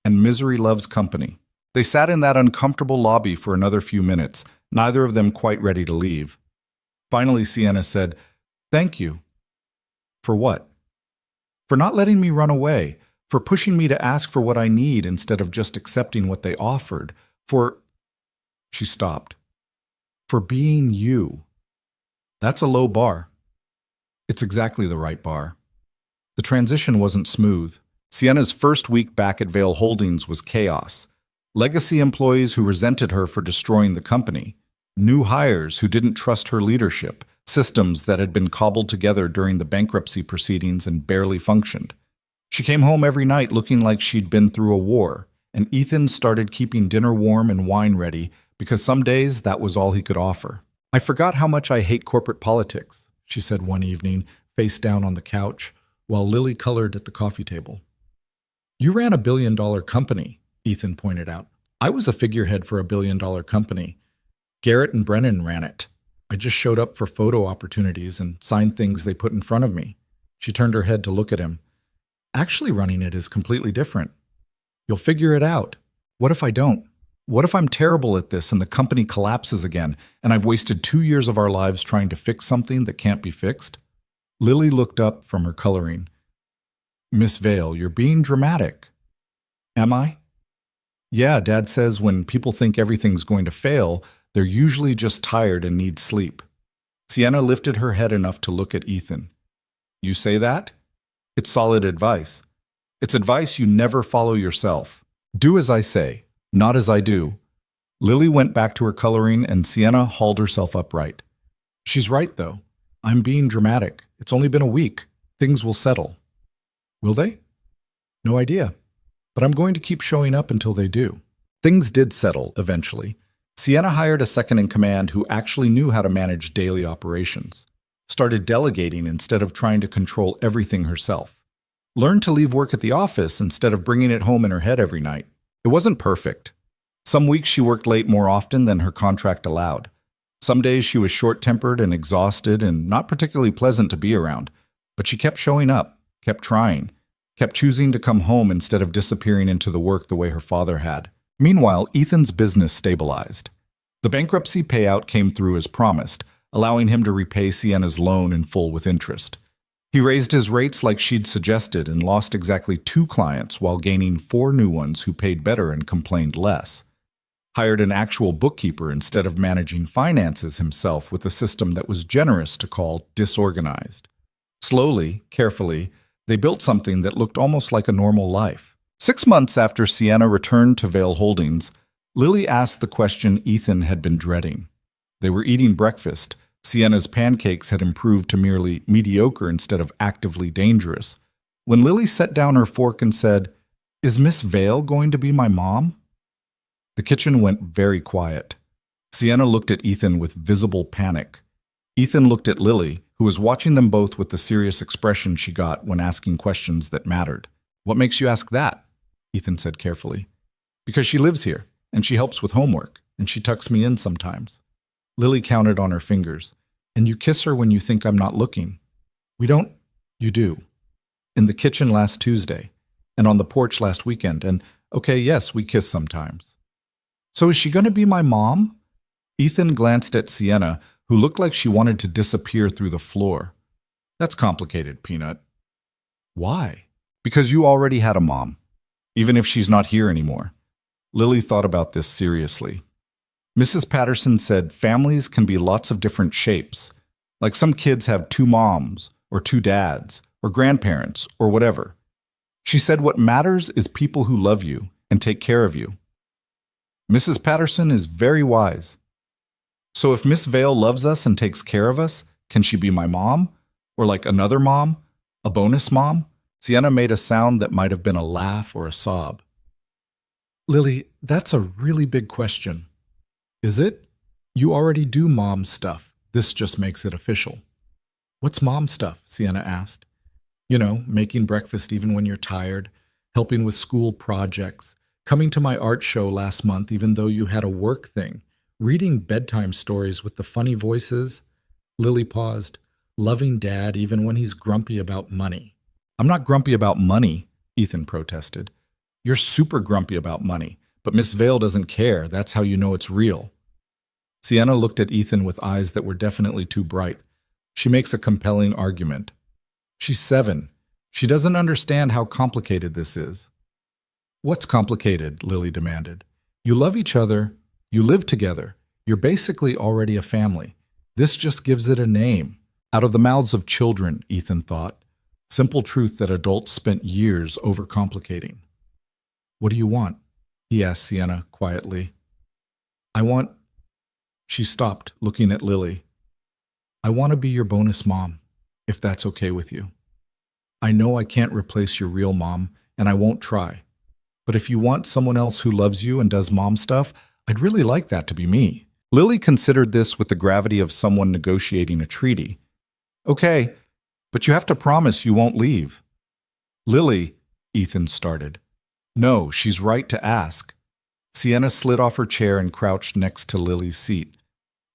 And misery loves company." They sat in that uncomfortable lobby for another few minutes, neither of them quite ready to leave. Finally, Sienna said, "Thank you." "For what?" "For not letting me run away, for pushing me to ask for what I need instead of just accepting what they offered, for—" She stopped. "For being you." That's a low bar. It's exactly the right bar. The transition wasn't smooth. Sienna's first week back at Vail Holdings was chaos. Legacy employees who resented her for destroying the company. New hires who didn't trust her leadership. Systems that had been cobbled together during the bankruptcy proceedings and barely functioned. She came home every night looking like she'd been through a war, and Ethan started keeping dinner warm and wine ready because some days that was all he could offer. "I forgot how much I hate corporate politics," she said one evening, face down on the couch, while Lily colored at the coffee table. "You ran a billion-dollar company," Ethan pointed out. "I was a figurehead for a billion-dollar company. Garrett and Brennan ran it. I just showed up for photo opportunities and signed things they put in front of me." She turned her head to look at him. "Actually running it is completely different. You'll figure it out. What if I don't? What if I'm terrible at this and the company collapses again, and I've wasted 2 years of our lives trying to fix something that can't be fixed?" Lily looked up from her coloring. "Miss Vail, you're being dramatic." "Am I?" "Yeah, Dad says when people think everything's going to fail, they're usually just tired and need sleep." Sienna lifted her head enough to look at Ethan. "You say that? It's solid advice. It's advice you never follow yourself. Do as I say, not as I do." Lily went back to her coloring and Sienna hauled herself upright. "She's right, though. I'm being dramatic. It's only been a week. Things will settle." "Will they?" "No idea. But I'm going to keep showing up until they do." Things did settle, eventually. Sienna hired a second-in-command who actually knew how to manage daily operations. Started delegating instead of trying to control everything herself. Learned to leave work at the office instead of bringing it home in her head every night. It wasn't perfect. Some weeks she worked late more often than her contract allowed. Some days she was short-tempered and exhausted and not particularly pleasant to be around. But she kept showing up, kept trying, kept choosing to come home instead of disappearing into the work the way her father had. Meanwhile, Ethan's business stabilized. The bankruptcy payout came through as promised, allowing him to repay Sienna's loan in full with interest. He raised his rates like she'd suggested and lost exactly 2 clients while gaining 4 new ones who paid better and complained less. Hired an actual bookkeeper instead of managing finances himself with a system that was generous to call disorganized. Slowly, carefully, they built something that looked almost like a normal life. 6 months after Sienna returned to Vail Holdings, Lily asked the question Ethan had been dreading. They were eating breakfast. Sienna's pancakes had improved to merely mediocre instead of actively dangerous. When Lily set down her fork and said, "Is Miss Vail going to be my mom?" The kitchen went very quiet. Sienna looked at Ethan with visible panic. Ethan looked at Lily, who was watching them both with the serious expression she got when asking questions that mattered. "What makes you ask that?" Ethan said carefully. "Because she lives here, and she helps with homework, and she tucks me in sometimes." Lily counted on her fingers. "And you kiss her when you think I'm not looking." "We don't." "You do. In the kitchen last Tuesday, and on the porch last weekend, and okay, yes, we kiss sometimes." "So is she going to be my mom?" Ethan glanced at Sienna, who looked like she wanted to disappear through the floor. "That's complicated, Peanut." "Why?" "Because you already had a mom, even if she's not here anymore." Lily thought about this seriously. Mrs. Patterson said families can be lots of different shapes. Like some kids have two moms, or two dads, or grandparents, or whatever. She said what matters is people who love you and take care of you. Mrs. Patterson is very wise. "So if Miss Vale loves us and takes care of us, can she be my mom? Or like another mom? A bonus mom?" Sienna made a sound that might have been a laugh or a sob. "Lily, that's a really big question." "Is it? You already do mom stuff. This just makes it official." "What's mom stuff?" Sienna asked. "You know, making breakfast even when you're tired, helping with school projects, coming to my art show last month even though you had a work thing, reading bedtime stories with the funny voices." Lily paused. "Loving Dad even when he's grumpy about money." "I'm not grumpy about money," Ethan protested. "You're super grumpy about money, but Miss Vale doesn't care. That's how you know it's real." Sienna looked at Ethan with eyes that were definitely too bright. "She makes a compelling argument. She's 7. She doesn't understand how complicated this is." "What's complicated?" Lily demanded. "You love each other. You live together. You're basically already a family. This just gives it a name." Out of the mouths of children, Ethan thought. Simple truth that adults spent years overcomplicating. "What do you want?" he asked Sienna quietly. "I want—" She stopped, looking at Lily. "I want to be your bonus mom, if that's okay with you. I know I can't replace your real mom, and I won't try. But if you want someone else who loves you and does mom stuff, I'd really like that to be me." Lily considered this with the gravity of someone negotiating a treaty. "Okay, but you have to promise you won't leave." "Lily," Ethan started. "No, she's right to ask." Sienna slid off her chair and crouched next to Lily's seat.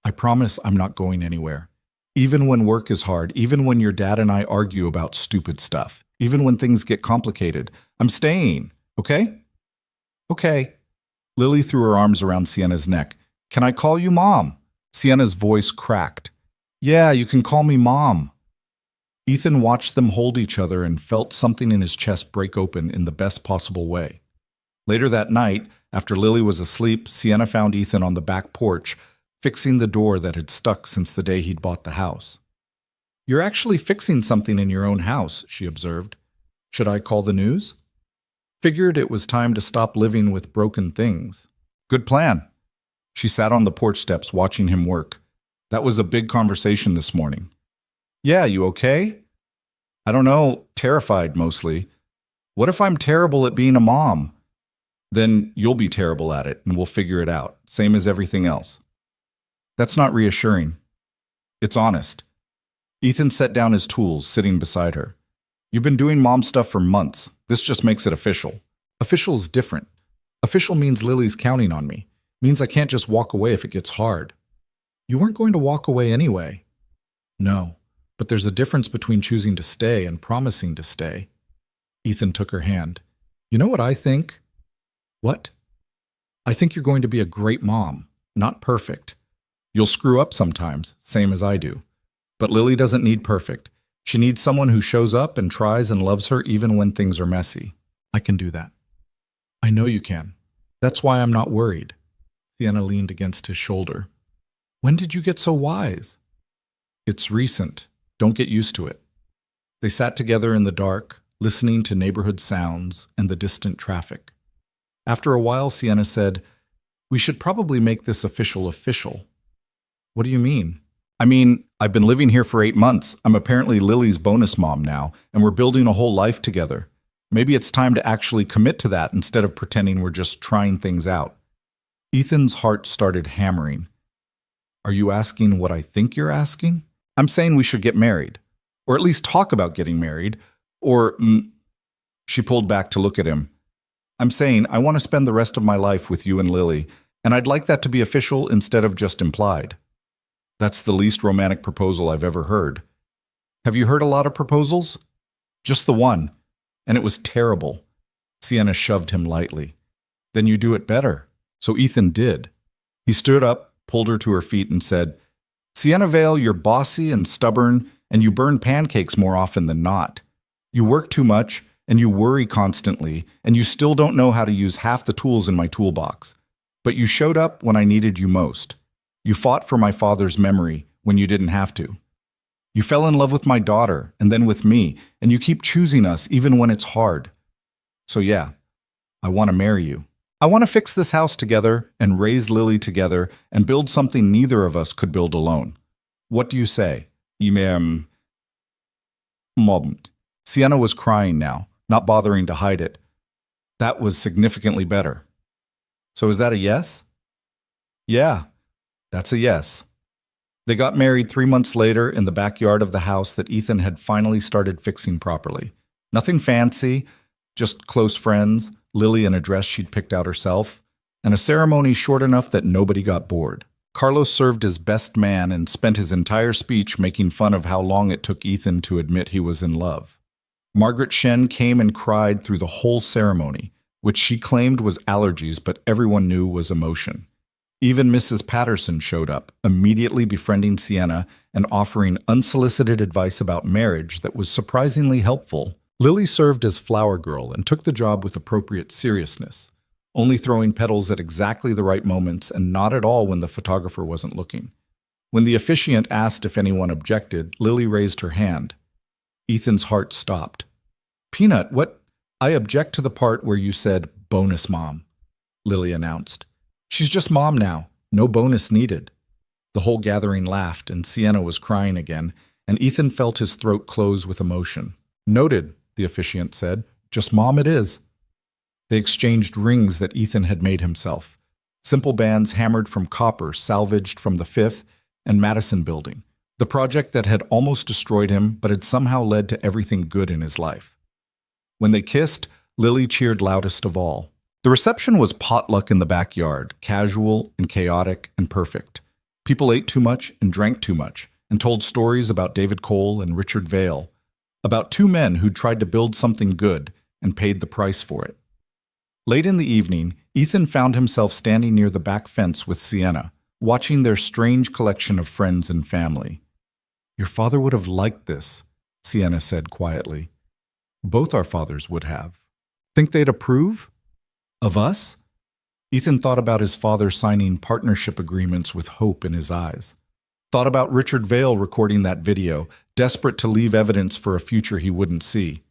"I promise I'm not going anywhere. Even when work is hard, even when your dad and I argue about stupid stuff, even when things get complicated, I'm staying, okay?" "Okay." Lily threw her arms around Sienna's neck. "Can I call you Mom?" Sienna's voice cracked. "Yeah, you can call me Mom." Ethan watched them hold each other and felt something in his chest break open in the best possible way. Later that night, after Lily was asleep, Sienna found Ethan on the back porch, fixing the door that had stuck since the day he'd bought the house. "You're actually fixing something in your own house," she observed. "Should I call the news?" Figured it was time to stop living with broken things. "Good plan." She sat on the porch steps watching him work. "That was a big conversation this morning." "Yeah, you okay?" "I don't know, terrified mostly." "What if I'm terrible at being a mom?" "Then you'll be terrible at it, and we'll figure it out, same as everything else." "That's not reassuring." "It's honest." Ethan set down his tools, sitting beside her. "You've been doing mom stuff for months. This just makes it official." "Official is different. Official means Lily's counting on me. Means I can't just walk away if it gets hard." "You weren't going to walk away anyway." "No, but there's a difference between choosing to stay and promising to stay." Ethan took her hand. "You know what I think?" "What?" "I think you're going to be a great mom. Not perfect. You'll screw up sometimes, same as I do. But Lily doesn't need perfect. She needs someone who shows up and tries and loves her even when things are messy." "I can do that." "I know you can. That's why I'm not worried." Sienna leaned against his shoulder. "When did you get so wise?" "It's recent. Don't get used to it." They sat together in the dark, listening to neighborhood sounds and the distant traffic. After a while, Sienna said, "We should probably make this official." "What do you mean?" "I mean, I've been living here for 8 months. I'm apparently Lily's bonus mom now, and we're building a whole life together. Maybe it's time to actually commit to that instead of pretending we're just trying things out." Ethan's heart started hammering. "Are you asking what I think you're asking?" I'm saying we should get married, or at least talk about getting married, or. She pulled back to look at him. I'm saying I want to spend the rest of my life with you and Lily, and I'd like that to be official instead of just implied. That's the least romantic proposal I've ever heard. Have you heard a lot of proposals? Just the one, and it was terrible. Sienna shoved him lightly. Then you do it better. So Ethan did. He stood up, pulled her to her feet, and said, Sienna Vale, you're bossy and stubborn, and you burn pancakes more often than not. You work too much, and you worry constantly, and you still don't know how to use half the tools in my toolbox. But you showed up when I needed you most. You fought for my father's memory when you didn't have to. You fell in love with my daughter, and then with me, and you keep choosing us even when it's hard. So yeah, I want to marry you. I want to fix this house together and raise Lily together and build something neither of us could build alone. What do you say? Moment. Sienna was crying now, not bothering to hide it. That was significantly better. So is that a yes? Yeah, that's a yes. They got married 3 months later in the backyard of the house that Ethan had finally started fixing properly. Nothing fancy, just close friends, Lily in a dress she'd picked out herself, and a ceremony short enough that nobody got bored. Carlos served as best man and spent his entire speech making fun of how long it took Ethan to admit he was in love. Margaret Shen came and cried through the whole ceremony, which she claimed was allergies but everyone knew was emotion. Even Mrs. Patterson showed up, immediately befriending Sienna and offering unsolicited advice about marriage that was surprisingly helpful. Lily served as flower girl and took the job with appropriate seriousness, only throwing petals at exactly the right moments and not at all when the photographer wasn't looking. When the officiant asked if anyone objected, Lily raised her hand. Ethan's heart stopped. Peanut, what? I object to the part where you said, bonus mom, Lily announced. She's just mom now, no bonus needed. The whole gathering laughed, and Sienna was crying again, and Ethan felt his throat close with emotion. Noted, the officiant said. Just mom it is. They exchanged rings that Ethan had made himself. Simple bands hammered from copper, salvaged from the Fifth and Madison Building. The project that had almost destroyed him, but had somehow led to everything good in his life. When they kissed, Lily cheered loudest of all. The reception was potluck in the backyard, casual and chaotic and perfect. People ate too much and drank too much, and told stories about David Cole and Richard Vale, about two men who'd tried to build something good and paid the price for it. Late in the evening, Ethan found himself standing near the back fence with Sienna, watching their strange collection of friends and family. Your father would have liked this, Sienna said quietly. Both our fathers would have. Think they'd approve? Of us? Ethan thought about his father signing partnership agreements with hope in his eyes. Thought about Richard Vale recording that video, desperate to leave evidence for a future he wouldn't see.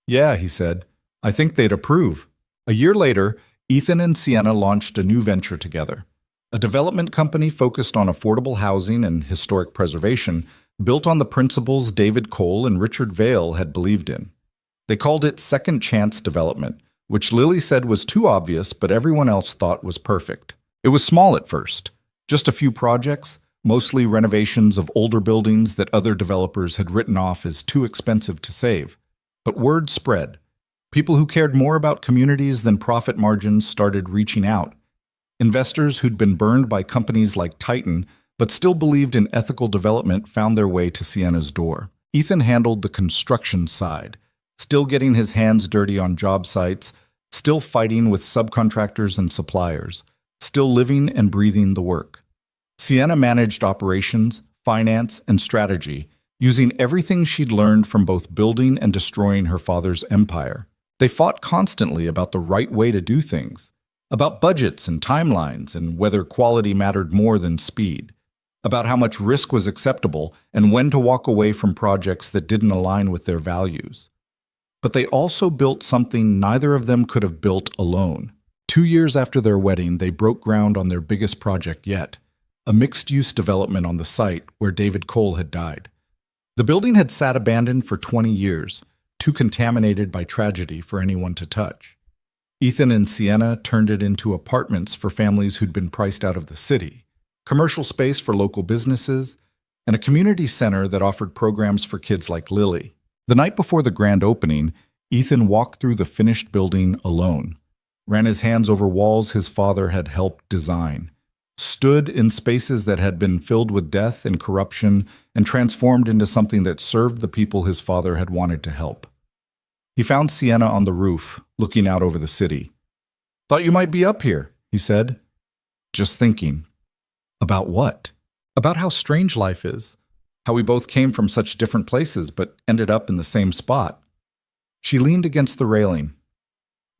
Yeah, he said. I think they'd approve. A year later, Ethan and Sienna launched a new venture together. A development company focused on affordable housing and historic preservation, built on the principles David Cole and Richard Vale had believed in. They called it Second Chance Development, which Lily said was too obvious, but everyone else thought was perfect. It was small at first, just a few projects, mostly renovations of older buildings that other developers had written off as too expensive to save. But word spread. People who cared more about communities than profit margins started reaching out. Investors who'd been burned by companies like Titan, but still believed in ethical development, found their way to Sienna's door. Ethan handled the construction side, still getting his hands dirty on job sites, still fighting with subcontractors and suppliers, still living and breathing the work. Sienna managed operations, finance, and strategy, using everything she'd learned from both building and destroying her father's empire. They fought constantly about the right way to do things, about budgets and timelines and whether quality mattered more than speed, about how much risk was acceptable and when to walk away from projects that didn't align with their values. But they also built something neither of them could have built alone. 2 years after their wedding, they broke ground on their biggest project yet, a mixed-use development on the site where David Cole had died. The building had sat abandoned for 20 years, too contaminated by tragedy for anyone to touch. Ethan and Sienna turned it into apartments for families who'd been priced out of the city, commercial space for local businesses, and a community center that offered programs for kids like Lily. The night before the grand opening, Ethan walked through the finished building alone, ran his hands over walls his father had helped design, stood in spaces that had been filled with death and corruption and transformed into something that served the people his father had wanted to help. He found Sienna on the roof, looking out over the city. "Thought you might be up here," he said. "Just thinking." "About what?" "About how strange life is. How we both came from such different places but ended up in the same spot." She leaned against the railing.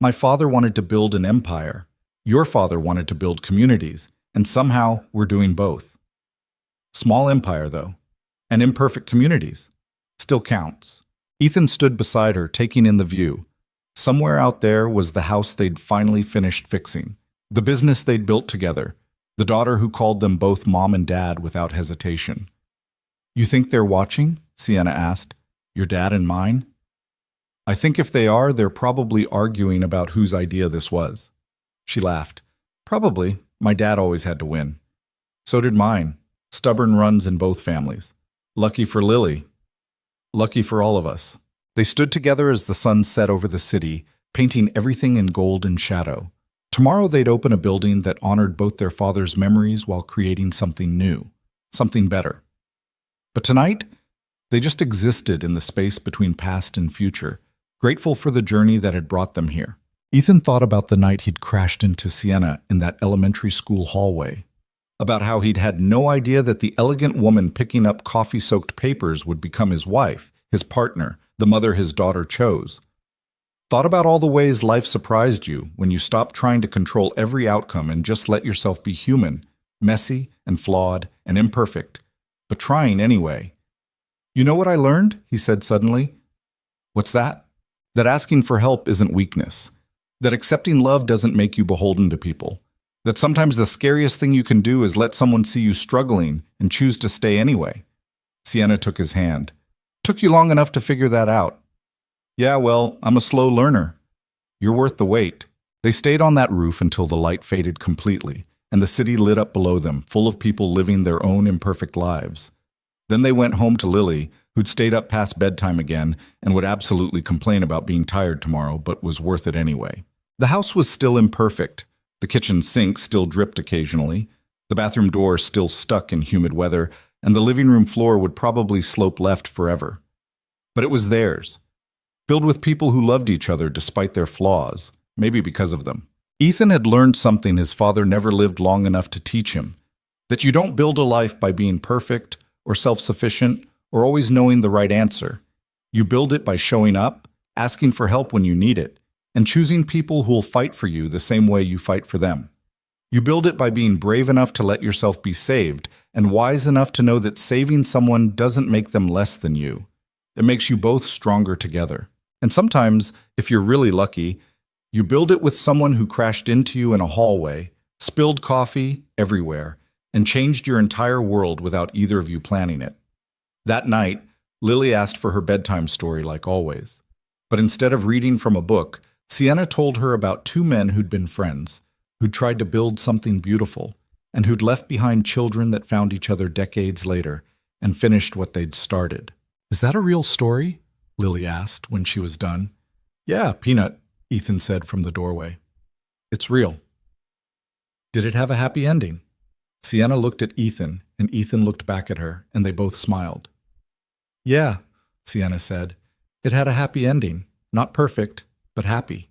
"My father wanted to build an empire. Your father wanted to build communities, and somehow we're doing both. Small empire, though, and imperfect communities. Still counts." Ethan stood beside her, taking in the view. Somewhere out there was the house they'd finally finished fixing, the business they'd built together, the daughter who called them both mom and dad without hesitation. "You think they're watching?" Sienna asked. "Your dad and mine?" "I think if they are, they're probably arguing about whose idea this was." She laughed. "Probably. My dad always had to win. So did mine. Stubborn runs in both families. Lucky for Lily. Lucky for all of us." They stood together as the sun set over the city, painting everything in gold and shadow. Tomorrow they'd open a building that honored both their father's memories while creating something new, something better. But tonight, they just existed in the space between past and future, grateful for the journey that had brought them here. Ethan thought about the night he'd crashed into Sienna in that elementary school hallway, about how he'd had no idea that the elegant woman picking up coffee-soaked papers would become his wife, his partner, the mother his daughter chose. Thought about all the ways life surprised you when you stopped trying to control every outcome and just let yourself be human, messy and flawed and imperfect, but trying anyway. "You know what I learned?" he said suddenly. "What's that?" "That asking for help isn't weakness. That accepting love doesn't make you beholden to people. That sometimes the scariest thing you can do is let someone see you struggling and choose to stay anyway." Sienna took his hand. "Took you long enough to figure that out." "Yeah, well, I'm a slow learner." "You're worth the wait." They stayed on that roof until the light faded completely, and the city lit up below them, full of people living their own imperfect lives. Then they went home to Lily, who'd stayed up past bedtime again and would absolutely complain about being tired tomorrow, but was worth it anyway. The house was still imperfect. The kitchen sink still dripped occasionally, the bathroom door still stuck in humid weather, and the living room floor would probably slope left forever. But it was theirs, filled with people who loved each other despite their flaws, maybe because of them. Ethan had learned something his father never lived long enough to teach him, that you don't build a life by being perfect or self-sufficient or always knowing the right answer. You build it by showing up, asking for help when you need it, and choosing people who will fight for you the same way you fight for them. You build it by being brave enough to let yourself be saved and wise enough to know that saving someone doesn't make them less than you. It makes you both stronger together. And sometimes, if you're really lucky, you build it with someone who crashed into you in a hallway, spilled coffee everywhere, and changed your entire world without either of you planning it. That night, Lily asked for her bedtime story like always. But instead of reading from a book, Sienna told her about two men who'd been friends, who'd tried to build something beautiful, and who'd left behind children that found each other decades later and finished what they'd started. "Is that a real story?" Lily asked when she was done. "Yeah, Peanut," Ethan said from the doorway. "It's real." "Did it have a happy ending?" Sienna looked at Ethan, and Ethan looked back at her, and they both smiled. "Yeah," Sienna said. "It had a happy ending. Not perfect, but happy."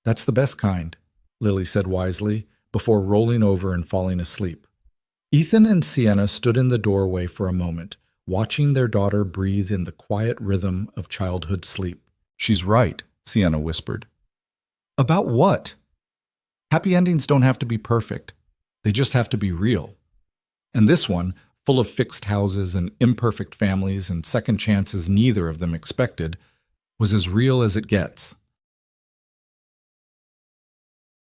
"That's the best kind," Lily said wisely, before rolling over and falling asleep. Ethan and Sienna stood in the doorway for a moment, watching their daughter breathe in the quiet rhythm of childhood sleep. "She's right," Sienna whispered. "About what?" "Happy endings don't have to be perfect. They just have to be real. And this one, full of fixed houses and imperfect families and second chances neither of them expected, was as real as it gets."